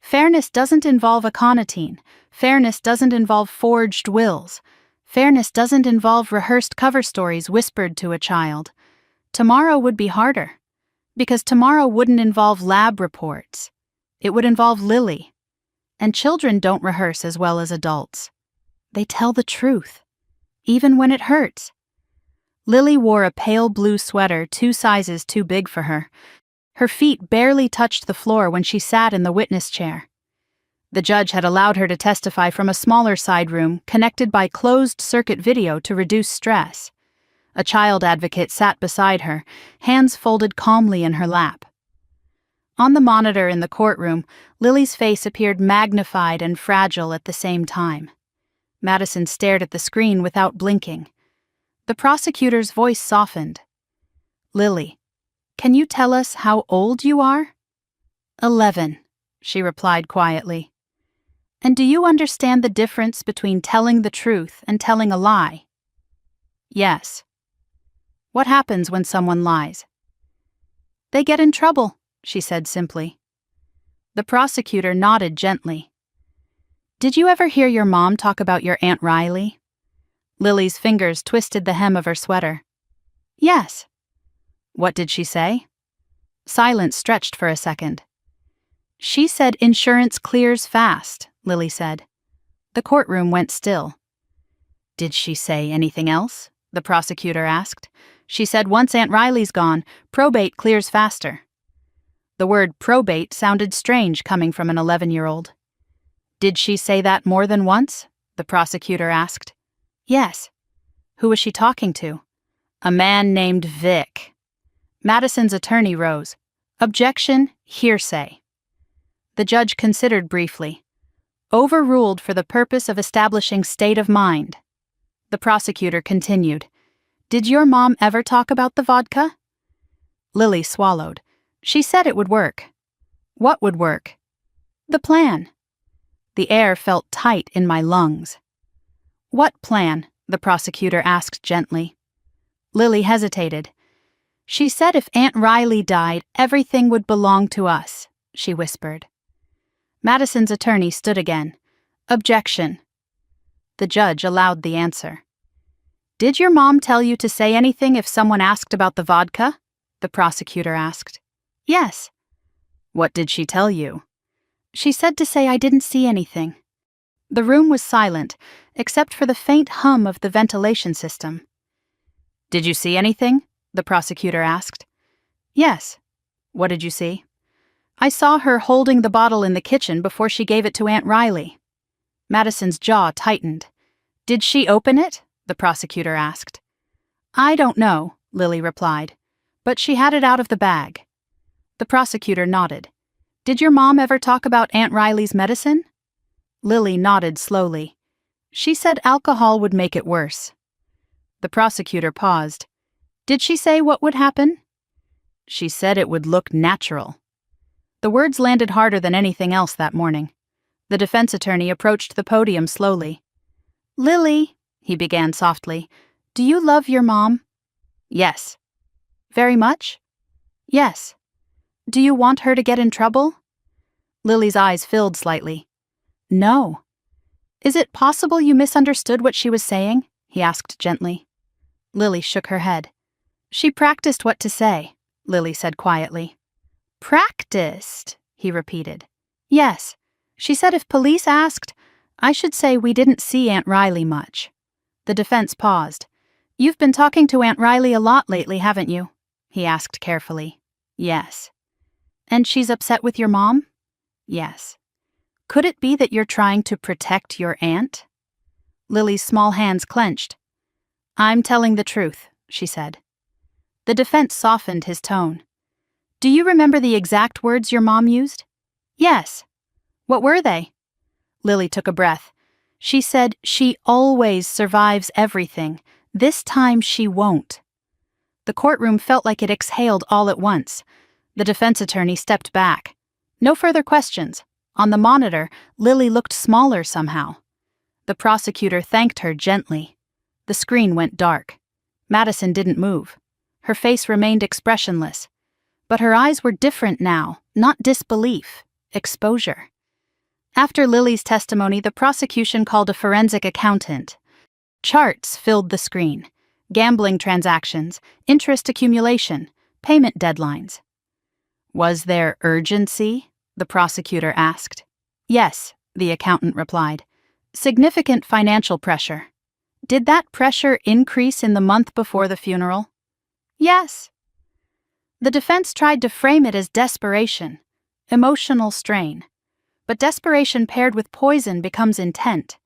Fairness doesn't involve aconitine. Fairness doesn't involve forged wills. Fairness doesn't involve rehearsed cover stories whispered to a child. Tomorrow would be harder, because tomorrow wouldn't involve lab reports. It would involve Lily. And children don't rehearse as well as adults. They tell the truth, even when it hurts. Lily wore a pale blue sweater 2 sizes too big for her. Her feet barely touched the floor when she sat in the witness chair. The judge had allowed her to testify from a smaller side room connected by closed-circuit video to reduce stress. A child advocate sat beside her, hands folded calmly in her lap. On the monitor in the courtroom, Lily's face appeared magnified and fragile at the same time. Madison stared at the screen without blinking. The prosecutor's voice softened. "Lily, can you tell us how old you are?" 11, she replied quietly. "And do you understand the difference between telling the truth and telling a lie?" "Yes." "What happens when someone lies?" "They get in trouble," she said simply. The prosecutor nodded gently. "Did you ever hear your mom talk about your Aunt Riley?" Lily's fingers twisted the hem of her sweater. "Yes." "What did she say?" Silence stretched for a second. "She said insurance clears fast," Lily said. The courtroom went still. "Did she say anything else?" the prosecutor asked. "She said once Aunt Riley's gone, probate clears faster." The word probate sounded strange coming from an 11-year-old. "Did she say that more than once?" the prosecutor asked. "Yes." "Who was she talking to?" "A man named Vic." Madison's attorney rose. "Objection, hearsay." The judge considered briefly. "Overruled for the purpose of establishing state of mind." The prosecutor continued. "Did your mom ever talk about the vodka?" Lily swallowed. "She said it would work." "What would work?" "The plan." The air felt tight in my lungs. "What plan?" the prosecutor asked gently. Lily hesitated. "She said if Aunt Riley died, everything would belong to us," she whispered. Madison's attorney stood again. "Objection." The judge allowed the answer. "Did your mom tell you to say anything if someone asked about the vodka?" the prosecutor asked. "Yes." "What did she tell you?" "She said to say I didn't see anything." The room was silent, except for the faint hum of the ventilation system. "Did you see anything?" the prosecutor asked. "Yes." "What did you see?" "I saw her holding the bottle in the kitchen before she gave it to Aunt Riley." Madison's jaw tightened. "Did she open it?" the prosecutor asked. "I don't know," Lily replied, "but she had it out of the bag." The prosecutor nodded. "Did your mom ever talk about Aunt Riley's medicine?" Lily nodded slowly. "She said alcohol would make it worse." The prosecutor paused. "Did she say what would happen?" "She said it would look natural." The words landed harder than anything else that morning. The defense attorney approached the podium slowly. "Lily," he began softly, "do you love your mom?" "Yes." "Very much?" "Yes." "Do you want her to get in trouble?" Lily's eyes filled slightly. "No." "Is it possible you misunderstood what she was saying?" he asked gently. Lily shook her head. "She practiced what to say," Lily said quietly. "Practiced?" he repeated. "Yes. She said if police asked, I should say we didn't see Aunt Riley much." The defense paused. "You've been talking to Aunt Riley a lot lately, haven't you?" he asked carefully. "Yes." "And she's upset with your mom?" "Yes." "Could it be that you're trying to protect your aunt?" Lily's small hands clenched. "I'm telling the truth," she said. The defense softened his tone. "Do you remember the exact words your mom used?" "Yes." What were they? Lily took a breath. She said she always survives everything. This time she won't. The courtroom felt like it exhaled all at once. The defense attorney stepped back. No further questions. On the monitor, Lily looked smaller somehow. The prosecutor thanked her gently. The screen went dark. Madison didn't move. Her face remained expressionless. But her eyes were different now, not disbelief, exposure. After Lily's testimony, the prosecution called a forensic accountant. Charts filled the screen. Gambling transactions, interest accumulation, payment deadlines. Was there urgency? The prosecutor asked. Yes, the accountant replied. Significant financial pressure. Did that pressure increase in the month before the funeral? Yes. The defense tried to frame it as desperation, emotional strain. But desperation paired with poison becomes intent.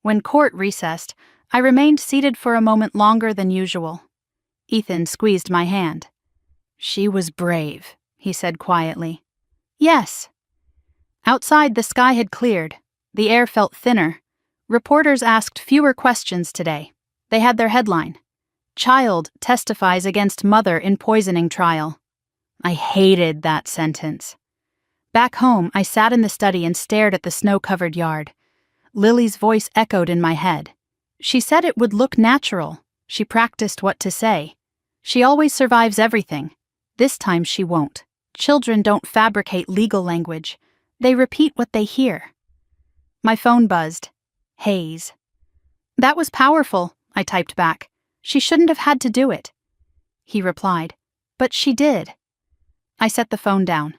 When court recessed, I remained seated for a moment longer than usual. Ethan squeezed my hand. She was brave, he said quietly. Yes. Outside, the sky had cleared. The air felt thinner. Reporters asked fewer questions today. They had their headline. Child testifies against mother in poisoning trial. I hated that sentence. Back home, I sat in the study and stared at the snow-covered yard. Lily's voice echoed in my head. She said it would look natural. She practiced what to say. She always survives everything. This time she won't. Children don't fabricate legal language. They repeat what they hear. My phone buzzed. Hayes. That was powerful, I typed back. She shouldn't have had to do it. He replied, but she did. I set the phone down.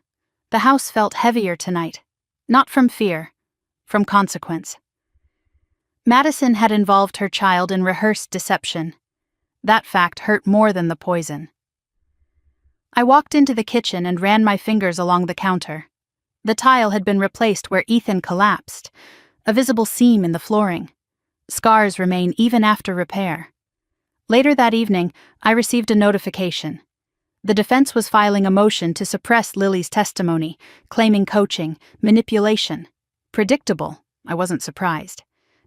The house felt heavier tonight. Not from fear, from consequence. Madison had involved her child in rehearsed deception. That fact hurt more than the poison. I walked into the kitchen and ran my fingers along the counter. The tile had been replaced where Ethan collapsed, a visible seam in the flooring. Scars remain even after repair. Later that evening, I received a notification. The defense was filing a motion to suppress Lily's testimony, claiming coaching, manipulation. Predictable, I wasn't surprised.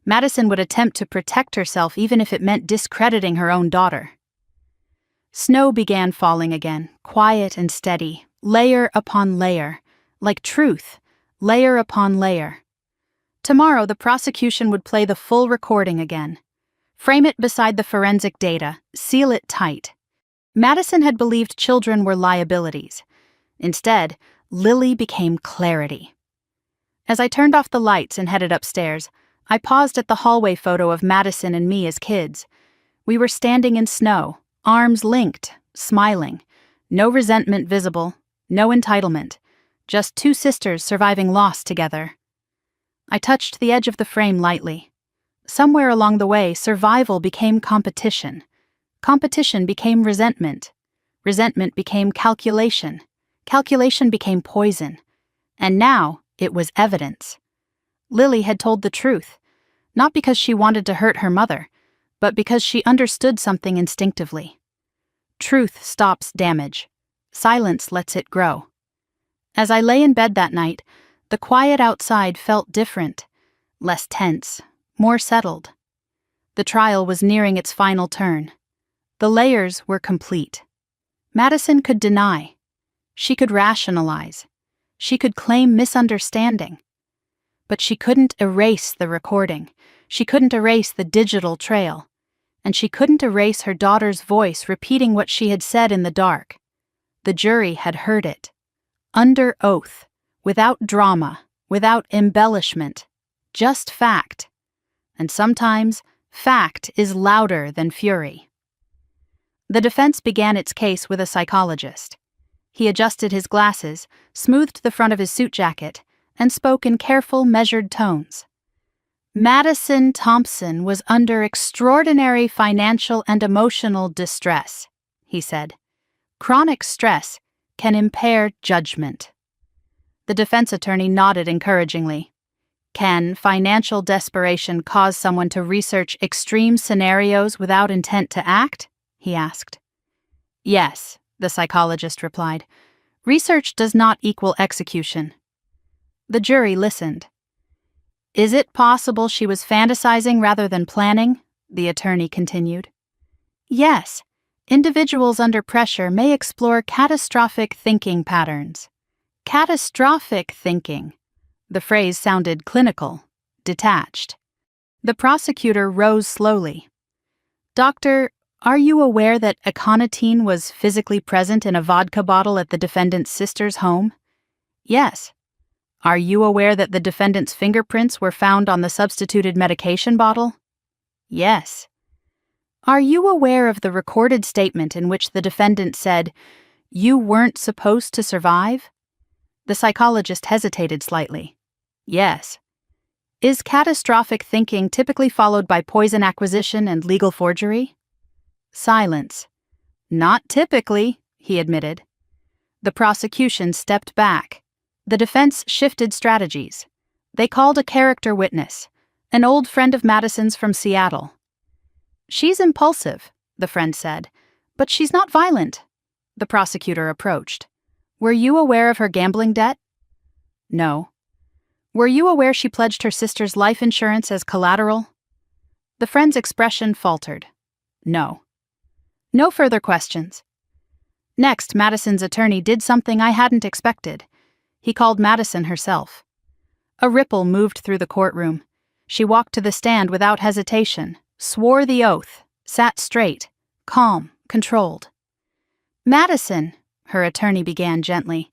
Madison would attempt to protect herself even if it meant discrediting her own daughter. Snow began falling again, quiet and steady, layer upon layer, like truth, layer upon layer. Tomorrow, the prosecution would play the full recording again. Frame it beside the forensic data, seal it tight. Madison had believed children were liabilities. Instead, Lily became clarity. As I turned off the lights and headed upstairs, I paused at the hallway photo of Madison and me as kids. We were standing in snow, arms linked, smiling. No resentment visible, no entitlement. Just two sisters surviving loss together. I touched the edge of the frame lightly. Somewhere along the way, survival became competition. Competition became resentment. Resentment became calculation. Calculation became poison. And now it was evidence. Lily had told the truth, not because she wanted to hurt her mother, but because she understood something instinctively. Truth stops damage. Silence lets it grow. As I lay in bed that night, the quiet outside felt different, less tense, more settled. The trial was nearing its final turn. The layers were complete. Madison could deny. She could rationalize. She could claim misunderstanding. But she couldn't erase the recording. She couldn't erase the digital trail. And she couldn't erase her daughter's voice repeating what she had said in the dark. The jury had heard it. Under oath, without drama, without embellishment, just fact. And sometimes, fact is louder than fury. The defense began its case with a psychologist. He adjusted his glasses, smoothed the front of his suit jacket, and spoke in careful, measured tones. Madison Thompson was under extraordinary financial and emotional distress, he said. Chronic stress can impair judgment. The defense attorney nodded encouragingly. Can financial desperation cause someone to research extreme scenarios without intent to act? He asked. Yes, the psychologist replied. Research does not equal execution. The jury listened. Is it possible she was fantasizing rather than planning? The attorney continued. Yes. Individuals under pressure may explore catastrophic thinking patterns. Catastrophic thinking. The phrase sounded clinical, detached. The prosecutor rose slowly. Doctor, are you aware that aconitine was physically present in a vodka bottle at the defendant's sister's home? Yes. Are you aware that the defendant's fingerprints were found on the substituted medication bottle? Yes. Are you aware of the recorded statement in which the defendant said, "You weren't supposed to survive"? The psychologist hesitated slightly. Yes. Is catastrophic thinking typically followed by poison acquisition and legal forgery? Silence. Not typically, he admitted. The prosecution stepped back. The defense shifted strategies. They called a character witness, an old friend of Madison's from Seattle. She's impulsive, the friend said, but she's not violent. The prosecutor approached. Were you aware of her gambling debt? No. Were you aware she pledged her sister's life insurance as collateral? The friend's expression faltered. No. No further questions. Next, Madison's attorney did something I hadn't expected. He called Madison herself. A ripple moved through the courtroom. She walked to the stand without hesitation, swore the oath, sat straight, calm, controlled. Madison, her attorney began gently,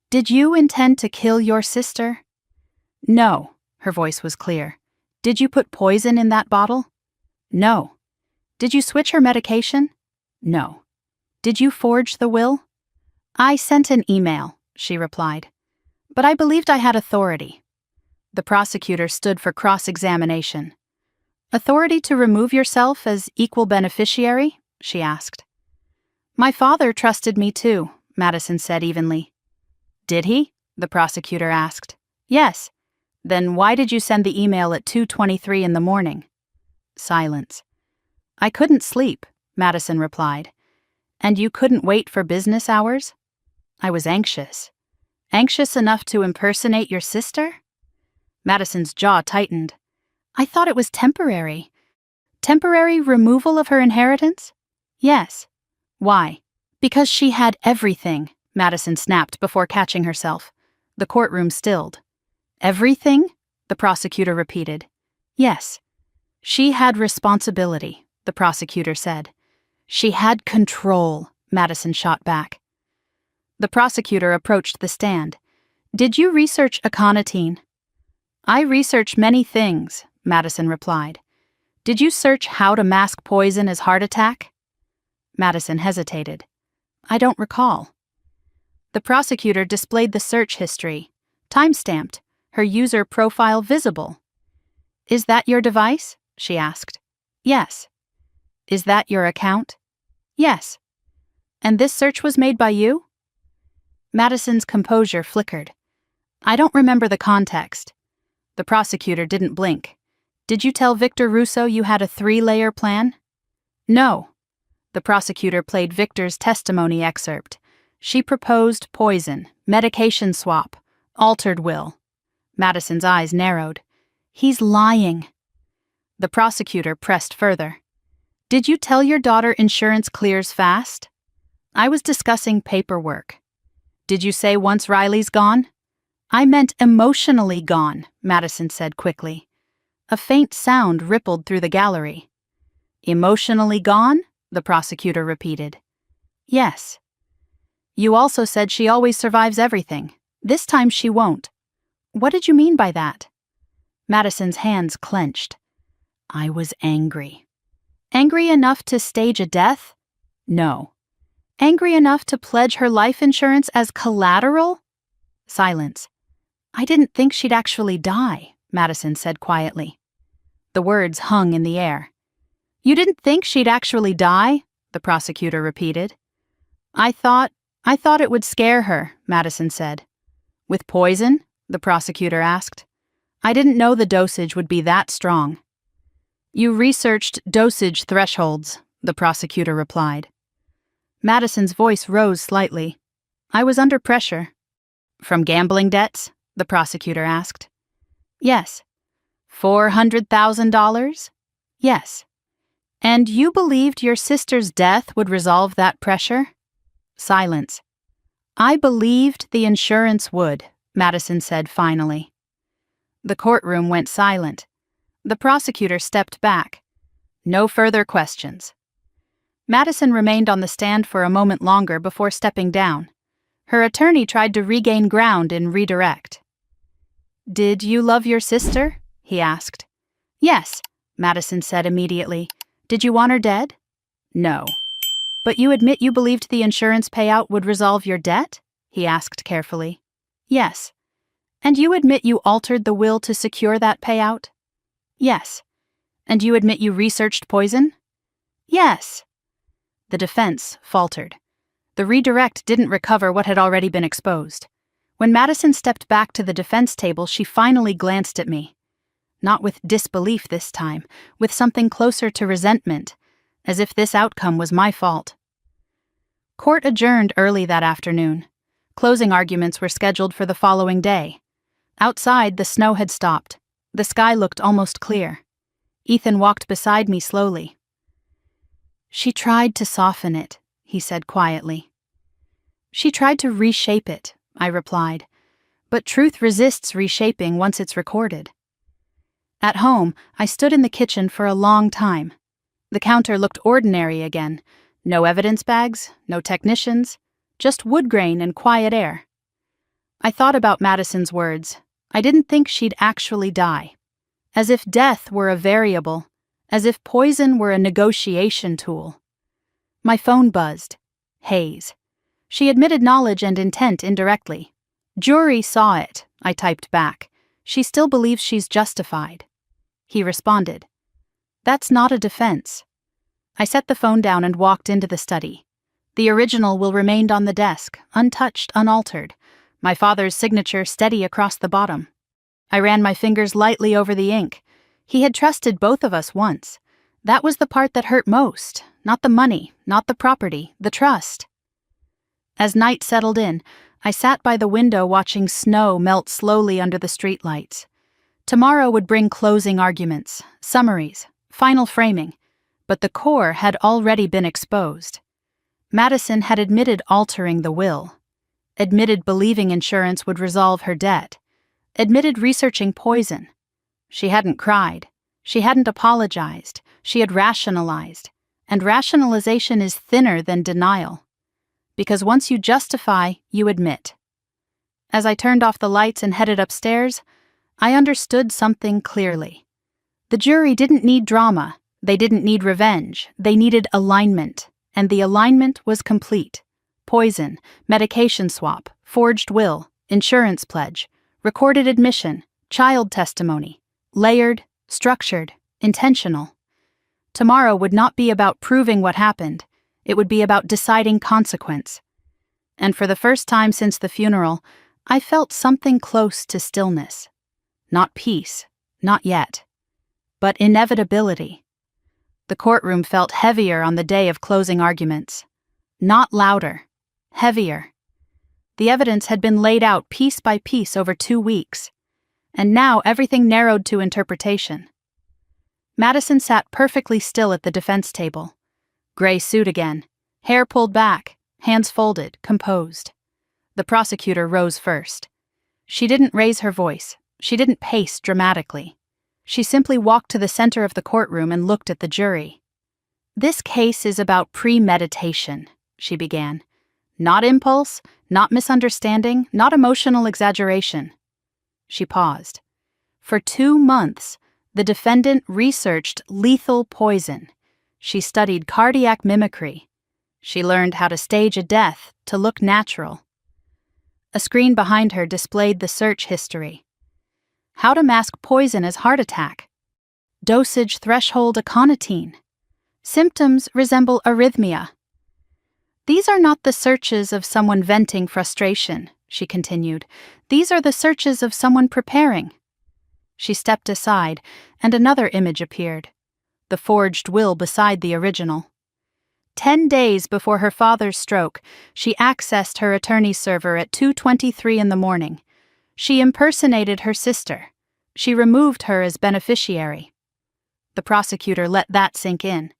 did you intend to kill your sister? No, her voice was clear. Did you put poison in that bottle? No. Did you switch her medication? No. Did you forge the will? I sent an email, she replied. But I believed I had authority. The prosecutor stood for cross-examination. Authority to remove yourself as equal beneficiary? She asked. My father trusted me too, Madison said evenly. Did he? The prosecutor asked. Yes. Then why did you send the email at 2:23 in the morning? Silence. I couldn't sleep, Madison replied. And you couldn't wait for business hours? I was anxious. Anxious enough to impersonate your sister? Madison's jaw tightened. I thought it was temporary. Temporary removal of her inheritance? Yes. Why? Because she had everything, Madison snapped before catching herself. The courtroom stilled. Everything? The prosecutor repeated. Yes. She had responsibility, the prosecutor said. She had control, Madison shot back. The prosecutor approached the stand. Did you research aconitine? I research many things, Madison replied. Did you search how to mask poison as heart attack? Madison hesitated. I don't recall. The prosecutor displayed the search history, time-stamped, her user profile visible. Is that your device? She asked. Yes. Is that your account? Yes. And this search was made by you? Madison's composure flickered. I don't remember the context. The prosecutor didn't blink. Did you tell Victor Russo you had a 3-layer plan? No. The prosecutor played Victor's testimony excerpt. She proposed poison, medication swap, altered will. Madison's eyes narrowed. He's lying. The prosecutor pressed further. Did you tell your daughter insurance clears fast? I was discussing paperwork. Did you say once Riley's gone? I meant emotionally gone, Madison said quickly. A faint sound rippled through the gallery. Emotionally gone? The prosecutor repeated. Yes. You also said she always survives everything. This time she won't. What did you mean by that? Madison's hands clenched. I was angry. Angry enough to stage a death? No. Angry enough to pledge her life insurance as collateral? Silence. I didn't think she'd actually die, Madison said quietly. The words hung in the air. You didn't think she'd actually die? The prosecutor repeated. I thought it would scare her, Madison said. With poison? The prosecutor asked. I didn't know the dosage would be that strong. You researched dosage thresholds, the prosecutor replied. Madison's voice rose slightly. I was under pressure. From gambling debts? the prosecutor asked. Yes. $400,000? Yes. And you believed your sister's death would resolve that pressure? Silence. I believed the insurance would, Madison said finally. The courtroom went silent. The prosecutor stepped back. No further questions. Madison remained on the stand for a moment longer before stepping down. Her attorney tried to regain ground in redirect. Did you love your sister? He asked. Yes, Madison said immediately. Did you want her dead? No. But you admit you believed the insurance payout would resolve your debt? He asked carefully. Yes. And you admit you altered the will to secure that payout? Yes. And you admit you researched poison? Yes. The defense faltered. The redirect didn't recover what had already been exposed. When Madison stepped back to the defense table, she finally glanced at me. Not with disbelief this time, with something closer to resentment, as if this outcome was my fault. Court adjourned early that afternoon. Closing arguments were scheduled for the following day. Outside, the snow had stopped. The sky looked almost clear. Ethan walked beside me slowly. She tried to soften it, he said quietly. She tried to reshape it, I replied. But truth resists reshaping once it's recorded. At home, I stood in the kitchen for a long time. The counter looked ordinary again. No evidence bags, no technicians, just wood grain and quiet air. I thought about Madison's words. I didn't think she'd actually die. As if death were a variable, as if poison were a negotiation tool. My phone buzzed. Hayes. She admitted knowledge and intent indirectly. Jury saw it, I typed back. She still believes she's justified. He responded. That's not a defense. I set the phone down and walked into the study. The original will remain on the desk, untouched, unaltered, my father's signature steady across the bottom. I ran my fingers lightly over the ink. He had trusted both of us once. That was the part that hurt most, not the money, not the property, the trust. As night settled in, I sat by the window watching snow melt slowly under the streetlights. Tomorrow would bring closing arguments, summaries, final framing, but the core had already been exposed. Madison had admitted altering the will, admitted believing insurance would resolve her debt, admitted researching poison. She hadn't cried, she hadn't apologized, she had rationalized, and rationalization is thinner than denial. Because once you justify, you admit. As I turned off the lights and headed upstairs, I understood something clearly. The jury didn't need drama, they didn't need revenge, they needed alignment, and the alignment was complete. Poison, medication swap, forged will, insurance pledge, recorded admission, child testimony, layered, structured, intentional. Tomorrow would not be about proving what happened, it would be about deciding consequence. And for the first time since the funeral, I felt something close to stillness. Not peace, not yet, but inevitability. The courtroom felt heavier on the day of closing arguments. Not louder, heavier. The evidence had been laid out piece by piece over 2 weeks, and now everything narrowed to interpretation. Madison sat perfectly still at the defense table. Gray suit again, hair pulled back, hands folded, composed. The prosecutor rose first. She didn't raise her voice. She didn't pace dramatically. She simply walked to the center of the courtroom and looked at the jury. This case is about premeditation, she began. Not impulse, not misunderstanding, not emotional exaggeration. She paused. For 2 months, the defendant researched lethal poison. She studied cardiac mimicry. She learned how to stage a death to look natural. A screen behind her displayed the search history. How to mask poison as heart attack. Dosage threshold aconitine. Symptoms resemble arrhythmia. These are not the searches of someone venting frustration, she continued. These are the searches of someone preparing. She stepped aside, and another image appeared. The forged will beside the original. 10 days before her father's stroke, she accessed her attorney's server at 2:23 in the morning. She impersonated her sister. She removed her as beneficiary. The prosecutor let that sink in.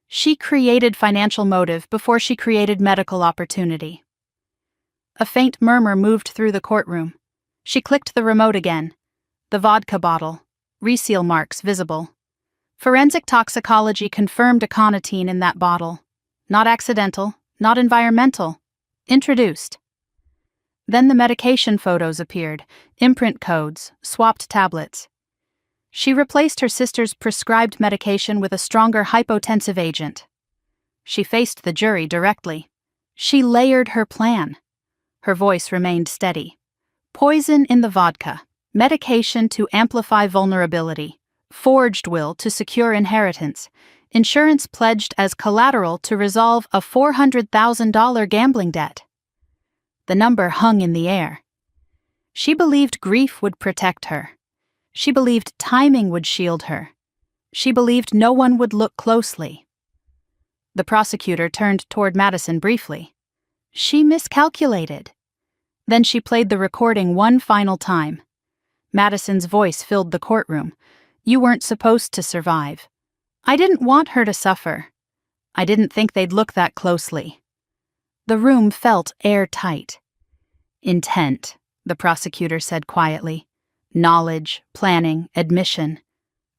She created financial motive before she created medical opportunity. A faint murmur moved through the courtroom. She clicked the remote again. The vodka bottle. Reseal marks visible. Forensic toxicology confirmed aconitine in that bottle. Not accidental, not environmental. Introduced. Then the medication photos appeared, imprint codes, swapped tablets. She replaced her sister's prescribed medication with a stronger hypotensive agent. She faced the jury directly. She layered her plan. Her voice remained steady. Poison in the vodka, medication to amplify vulnerability, forged will to secure inheritance, insurance pledged as collateral to resolve a $400,000 gambling debt. The number hung in the air. She believed grief would protect her. She believed timing would shield her. She believed no one would look closely. The prosecutor turned toward Madison briefly. She miscalculated. Then she played the recording one final time. Madison's voice filled the courtroom. You weren't supposed to survive. I didn't want her to suffer. I didn't think they'd look that closely. The room felt airtight. Intent, the prosecutor said quietly. Knowledge, planning, admission.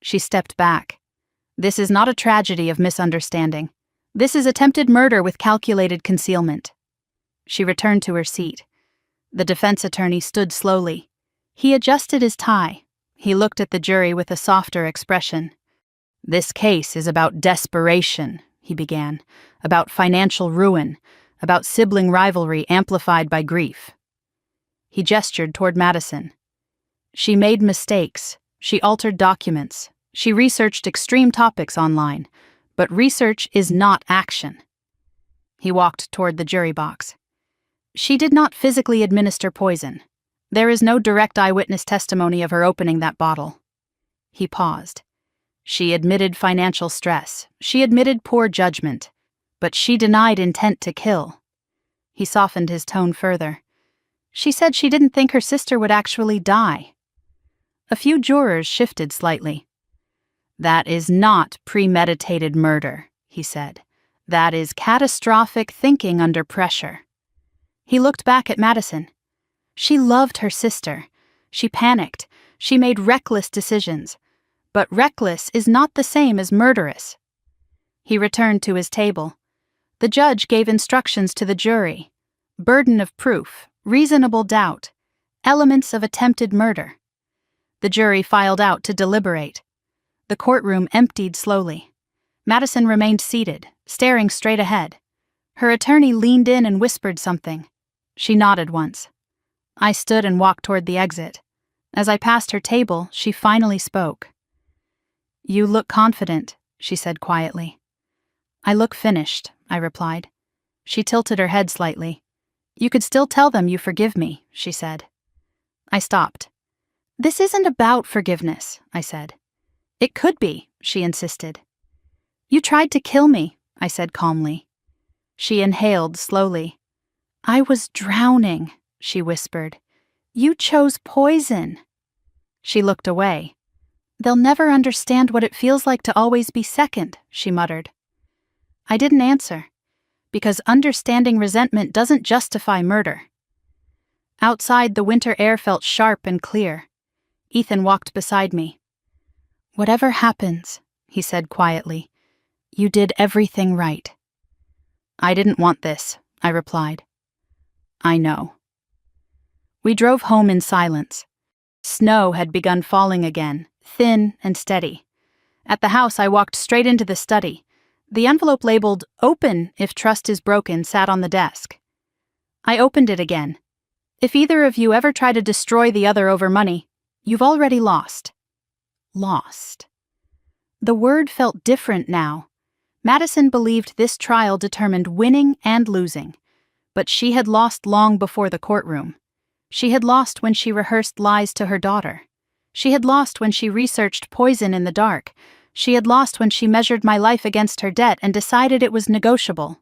She stepped back. This is not a tragedy of misunderstanding. This is attempted murder with calculated concealment. She returned to her seat. The defense attorney stood slowly. He adjusted his tie. He looked at the jury with a softer expression. This case is about desperation, he began, about financial ruin, about sibling rivalry amplified by grief. He gestured toward Madison. She made mistakes. She altered documents. She researched extreme topics online. But research is not action. He walked toward the jury box. She did not physically administer poison. There is no direct eyewitness testimony of her opening that bottle. He paused. She admitted financial stress. She admitted poor judgment. But she denied intent to kill. He softened his tone further. She said she didn't think her sister would actually die. A few jurors shifted slightly. That is not premeditated murder, he said. That is catastrophic thinking under pressure. He looked back at Madison. She loved her sister. She panicked. She made reckless decisions. But reckless is not the same as murderous. He returned to his table. The judge gave instructions to the jury. Burden of proof, reasonable doubt, elements of attempted murder. The jury filed out to deliberate. The courtroom emptied slowly. Madison remained seated, staring straight ahead. Her attorney leaned in and whispered something. She nodded once. I stood and walked toward the exit. As I passed her table, she finally spoke. You look confident, she said quietly. I look finished, I replied. She tilted her head slightly. You could still tell them you forgive me, she said. I stopped. This isn't about forgiveness, I said. It could be, she insisted. You tried to kill me, I said calmly. She inhaled slowly. I was drowning, she whispered. You chose poison. She looked away. They'll never understand what it feels like to always be second, she muttered. I didn't answer, because understanding resentment doesn't justify murder. Outside, the winter air felt sharp and clear. Ethan walked beside me. Whatever happens, he said quietly, you did everything right. I didn't want this, I replied. I know. We drove home in silence. Snow had begun falling again, thin and steady. At the house, I walked straight into the study. The envelope labeled, "Open if trust is broken," sat on the desk. I opened it again. If either of you ever try to destroy the other over money, you've already lost. Lost. The word felt different now. Madison believed this trial determined winning and losing. But she had lost long before the courtroom. She had lost when she rehearsed lies to her daughter. She had lost when she researched poison in the dark. She had lost when she measured my life against her debt and decided it was negotiable.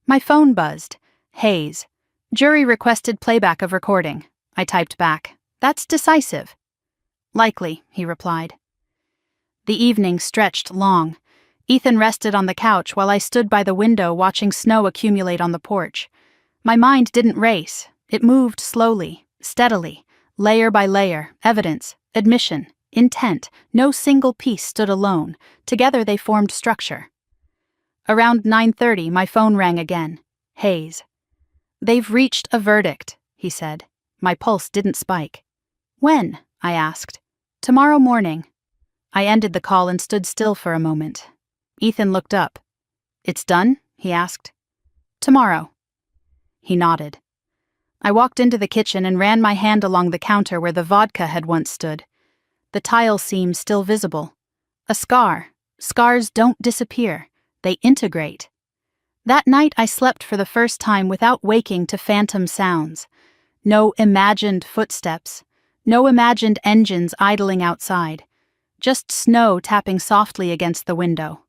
My phone buzzed. Hayes. Jury requested playback of recording. I typed back. That's decisive. Likely, he replied. The evening stretched long. Ethan rested on the couch while I stood by the window watching snow accumulate on the porch. My mind didn't race. It moved slowly, steadily, layer by layer, evidence, admission, intent. No single piece stood alone. Together they formed structure. Around 9:30, my phone rang again. Hayes. They've reached a verdict, he said. My pulse didn't spike. When? I asked. Tomorrow morning. I ended the call and stood still for a moment. Ethan looked up. It's done? He asked. Tomorrow. He nodded. I walked into the kitchen and ran my hand along the counter where the vodka had once stood. The tile seam still visible. A scar. Scars don't disappear. They integrate. That night I slept for the first time without waking to phantom sounds. No imagined footsteps. No imagined engines idling outside. Just snow tapping softly against the window.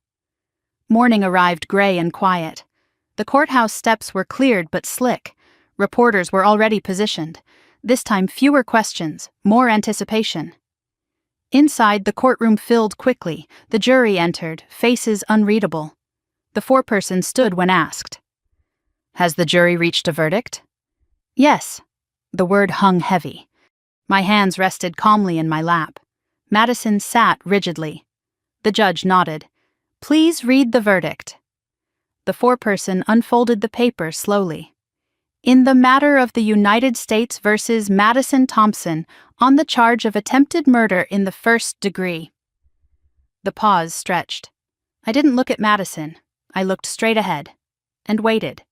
Morning arrived gray and quiet. The courthouse steps were cleared but slick. Reporters were already positioned. This time fewer questions, more anticipation. Inside, the courtroom filled quickly. The jury entered, faces unreadable. The foreperson stood when asked. Has the jury reached a verdict? Yes. The word hung heavy. My hands rested calmly in my lap. Madison sat rigidly. The judge nodded. Please read the verdict. The foreperson unfolded the paper slowly. In the matter of the United States versus Madison Thompson on the charge of attempted murder in the first degree. The pause stretched. I didn't look at Madison. I looked straight ahead and waited.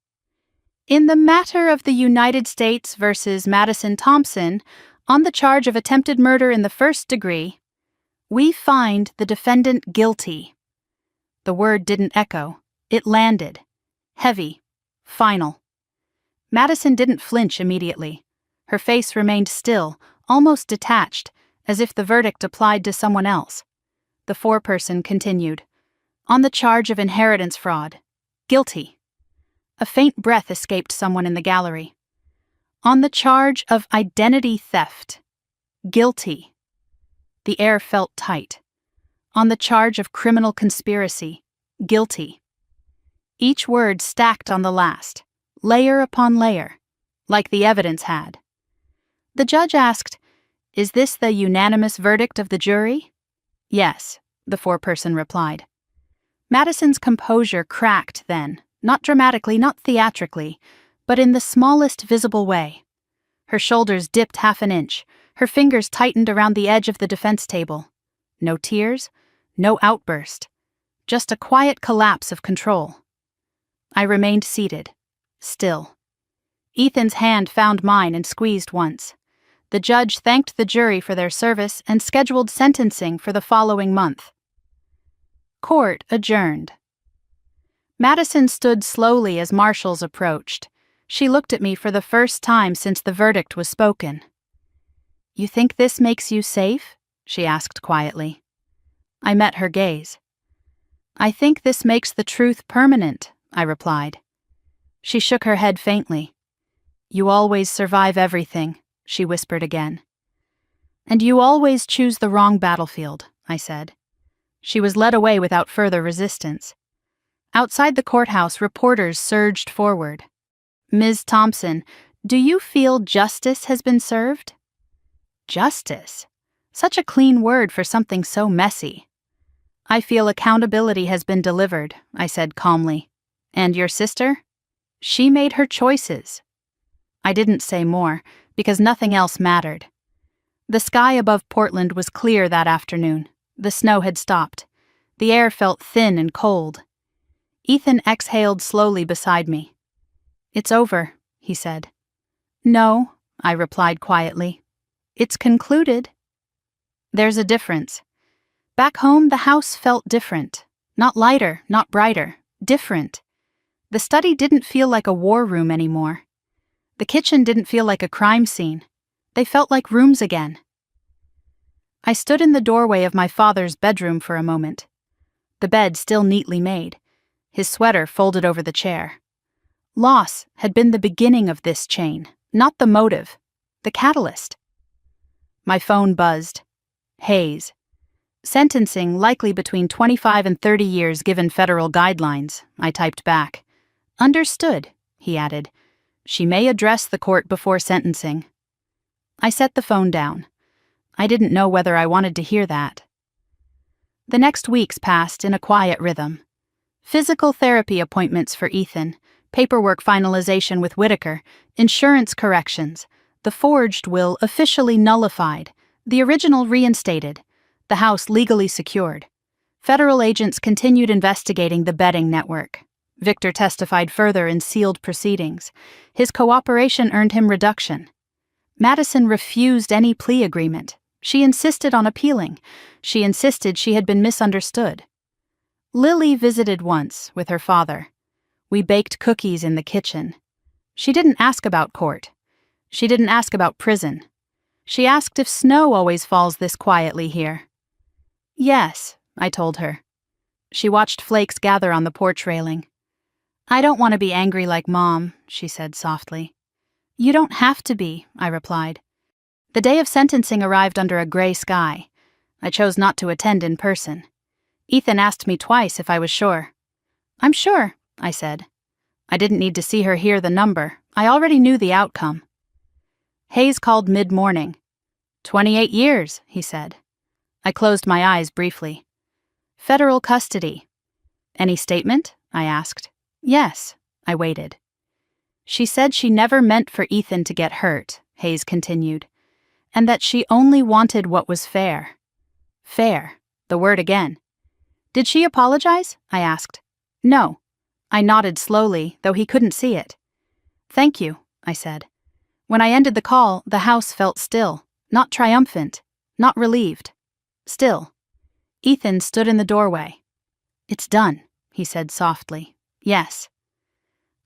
In the matter of the United States versus Madison Thompson on the charge of attempted murder in the first degree, we find the defendant guilty. The word didn't echo. It landed. Heavy. Final. Madison didn't flinch immediately. Her face remained still, almost detached, as if the verdict applied to someone else. The foreperson continued. On the charge of inheritance fraud. Guilty. A faint breath escaped someone in the gallery. On the charge of identity theft. Guilty. The air felt tight. On the charge of criminal conspiracy. Guilty. Each word stacked on the last, layer upon layer, like the evidence had. The judge asked, Is this the unanimous verdict of the jury? Yes, the foreperson replied. Madison's composure cracked then, not dramatically, not theatrically, but in the smallest visible way. Her shoulders dipped half an inch, her fingers tightened around the edge of the defense table. No tears, no outburst, just a quiet collapse of control. I remained seated, still. Ethan's hand found mine and squeezed once. The judge thanked the jury for their service and scheduled sentencing for the following month. Court adjourned. Madison stood slowly as marshals approached. She looked at me for the first time since the verdict was spoken. You think this makes you safe? She asked quietly. I met her gaze. I think this makes the truth permanent, I replied. She shook her head faintly. You always survive everything, she whispered again. And you always choose the wrong battlefield, I said. She was led away without further resistance. Outside the courthouse, reporters surged forward. Ms. Thompson, do you feel justice has been served? Justice? Such a clean word for something so messy. I feel accountability has been delivered, I said calmly. And your sister? She made her choices. I didn't say more, because nothing else mattered. The sky above Portland was clear that afternoon. The snow had stopped. The air felt thin and cold. Ethan exhaled slowly beside me. It's over, he said. No, I replied quietly. It's concluded. There's a difference. Back home, the house felt different. Not lighter, not brighter. Different. The study didn't feel like a war room anymore. The kitchen didn't feel like a crime scene. They felt like rooms again. I stood in the doorway of my father's bedroom for a moment. The bed still neatly made, his sweater folded over the chair. Loss had been the beginning of this chain, not the motive. The catalyst. My phone buzzed. Hayes. Sentencing likely between 25 and 30 years given federal guidelines, I typed back. Understood, he added. She may address the court before sentencing. I set the phone down. I didn't know whether I wanted to hear that. The next weeks passed in a quiet rhythm. Physical therapy appointments for Ethan, paperwork finalization with Whitaker, insurance corrections, the forged will officially nullified, the original reinstated, the house legally secured. Federal agents continued investigating the betting network. Victor testified further in sealed proceedings. His cooperation earned him reduction. Madison refused any plea agreement. She insisted on appealing. She insisted she had been misunderstood. Lily visited once with her father. We baked cookies in the kitchen. She didn't ask about court. She didn't ask about prison. She asked if snow always falls this quietly here. Yes, I told her. She watched flakes gather on the porch railing. I don't want to be angry like Mom, she said softly. You don't have to be, I replied. The day of sentencing arrived under a gray sky. I chose not to attend in person. Ethan asked me twice if I was sure. I'm sure, I said. I didn't need to see her hear the number. I already knew the outcome. Hayes called mid-morning. 28 years, he said. I closed my eyes briefly. Federal custody. Any statement? I asked. Yes, I waited. She said she never meant for Ethan to get hurt, Hayes continued, and that she only wanted what was fair. Fair, the word again. Did she apologize? I asked. No. I nodded slowly, though he couldn't see it. Thank you, I said. When I ended the call, the house felt still, not triumphant, not relieved. Still. Ethan stood in the doorway. It's done, he said softly. Yes.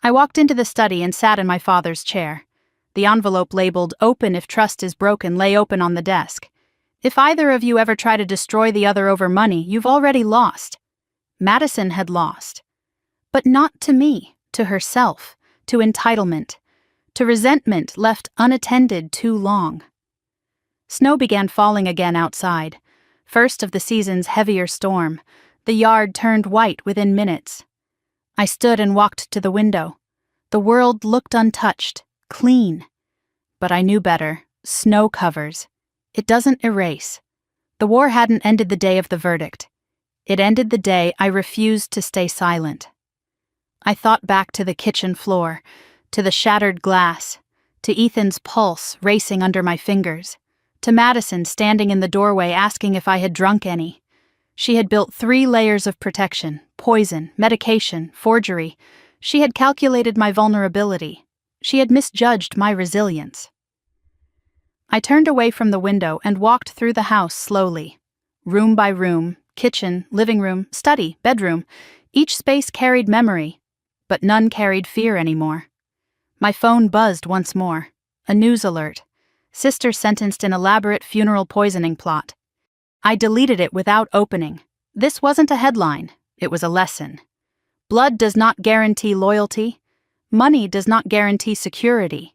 I walked into the study and sat in my father's chair. The envelope labeled "Open if trust is broken" lay open on the desk. If either of you ever try to destroy the other over money, you've already lost. Madison had lost. But not to me, to herself, to entitlement, to resentment left unattended too long. Snow began falling again outside. First of the season's heavier storm. The yard turned white within minutes. I stood and walked to the window. The world looked untouched, clean. But I knew better. Snow covers. It doesn't erase. The war hadn't ended the day of the verdict. It ended the day I refused to stay silent. I thought back to the kitchen floor, to the shattered glass, to Ethan's pulse racing under my fingers, to Madison standing in the doorway asking if I had drunk any. She had built 3 layers of protection, poison, medication, forgery. She had calculated my vulnerability. She had misjudged my resilience. I turned away from the window and walked through the house slowly. Room by room, kitchen, living room, study, bedroom, each space carried memory, but none carried fear anymore. My phone buzzed once more. A news alert. Sister sentenced in elaborate funeral poisoning plot. I deleted it without opening. This wasn't a headline. It was a lesson. Blood does not guarantee loyalty. Money does not guarantee security.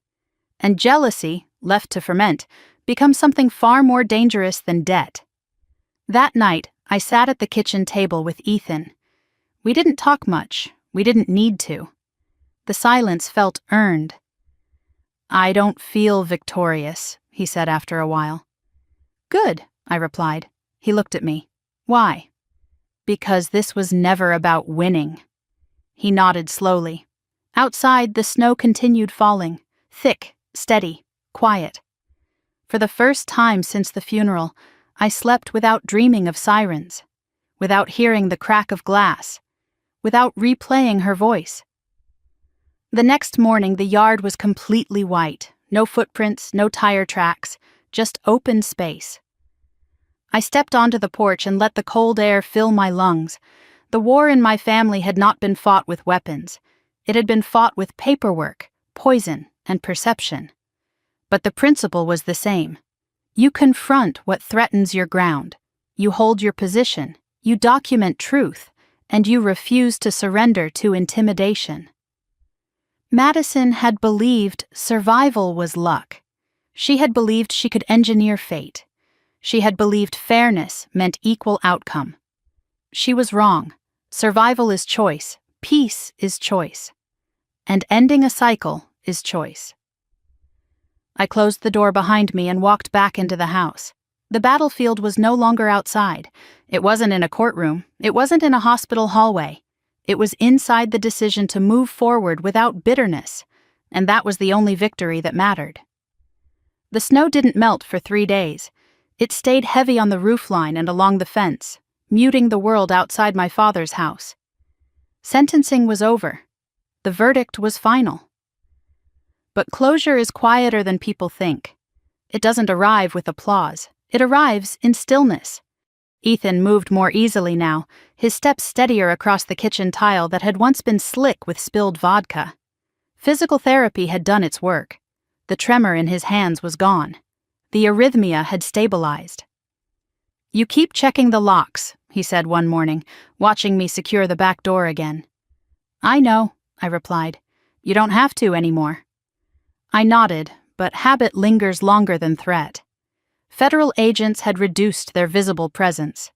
And jealousy, left to ferment, becomes something far more dangerous than debt. That night, I sat at the kitchen table with Ethan. We didn't talk much. We didn't need to. The silence felt earned. I don't feel victorious, he said after a while. Good, I replied. He looked at me. Why? Because this was never about winning. He nodded slowly. Outside, the snow continued falling, thick, steady, quiet. For the first time since the funeral, I slept without dreaming of sirens, without hearing the crack of glass, without replaying her voice. The next morning, the yard was completely white. No footprints, no tire tracks, just open space. I stepped onto the porch and let the cold air fill my lungs. The war in my family had not been fought with weapons. It had been fought with paperwork, poison, and perception. But the principle was the same. You confront what threatens your ground. You hold your position. You document truth. And you refuse to surrender to intimidation. Madison had believed survival was luck. She had believed she could engineer fate. She had believed fairness meant equal outcome. She was wrong. Survival is choice. Peace is choice. And ending a cycle is choice. I closed the door behind me and walked back into the house. The battlefield was no longer outside. It wasn't in a courtroom. It wasn't in a hospital hallway. It was inside the decision to move forward without bitterness, and that was the only victory that mattered. The snow didn't melt for 3 days. It stayed heavy on the roofline and along the fence, muting the world outside my father's house. Sentencing was over. The verdict was final. But closure is quieter than people think. It doesn't arrive with applause. It arrives in stillness. Ethan moved more easily now, his steps steadier across the kitchen tile that had once been slick with spilled vodka. Physical therapy had done its work. The tremor in his hands was gone. The arrhythmia had stabilized. "You keep checking the locks," he said one morning, watching me secure the back door again. "I know," I replied. "You don't have to anymore." I nodded, but habit lingers longer than threat. Federal agents had reduced their visible presence.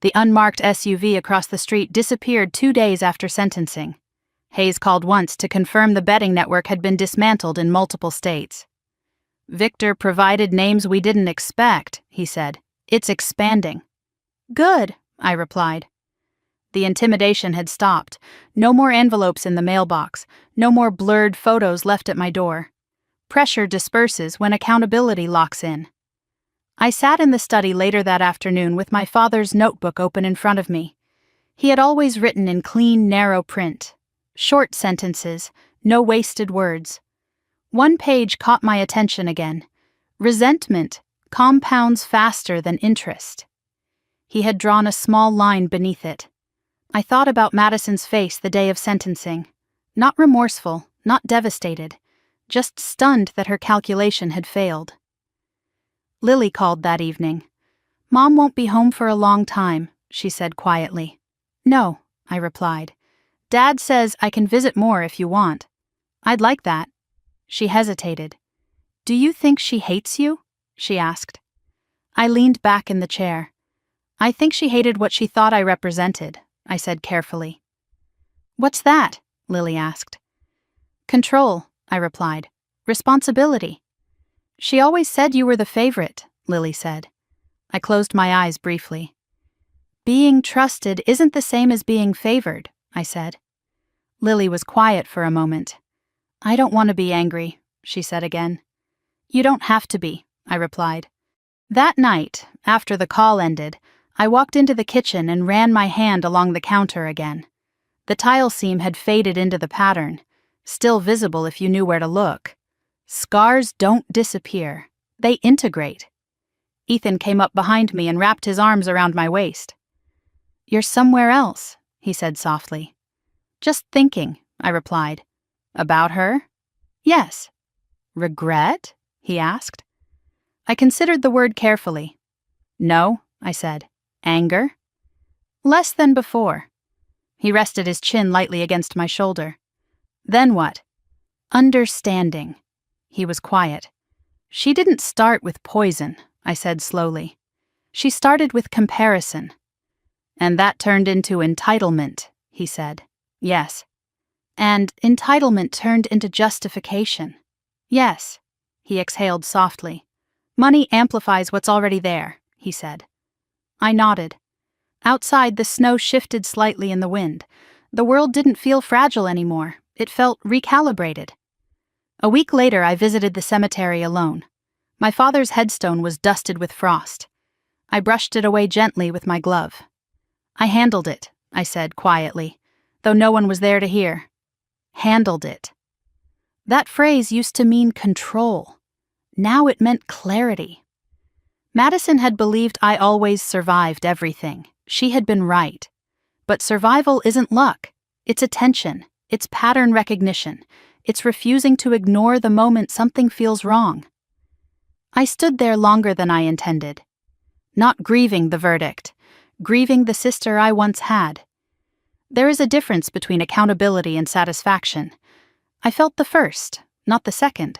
The unmarked SUV across the street disappeared 2 days after sentencing. Hayes called once to confirm the betting network had been dismantled in multiple states. "Victor provided names we didn't expect," he said. "It's expanding." "Good," I replied. The intimidation had stopped. No more envelopes in the mailbox. No more blurred photos left at my door. Pressure disperses when accountability locks in. I sat in the study later that afternoon with my father's notebook open in front of me. He had always written in clean, narrow print. Short sentences, no wasted words. One page caught my attention again. Resentment compounds faster than interest. He had drawn a small line beneath it. I thought about Madison's face the day of sentencing. Not remorseful, not devastated, just stunned that her calculation had failed. Lily called that evening. "Mom won't be home for a long time," she said quietly. "No," I replied. "Dad says I can visit more if you want." "I'd like that." She hesitated. "Do you think she hates you?" she asked. I leaned back in the chair. "I think she hated what she thought I represented," I said carefully. "What's that?" Lily asked. "Control," I replied. "Responsibility." "She always said you were the favorite," Lily said. I closed my eyes briefly. "Being trusted isn't the same as being favored," I said. Lily was quiet for a moment. "I don't want to be angry," she said again. "You don't have to be," I replied. That night, after the call ended, I walked into the kitchen and ran my hand along the counter again. The tile seam had faded into the pattern, still visible if you knew where to look. Scars don't disappear. They integrate. Ethan came up behind me and wrapped his arms around my waist. "You're somewhere else," he said softly. "Just thinking," I replied. "About her?" "Yes." "Regret?" he asked. I considered the word carefully. "No," I said. "Anger?" "Less than before." He rested his chin lightly against my shoulder. "Then what?" "Understanding." He was quiet. "She didn't start with poison," I said slowly. "She started with comparison." "And that turned into entitlement," he said. "Yes." "And entitlement turned into justification." "Yes." He exhaled softly. "Money amplifies what's already there," he said. I nodded. Outside, the snow shifted slightly in the wind. The world didn't feel fragile anymore. It felt recalibrated. A week later, I visited the cemetery alone. My father's headstone was dusted with frost. I brushed it away gently with my glove. "I handled it," I said quietly, though no one was there to hear. Handled it. That phrase used to mean control. Now it meant clarity. Madison had believed I always survived everything. She had been right. But survival isn't luck. It's attention. It's pattern recognition. It's refusing to ignore the moment something feels wrong. I stood there longer than I intended. Not grieving the verdict, grieving the sister I once had. There is a difference between accountability and satisfaction. I felt the first, not the second.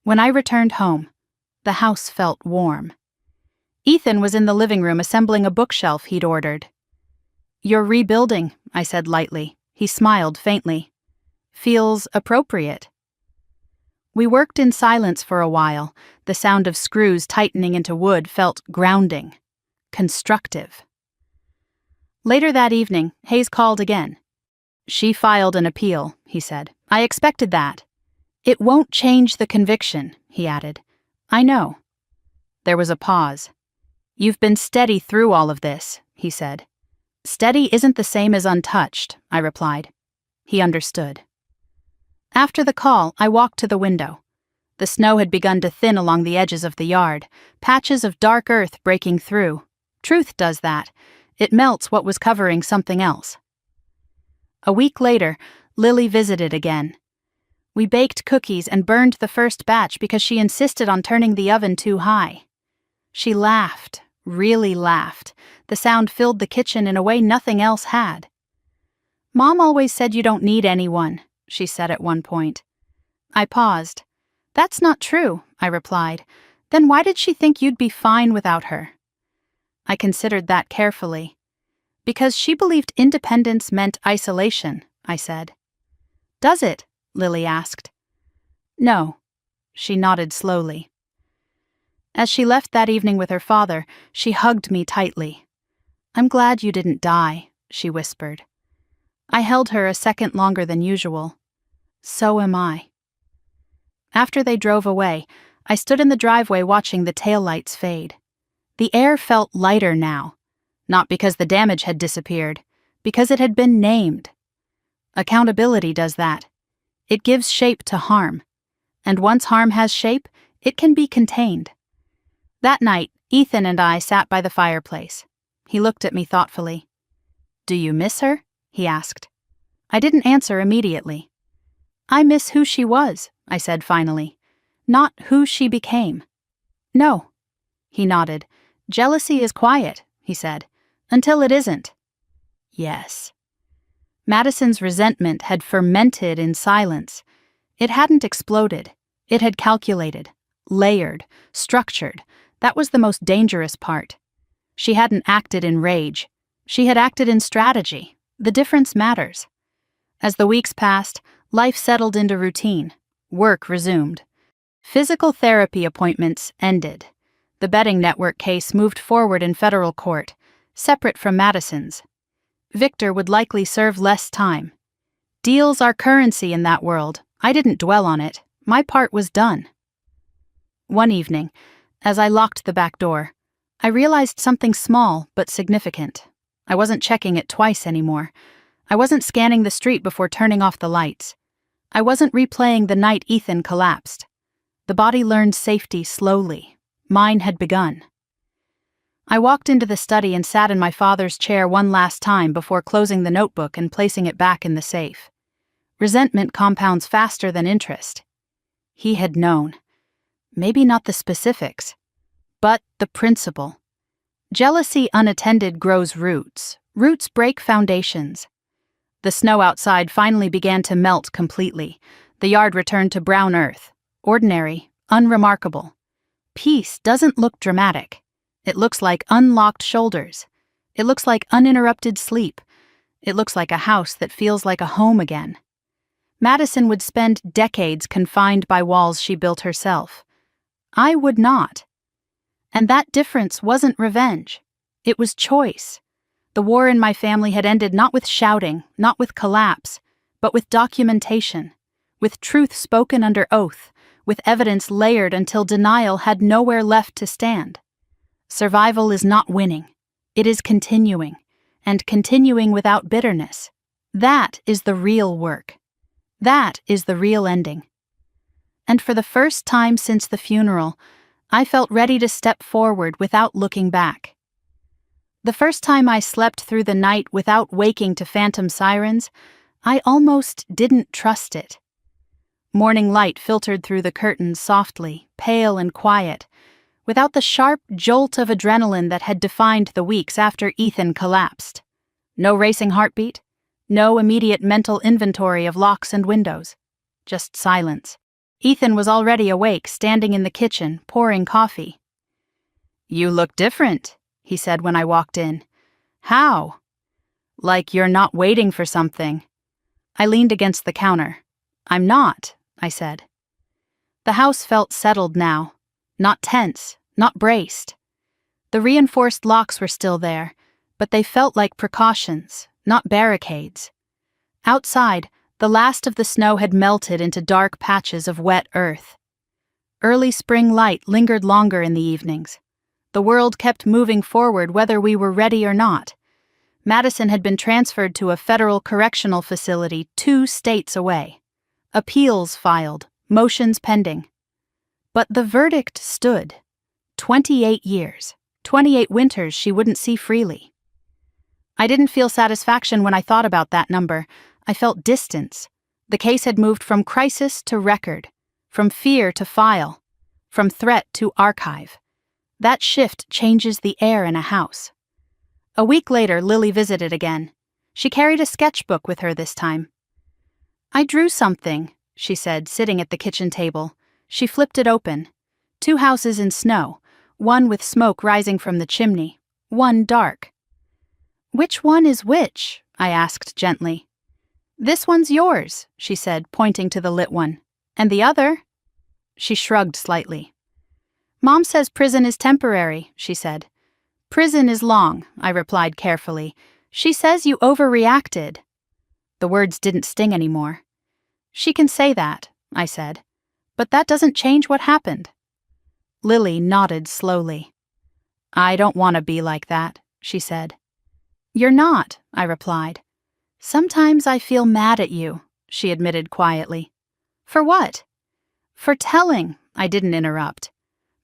When I returned home, the house felt warm. Ethan was in the living room assembling a bookshelf he'd ordered. "You're rebuilding," I said lightly. He smiled faintly. "Feels appropriate." We worked in silence for a while. The sound of screws tightening into wood felt grounding, constructive. Later that evening, Hayes called again. "She filed an appeal," he said. "I expected that." "It won't change the conviction," he added. "I know." There was a pause. "You've been steady through all of this," he said. "Steady isn't the same as untouched," I replied. He understood. After the call, I walked to the window. The snow had begun to thin along the edges of the yard, patches of dark earth breaking through. Truth does that. It melts what was covering something else. A week later, Lily visited again. We baked cookies and burned the first batch because she insisted on turning the oven too high. She laughed, really laughed. The sound filled the kitchen in a way nothing else had. "Mom always said you don't need anyone," she said at one point. I paused. "That's not true," I replied. "Then why did she think you'd be fine without her?" I considered that carefully. "Because she believed independence meant isolation," I said. "Does it?" Lily asked. "No." She nodded slowly. As she left that evening with her father, she hugged me tightly. "I'm glad you didn't die," she whispered. I held her a second longer than usual. "So am I." After they drove away, I stood in the driveway watching the taillights fade. The air felt lighter now, not because the damage had disappeared, because it had been named. Accountability does that. It gives shape to harm, and once harm has shape, it can be contained. That night, Ethan and I sat by the fireplace. He looked at me thoughtfully. "Do you miss her?" he asked. I didn't answer immediately. "I miss who she was," I said finally, "not who she became." "No." He nodded. "Jealousy is quiet," he said, "until it isn't." Yes. Madison's resentment had fermented in silence. It hadn't exploded. It had calculated, layered, structured. That was the most dangerous part. She hadn't acted in rage. She had acted in strategy. The difference matters. As the weeks passed, life settled into routine. Work resumed. Physical therapy appointments ended. The betting network case moved forward in federal court, separate from Madison's. Victor would likely serve less time. Deals are currency in that world. I didn't dwell on it. My part was done. One evening, as I locked the back door, I realized something small but significant. I wasn't checking it twice anymore. I wasn't scanning the street before turning off the lights. I wasn't replaying the night Ethan collapsed. The body learned safety slowly. Mine had begun. I walked into the study and sat in my father's chair one last time before closing the notebook and placing it back in the safe. Resentment compounds faster than interest. He had known. Maybe not the specifics, but the principle. Jealousy unattended grows roots. Roots break foundations. The snow outside finally began to melt completely. The yard returned to brown earth. Ordinary, unremarkable. Peace doesn't look dramatic. It looks like unlocked shoulders. It looks like uninterrupted sleep. It looks like a house that feels like a home again. Madison would spend decades confined by walls she built herself. I would not. And that difference wasn't revenge. It was choice. The war in my family had ended not with shouting, not with collapse, but with documentation, with truth spoken under oath, with evidence layered until denial had nowhere left to stand. Survival is not winning. It is continuing, and continuing without bitterness. That is the real work. That is the real ending. And for the first time since the funeral, I felt ready to step forward without looking back. The first time I slept through the night without waking to phantom sirens, I almost didn't trust it. Morning light filtered through the curtains softly, pale and quiet, without the sharp jolt of adrenaline that had defined the weeks after Ethan collapsed. No racing heartbeat, no immediate mental inventory of locks and windows. Just silence. Ethan was already awake, standing in the kitchen, pouring coffee. "You look different," he said when I walked in. "How?" "Like you're not waiting for something." I leaned against the counter. "I'm not," I said. The house felt settled now. Not tense, not braced. The reinforced locks were still there, but they felt like precautions, not barricades. Outside, the last of the snow had melted into dark patches of wet earth. Early spring light lingered longer in the evenings. The world kept moving forward whether we were ready or not. Madison had been transferred to a federal correctional facility 2 states away. Appeals filed, motions pending. But the verdict stood. 28 years, 28 winters she wouldn't see freely. I didn't feel satisfaction when I thought about that number. I felt distance. The case had moved from crisis to record, from fear to file, from threat to archive. That shift changes the air in a house. A week later, Lily visited again. She carried a sketchbook with her this time. "I drew something," she said, sitting at the kitchen table. She flipped it open. 2 houses in snow, one with smoke rising from the chimney, one dark. "Which one is which?" I asked gently. "This one's yours," she said, pointing to the lit one. "And the other?" She shrugged slightly. "Mom says prison is temporary," she said. "Prison is long," I replied carefully. "She says you overreacted." The words didn't sting anymore. "She can say that," I said. "But that doesn't change what happened." Lily nodded slowly. "I don't want to be like that," she said. "You're not," I replied. "Sometimes I feel mad at you," she admitted quietly. "For what?" "For telling," I didn't interrupt.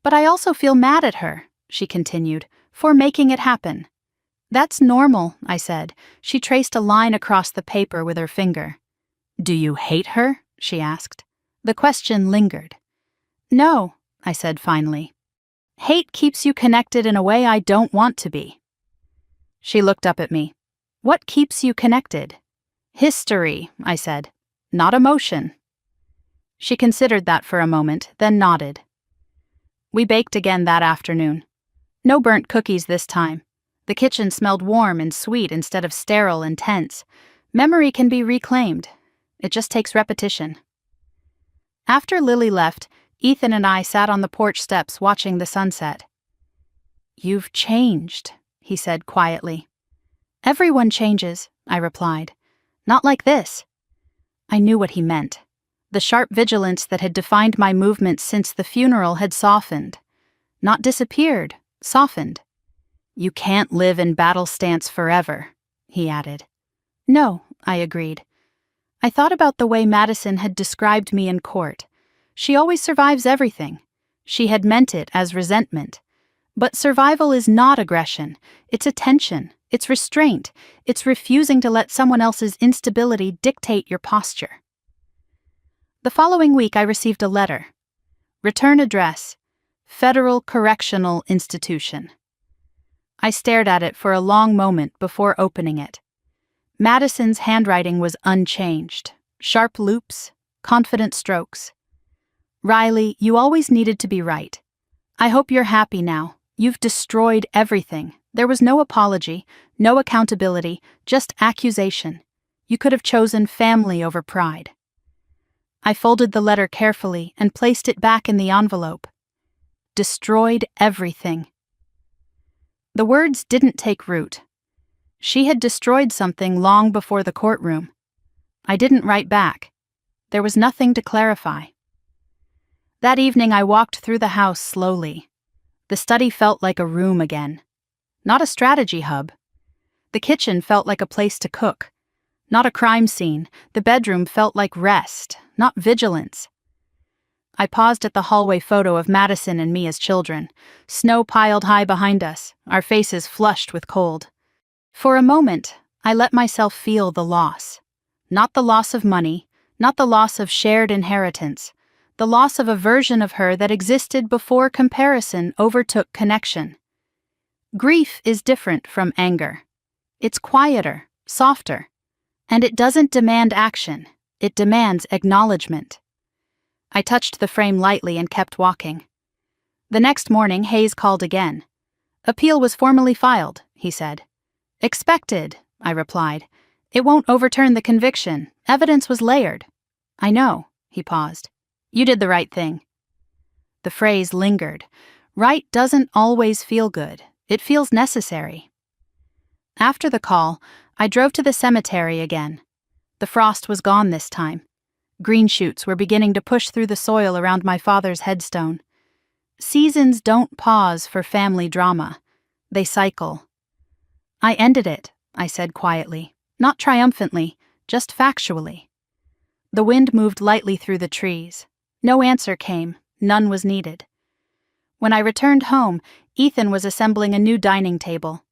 "But I also feel mad at her," she continued, "for making it happen." "That's normal," I said. She traced a line across the paper with her finger. "Do you hate her?" she asked. The question lingered. "No," I said finally. "Hate keeps you connected in a way I don't want to be." She looked up at me. "What keeps you connected?" "History," I said. "Not emotion." She considered that for a moment, then nodded. We baked again that afternoon. No burnt cookies this time. The kitchen smelled warm and sweet instead of sterile and tense. Memory can be reclaimed. It just takes repetition. After Lily left, Ethan and I sat on the porch steps watching the sunset. "You've changed," he said quietly. "Everyone changes," I replied. "Not like this." I knew what he meant. The sharp vigilance that had defined my movements since the funeral had softened. Not disappeared, softened. "You can't live in battle stance forever," he added. "No," I agreed. I thought about the way Madison had described me in court. She always survives everything. She had meant it as resentment. But survival is not aggression. It's attention. It's restraint. It's refusing to let someone else's instability dictate your posture. The following week I received a letter. Return address: Federal Correctional Institution. I stared at it for a long moment before opening it. Madison's handwriting was unchanged. Sharp loops, confident strokes. "Riley, you always needed to be right. I hope you're happy now. You've destroyed everything. There was no apology, no accountability, just accusation. You could have chosen family over pride." I folded the letter carefully and placed it back in the envelope. Destroyed everything. The words didn't take root. She had destroyed something long before the courtroom. I didn't write back. There was nothing to clarify. That evening I walked through the house slowly. The study felt like a room again. Not a strategy hub. The kitchen felt like a place to cook. Not a crime scene. The bedroom felt like rest, not vigilance. I paused at the hallway photo of Madison and me as children. Snow piled high behind us, our faces flushed with cold. For a moment, I let myself feel the loss. Not the loss of money, not the loss of shared inheritance, the loss of a version of her that existed before comparison overtook connection. Grief is different from anger. It's quieter, softer, and it doesn't demand action, it demands acknowledgement. I touched the frame lightly and kept walking. The next morning, Hayes called again. "Appeal was formally filed," he said. "Expected," I replied. "It won't overturn the conviction. Evidence was layered." "I know," he paused. "You did the right thing." The phrase lingered. Right doesn't always feel good. It feels necessary. After the call, I drove to the cemetery again. The frost was gone this time. Green shoots were beginning to push through the soil around my father's headstone. Seasons don't pause for family drama. They cycle. "I ended it," I said quietly, not triumphantly, just factually. The wind moved lightly through the trees. No answer came. None was needed. When I returned home, Ethan was assembling a new dining table.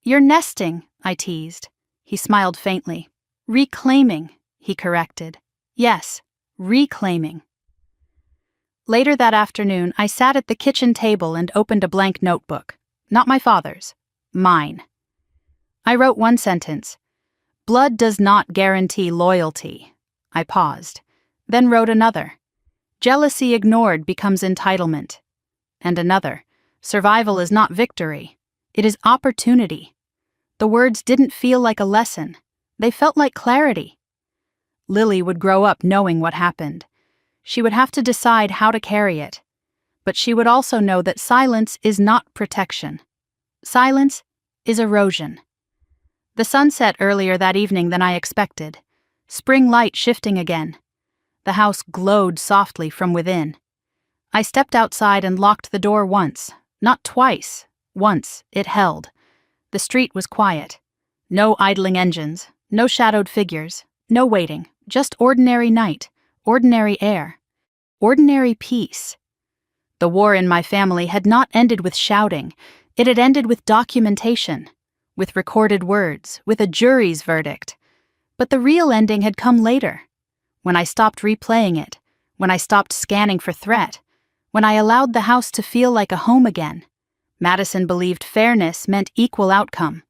"You're nesting," I teased. He smiled faintly. "Reclaiming," he corrected. "Yes, reclaiming." Later that afternoon, I sat at the kitchen table and opened a blank notebook. Not my father's. Mine. I wrote one sentence. "Blood does not guarantee loyalty." I paused, then wrote another. "Jealousy ignored becomes entitlement." And another. "Survival is not victory. It is opportunity." The words didn't feel like a lesson. They felt like clarity. Lily would grow up knowing what happened. She would have to decide how to carry it. But she would also know that silence is not protection. Silence is erosion. The sun set earlier that evening than I expected. Spring light shifting again. The house glowed softly from within. I stepped outside and locked the door once, not twice. Once it held. The street was quiet. No idling engines, no shadowed figures, no waiting, just ordinary night, ordinary air, ordinary peace. The war in my family had not ended with shouting. It had ended with documentation, with recorded words, with a jury's verdict. But the real ending had come later, when I stopped replaying it, when I stopped scanning for threat, when I allowed the house to feel like a home again. Madison believed fairness meant equal outcome.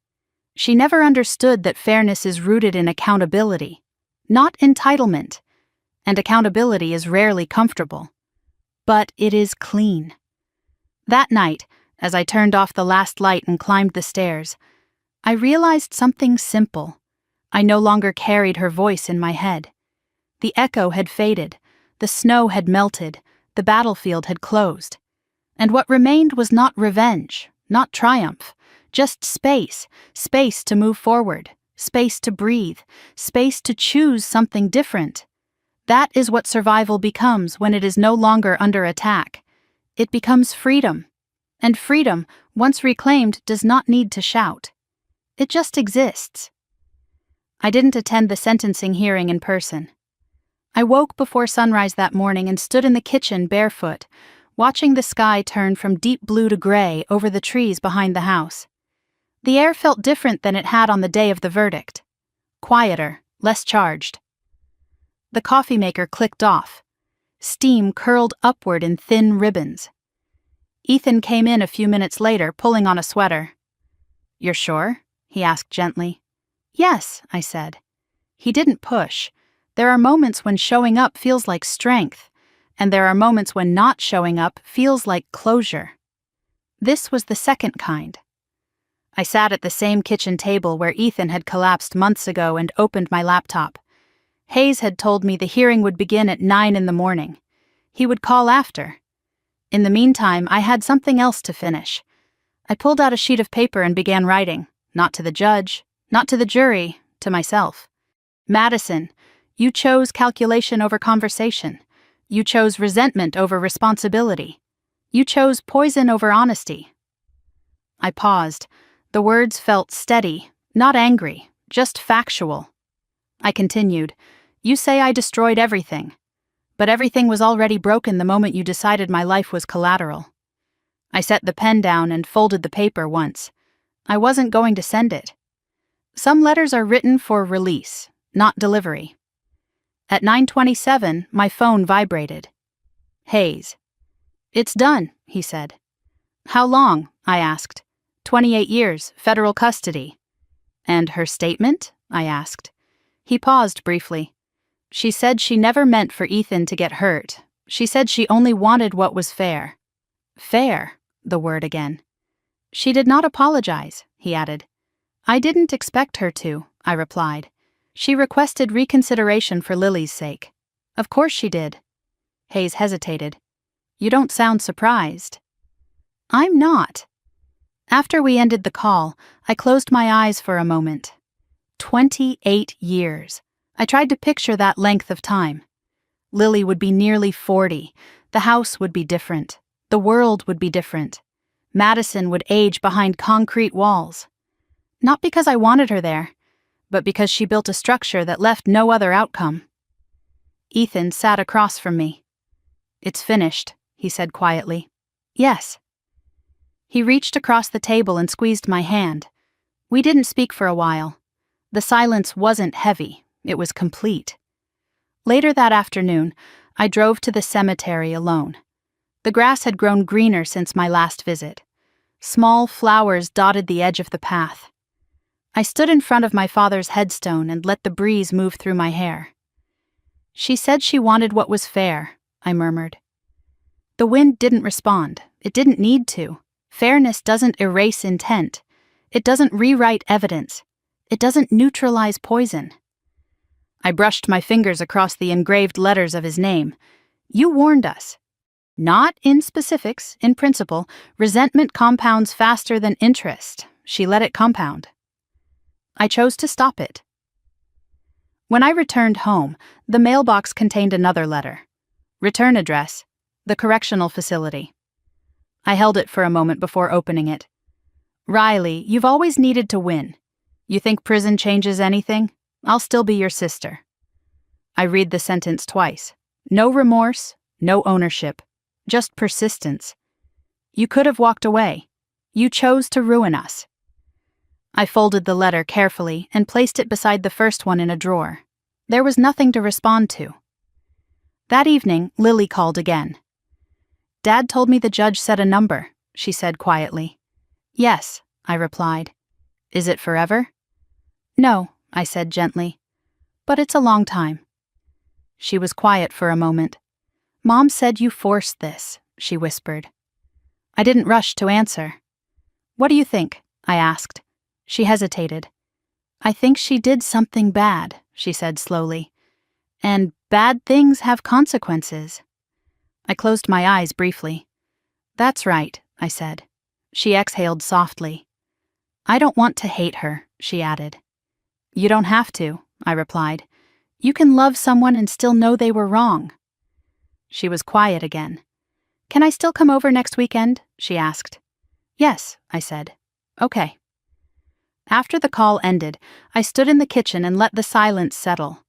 She never understood that fairness is rooted in accountability, not entitlement, and accountability is rarely comfortable. But it is clean. That night, as I turned off the last light and climbed the stairs, I realized something simple. I no longer carried her voice in my head. The echo had faded, the snow had melted, the battlefield had closed. And what remained was not revenge, not triumph, just space, space to move forward, space to breathe, space to choose something different. That is what survival becomes when it is no longer under attack. It becomes freedom. And freedom, once reclaimed, does not need to shout. It just exists. I didn't attend the sentencing hearing in person. I woke before sunrise that morning and stood in the kitchen barefoot, watching the sky turn from deep blue to gray over the trees behind the house. The air felt different than it had on the day of the verdict. Quieter, less charged. The coffee maker clicked off. Steam curled upward in thin ribbons. Ethan came in a few minutes later, pulling on a sweater. "You're sure?" he asked gently. "Yes," I said. He didn't push. There are moments when showing up feels like strength, and there are moments when not showing up feels like closure. This was the second kind. I sat at the same kitchen table where Ethan had collapsed months ago and opened my laptop. Hayes had told me the hearing would begin at 9 in the morning. He would call after. In the meantime, I had something else to finish. I pulled out a sheet of paper and began writing, not to the judge, not to the jury, to myself. "Madison, you chose calculation over conversation. You chose resentment over responsibility. You chose poison over honesty." I paused. The words felt steady, not angry, just factual. I continued, "You say I destroyed everything. But everything was already broken the moment you decided my life was collateral." I set the pen down and folded the paper once. I wasn't going to send it. Some letters are written for release, not delivery. At 9:27, my phone vibrated. Hayes. "It's done," he said. "How long?" I asked. 28 years, federal custody." "And her statement?" I asked. He paused briefly. She said she never meant for Ethan to get hurt. She said she only wanted what was fair. Fair, the word again. She did not apologize, he added. I didn't expect her to, I replied. She requested reconsideration for Lily's sake. Of course she did. Hayes hesitated. You don't sound surprised. I'm not. After we ended the call, I closed my eyes for a moment. 28 years. I tried to picture that length of time. Lily would be nearly 40. The house would be different. The world would be different. Madison would age behind concrete walls. Not because I wanted her there, but because she built a structure that left no other outcome. Ethan sat across from me. It's finished, he said quietly. Yes. He reached across the table and squeezed my hand. We didn't speak for a while. The silence wasn't heavy, it was complete. Later that afternoon, I drove to the cemetery alone. The grass had grown greener since my last visit. Small flowers dotted the edge of the path. I stood in front of my father's headstone and let the breeze move through my hair. She said she wanted what was fair, I murmured. The wind didn't respond. It didn't need to. Fairness doesn't erase intent. It doesn't rewrite evidence. It doesn't neutralize poison. I brushed my fingers across the engraved letters of his name. You warned us. Not in specifics, in principle, resentment compounds faster than interest. She let it compound. I chose to stop it. When I returned home, the mailbox contained another letter. Return address, the correctional facility. I held it for a moment before opening it. Riley, you've always needed to win. You think prison changes anything? I'll still be your sister. I read the sentence twice. No remorse, no ownership, just persistence. You could have walked away. You chose to ruin us. I folded the letter carefully and placed it beside the first one in a drawer. There was nothing to respond to. That evening, Lily called again. Dad told me the judge said a number, she said quietly. Yes, I replied. Is it forever? No, I said gently. But it's a long time. She was quiet for a moment. Mom said you forced this, she whispered. I didn't rush to answer. What do you think? I asked. She hesitated. I think she did something bad, she said slowly. And bad things have consequences. I closed my eyes briefly. That's right, I said. She exhaled softly. I don't want to hate her, she added. You don't have to, I replied. You can love someone and still know they were wrong. She was quiet again. Can I still come over next weekend? She asked. Yes, I said. Okay. After the call ended, I stood in the kitchen and let the silence settle.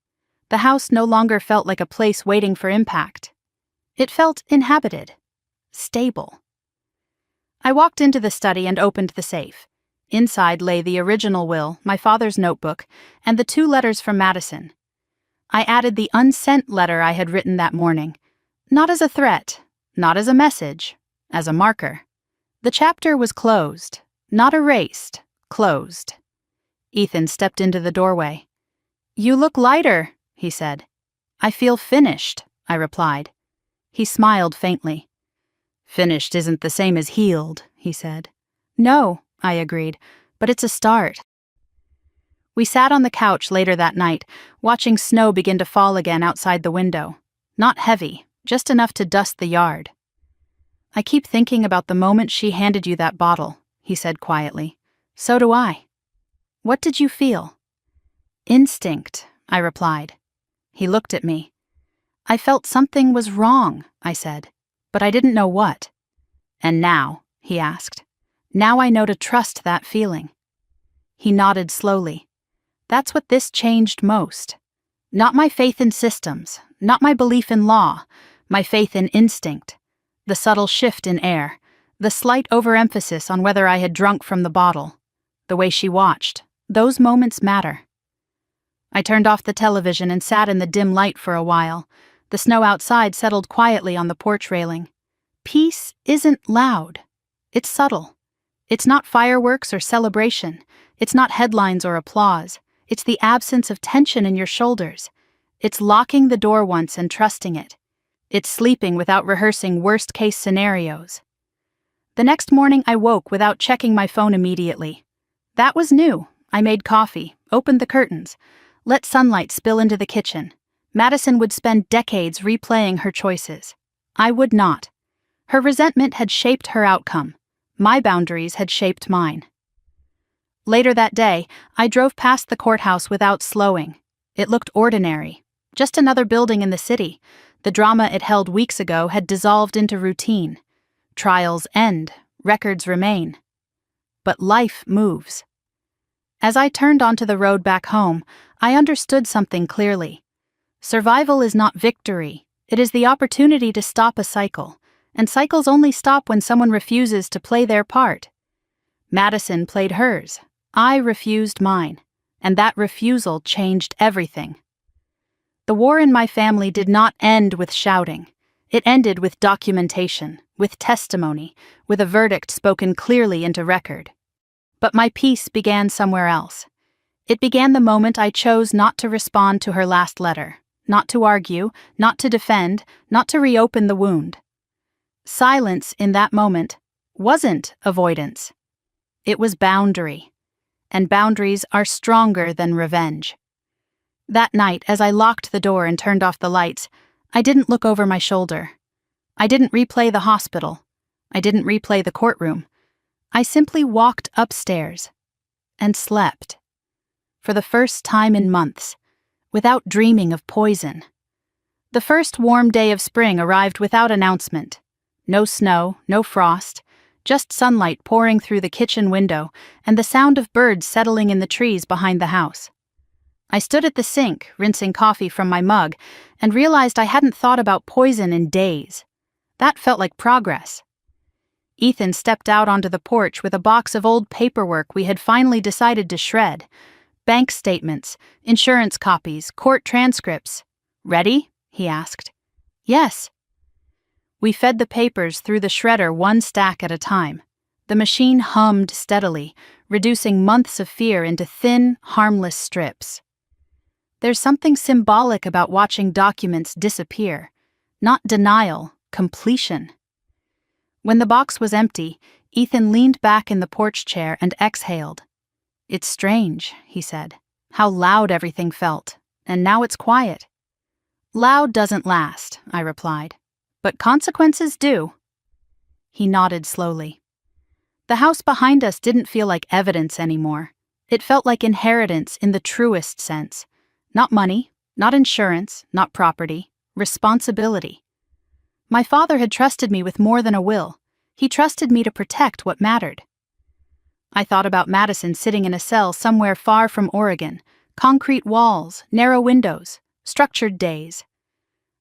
The house no longer felt like a place waiting for impact. It felt inhabited, stable. I walked into the study and opened the safe. Inside lay the original will, my father's notebook, and the 2 letters from Madison. I added the unsent letter I had written that morning, not as a threat, not as a message, as a marker. The chapter was closed, not erased, closed. Ethan stepped into the doorway. You look lighter, he said. I feel finished, I replied. He smiled faintly. Finished isn't the same as healed, he said. No, I agreed, but it's a start. We sat on the couch later that night, watching snow begin to fall again outside the window. Not heavy, just enough to dust the yard. I keep thinking about the moment she handed you that bottle, he said quietly. So do I. What did you feel? Instinct, I replied. He looked at me. I felt something was wrong, I said, but I didn't know what. And now, he asked. Now I know to trust that feeling. He nodded slowly. That's what this changed most. Not my faith in systems, not my belief in law, my faith in instinct. The subtle shift in air, the slight overemphasis on whether I had drunk from the bottle, the way she watched, those moments matter. I turned off the television and sat in the dim light for a while. The snow outside settled quietly on the porch railing. Peace isn't loud. It's subtle. It's not fireworks or celebration. It's not headlines or applause. It's the absence of tension in your shoulders. It's locking the door once and trusting it. It's sleeping without rehearsing worst-case scenarios. The next morning I woke without checking my phone immediately. That was new. I made coffee, opened the curtains, let sunlight spill into the kitchen. Madison would spend decades replaying her choices. I would not. Her resentment had shaped her outcome. My boundaries had shaped mine. Later that day, I drove past the courthouse without slowing. It looked ordinary. Just another building in the city. The drama it held weeks ago had dissolved into routine. Trials end, records remain. But life moves. As I turned onto the road back home, I understood something clearly. Survival is not victory. It is the opportunity to stop a cycle, and cycles only stop when someone refuses to play their part. Madison played hers. I refused mine, and that refusal changed everything. The war in my family did not end with shouting. It ended with documentation, with testimony, with a verdict spoken clearly into record. But my peace began somewhere else. It began the moment I chose not to respond to her last letter, not to argue, not to defend, not to reopen the wound. Silence in that moment wasn't avoidance. It was boundary, and boundaries are stronger than revenge. That night, as I locked the door and turned off the lights, I didn't look over my shoulder. I didn't replay the hospital. I didn't replay the courtroom. I simply walked upstairs and slept. For the first time in months, without dreaming of poison. The first warm day of spring arrived without announcement. No snow, no frost, just sunlight pouring through the kitchen window and the sound of birds settling in the trees behind the house. I stood at the sink, rinsing coffee from my mug, and realized I hadn't thought about poison in days. That felt like progress. Ethan stepped out onto the porch with a box of old paperwork we had finally decided to shred. Bank statements, insurance copies, court transcripts. "Ready?" he asked. "Yes." We fed the papers through the shredder one stack at a time. The machine hummed steadily, reducing months of fear into thin, harmless strips. There's something symbolic about watching documents disappear. Not denial, completion. When the box was empty, Ethan leaned back in the porch chair and exhaled. "It's strange," he said, "how loud everything felt, and now it's quiet." "Loud doesn't last," I replied, "but consequences do." He nodded slowly. The house behind us didn't feel like evidence anymore. It felt like inheritance in the truest sense. Not money, not insurance, not property, responsibility. My father had trusted me with more than a will. He trusted me to protect what mattered. I thought about Madison sitting in a cell somewhere far from Oregon, concrete walls, narrow windows, structured days.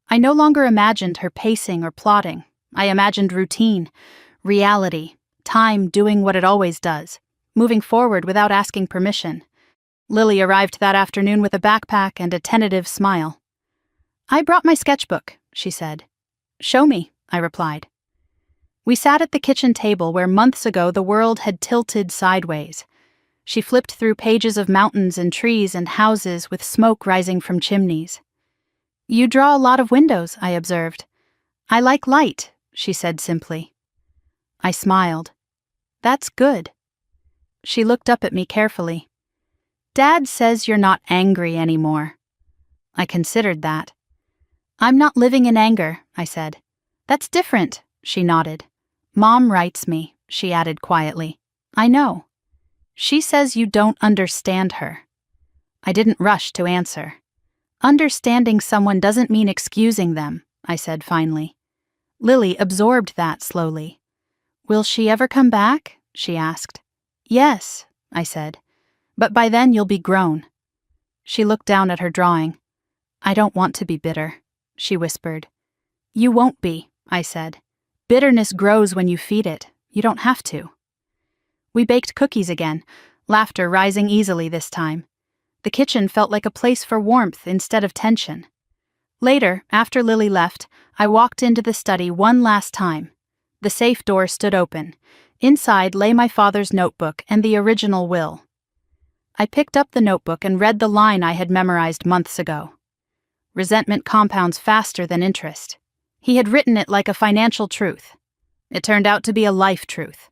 I no longer imagined her pacing or plotting. I imagined routine, reality, time doing what it always does, moving forward without asking permission. Lily arrived that afternoon with a backpack and a tentative smile. "I brought my sketchbook," she said. "Show me," I replied. We sat at the kitchen table where months ago the world had tilted sideways. She flipped through pages of mountains and trees and houses with smoke rising from chimneys. "You draw a lot of windows," I observed. "I like light," she said simply. I smiled. "That's good." She looked up at me carefully. "Dad says you're not angry anymore." I considered that. "I'm not living in anger," I said. "That's different," she nodded. "Mom writes me," she added quietly. "I know. She says you don't understand her." I didn't rush to answer. "Understanding someone doesn't mean excusing them," I said finally. Lily absorbed that slowly. "Will she ever come back?" she asked. "Yes," I said. "But by then you'll be grown." She looked down at her drawing. "I don't want to be bitter," she whispered. "You won't be," I said. "Bitterness grows when you feed it. You don't have to." We baked cookies again, laughter rising easily this time. The kitchen felt like a place for warmth instead of tension. Later, after Lily left, I walked into the study one last time. The safe door stood open. Inside lay my father's notebook and the original will. I picked up the notebook and read the line I had memorized months ago. Resentment compounds faster than interest. He had written it like a financial truth. It turned out to be a life truth.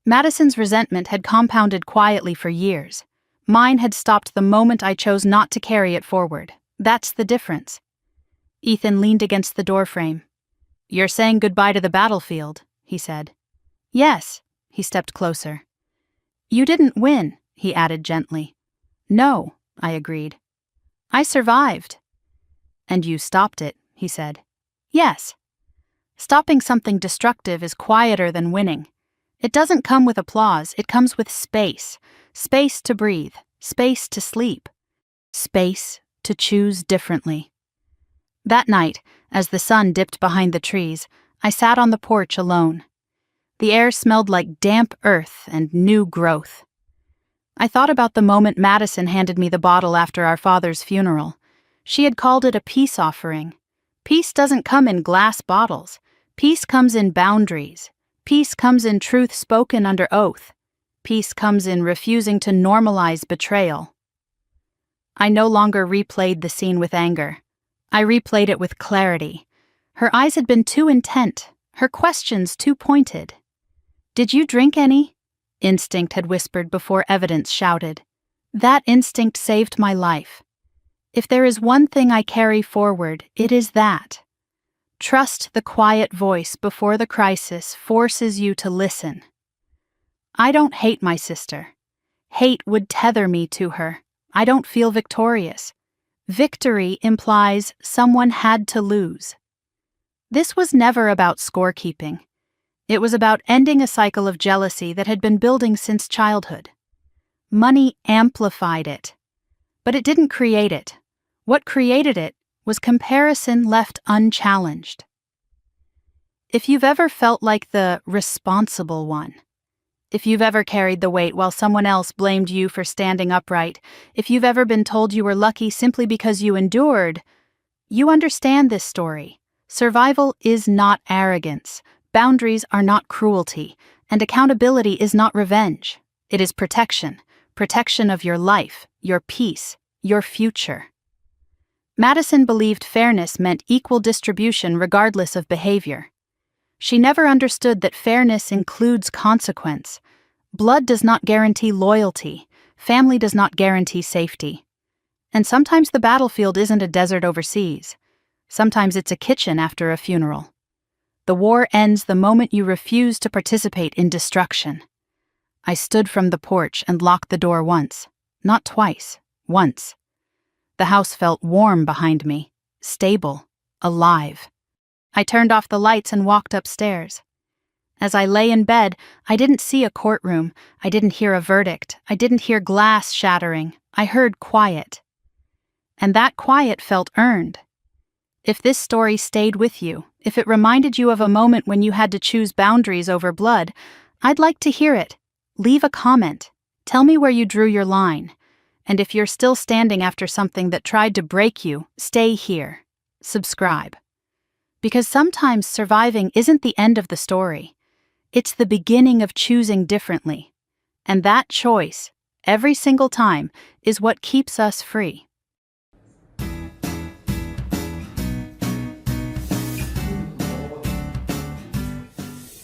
Madison's resentment had compounded quietly for years. Mine had stopped the moment I chose not to carry it forward. That's the difference. Ethan leaned against the doorframe. "You're saying goodbye to the battlefield," he said. "Yes." He stepped closer. "You didn't win," he added gently. "No," I agreed. "I survived." "And you stopped it," he said. "Yes." Stopping something destructive is quieter than winning. It doesn't come with applause, it comes with space. Space to breathe, space to sleep, space to choose differently. That night, as the sun dipped behind the trees, I sat on the porch alone. The air smelled like damp earth and new growth. I thought about the moment Madison handed me the bottle after our father's funeral. She had called it a peace offering. Peace doesn't come in glass bottles. Peace comes in boundaries. Peace comes in truth spoken under oath. Peace comes in refusing to normalize betrayal. I no longer replayed the scene with anger. I replayed it with clarity. Her eyes had been too intent, her questions too pointed. "Did you drink any?" Instinct had whispered before evidence shouted. That instinct saved my life. If there is one thing I carry forward, it is that. Trust the quiet voice before the crisis forces you to listen. I don't hate my sister. Hate would tether me to her. I don't feel victorious. Victory implies someone had to lose. This was never about scorekeeping. It was about ending a cycle of jealousy that had been building since childhood. Money amplified it, but it didn't create it. What created it was comparison left unchallenged. If you've ever felt like the responsible one, if you've ever carried the weight while someone else blamed you for standing upright, if you've ever been told you were lucky simply because you endured, you understand this story. Survival is not arrogance, boundaries are not cruelty, and accountability is not revenge. It is protection, protection of your life, your peace, your future. Madison believed fairness meant equal distribution regardless of behavior. She never understood that fairness includes consequence. Blood does not guarantee loyalty. Family does not guarantee safety. And sometimes the battlefield isn't a desert overseas. Sometimes it's a kitchen after a funeral. The war ends the moment you refuse to participate in destruction. I stood from the porch and locked the door once. Not twice. Once. The house felt warm behind me. Stable. Alive. I turned off the lights and walked upstairs. As I lay in bed, I didn't see a courtroom. I didn't hear a verdict. I didn't hear glass shattering. I heard quiet. And that quiet felt earned. If this story stayed with you, if it reminded you of a moment when you had to choose boundaries over blood, I'd like to hear it. Leave a comment. Tell me where you drew your line. And if you're still standing after something that tried to break you, stay here. Subscribe. Because sometimes surviving isn't the end of the story. It's the beginning of choosing differently. And that choice, every single time, is what keeps us free.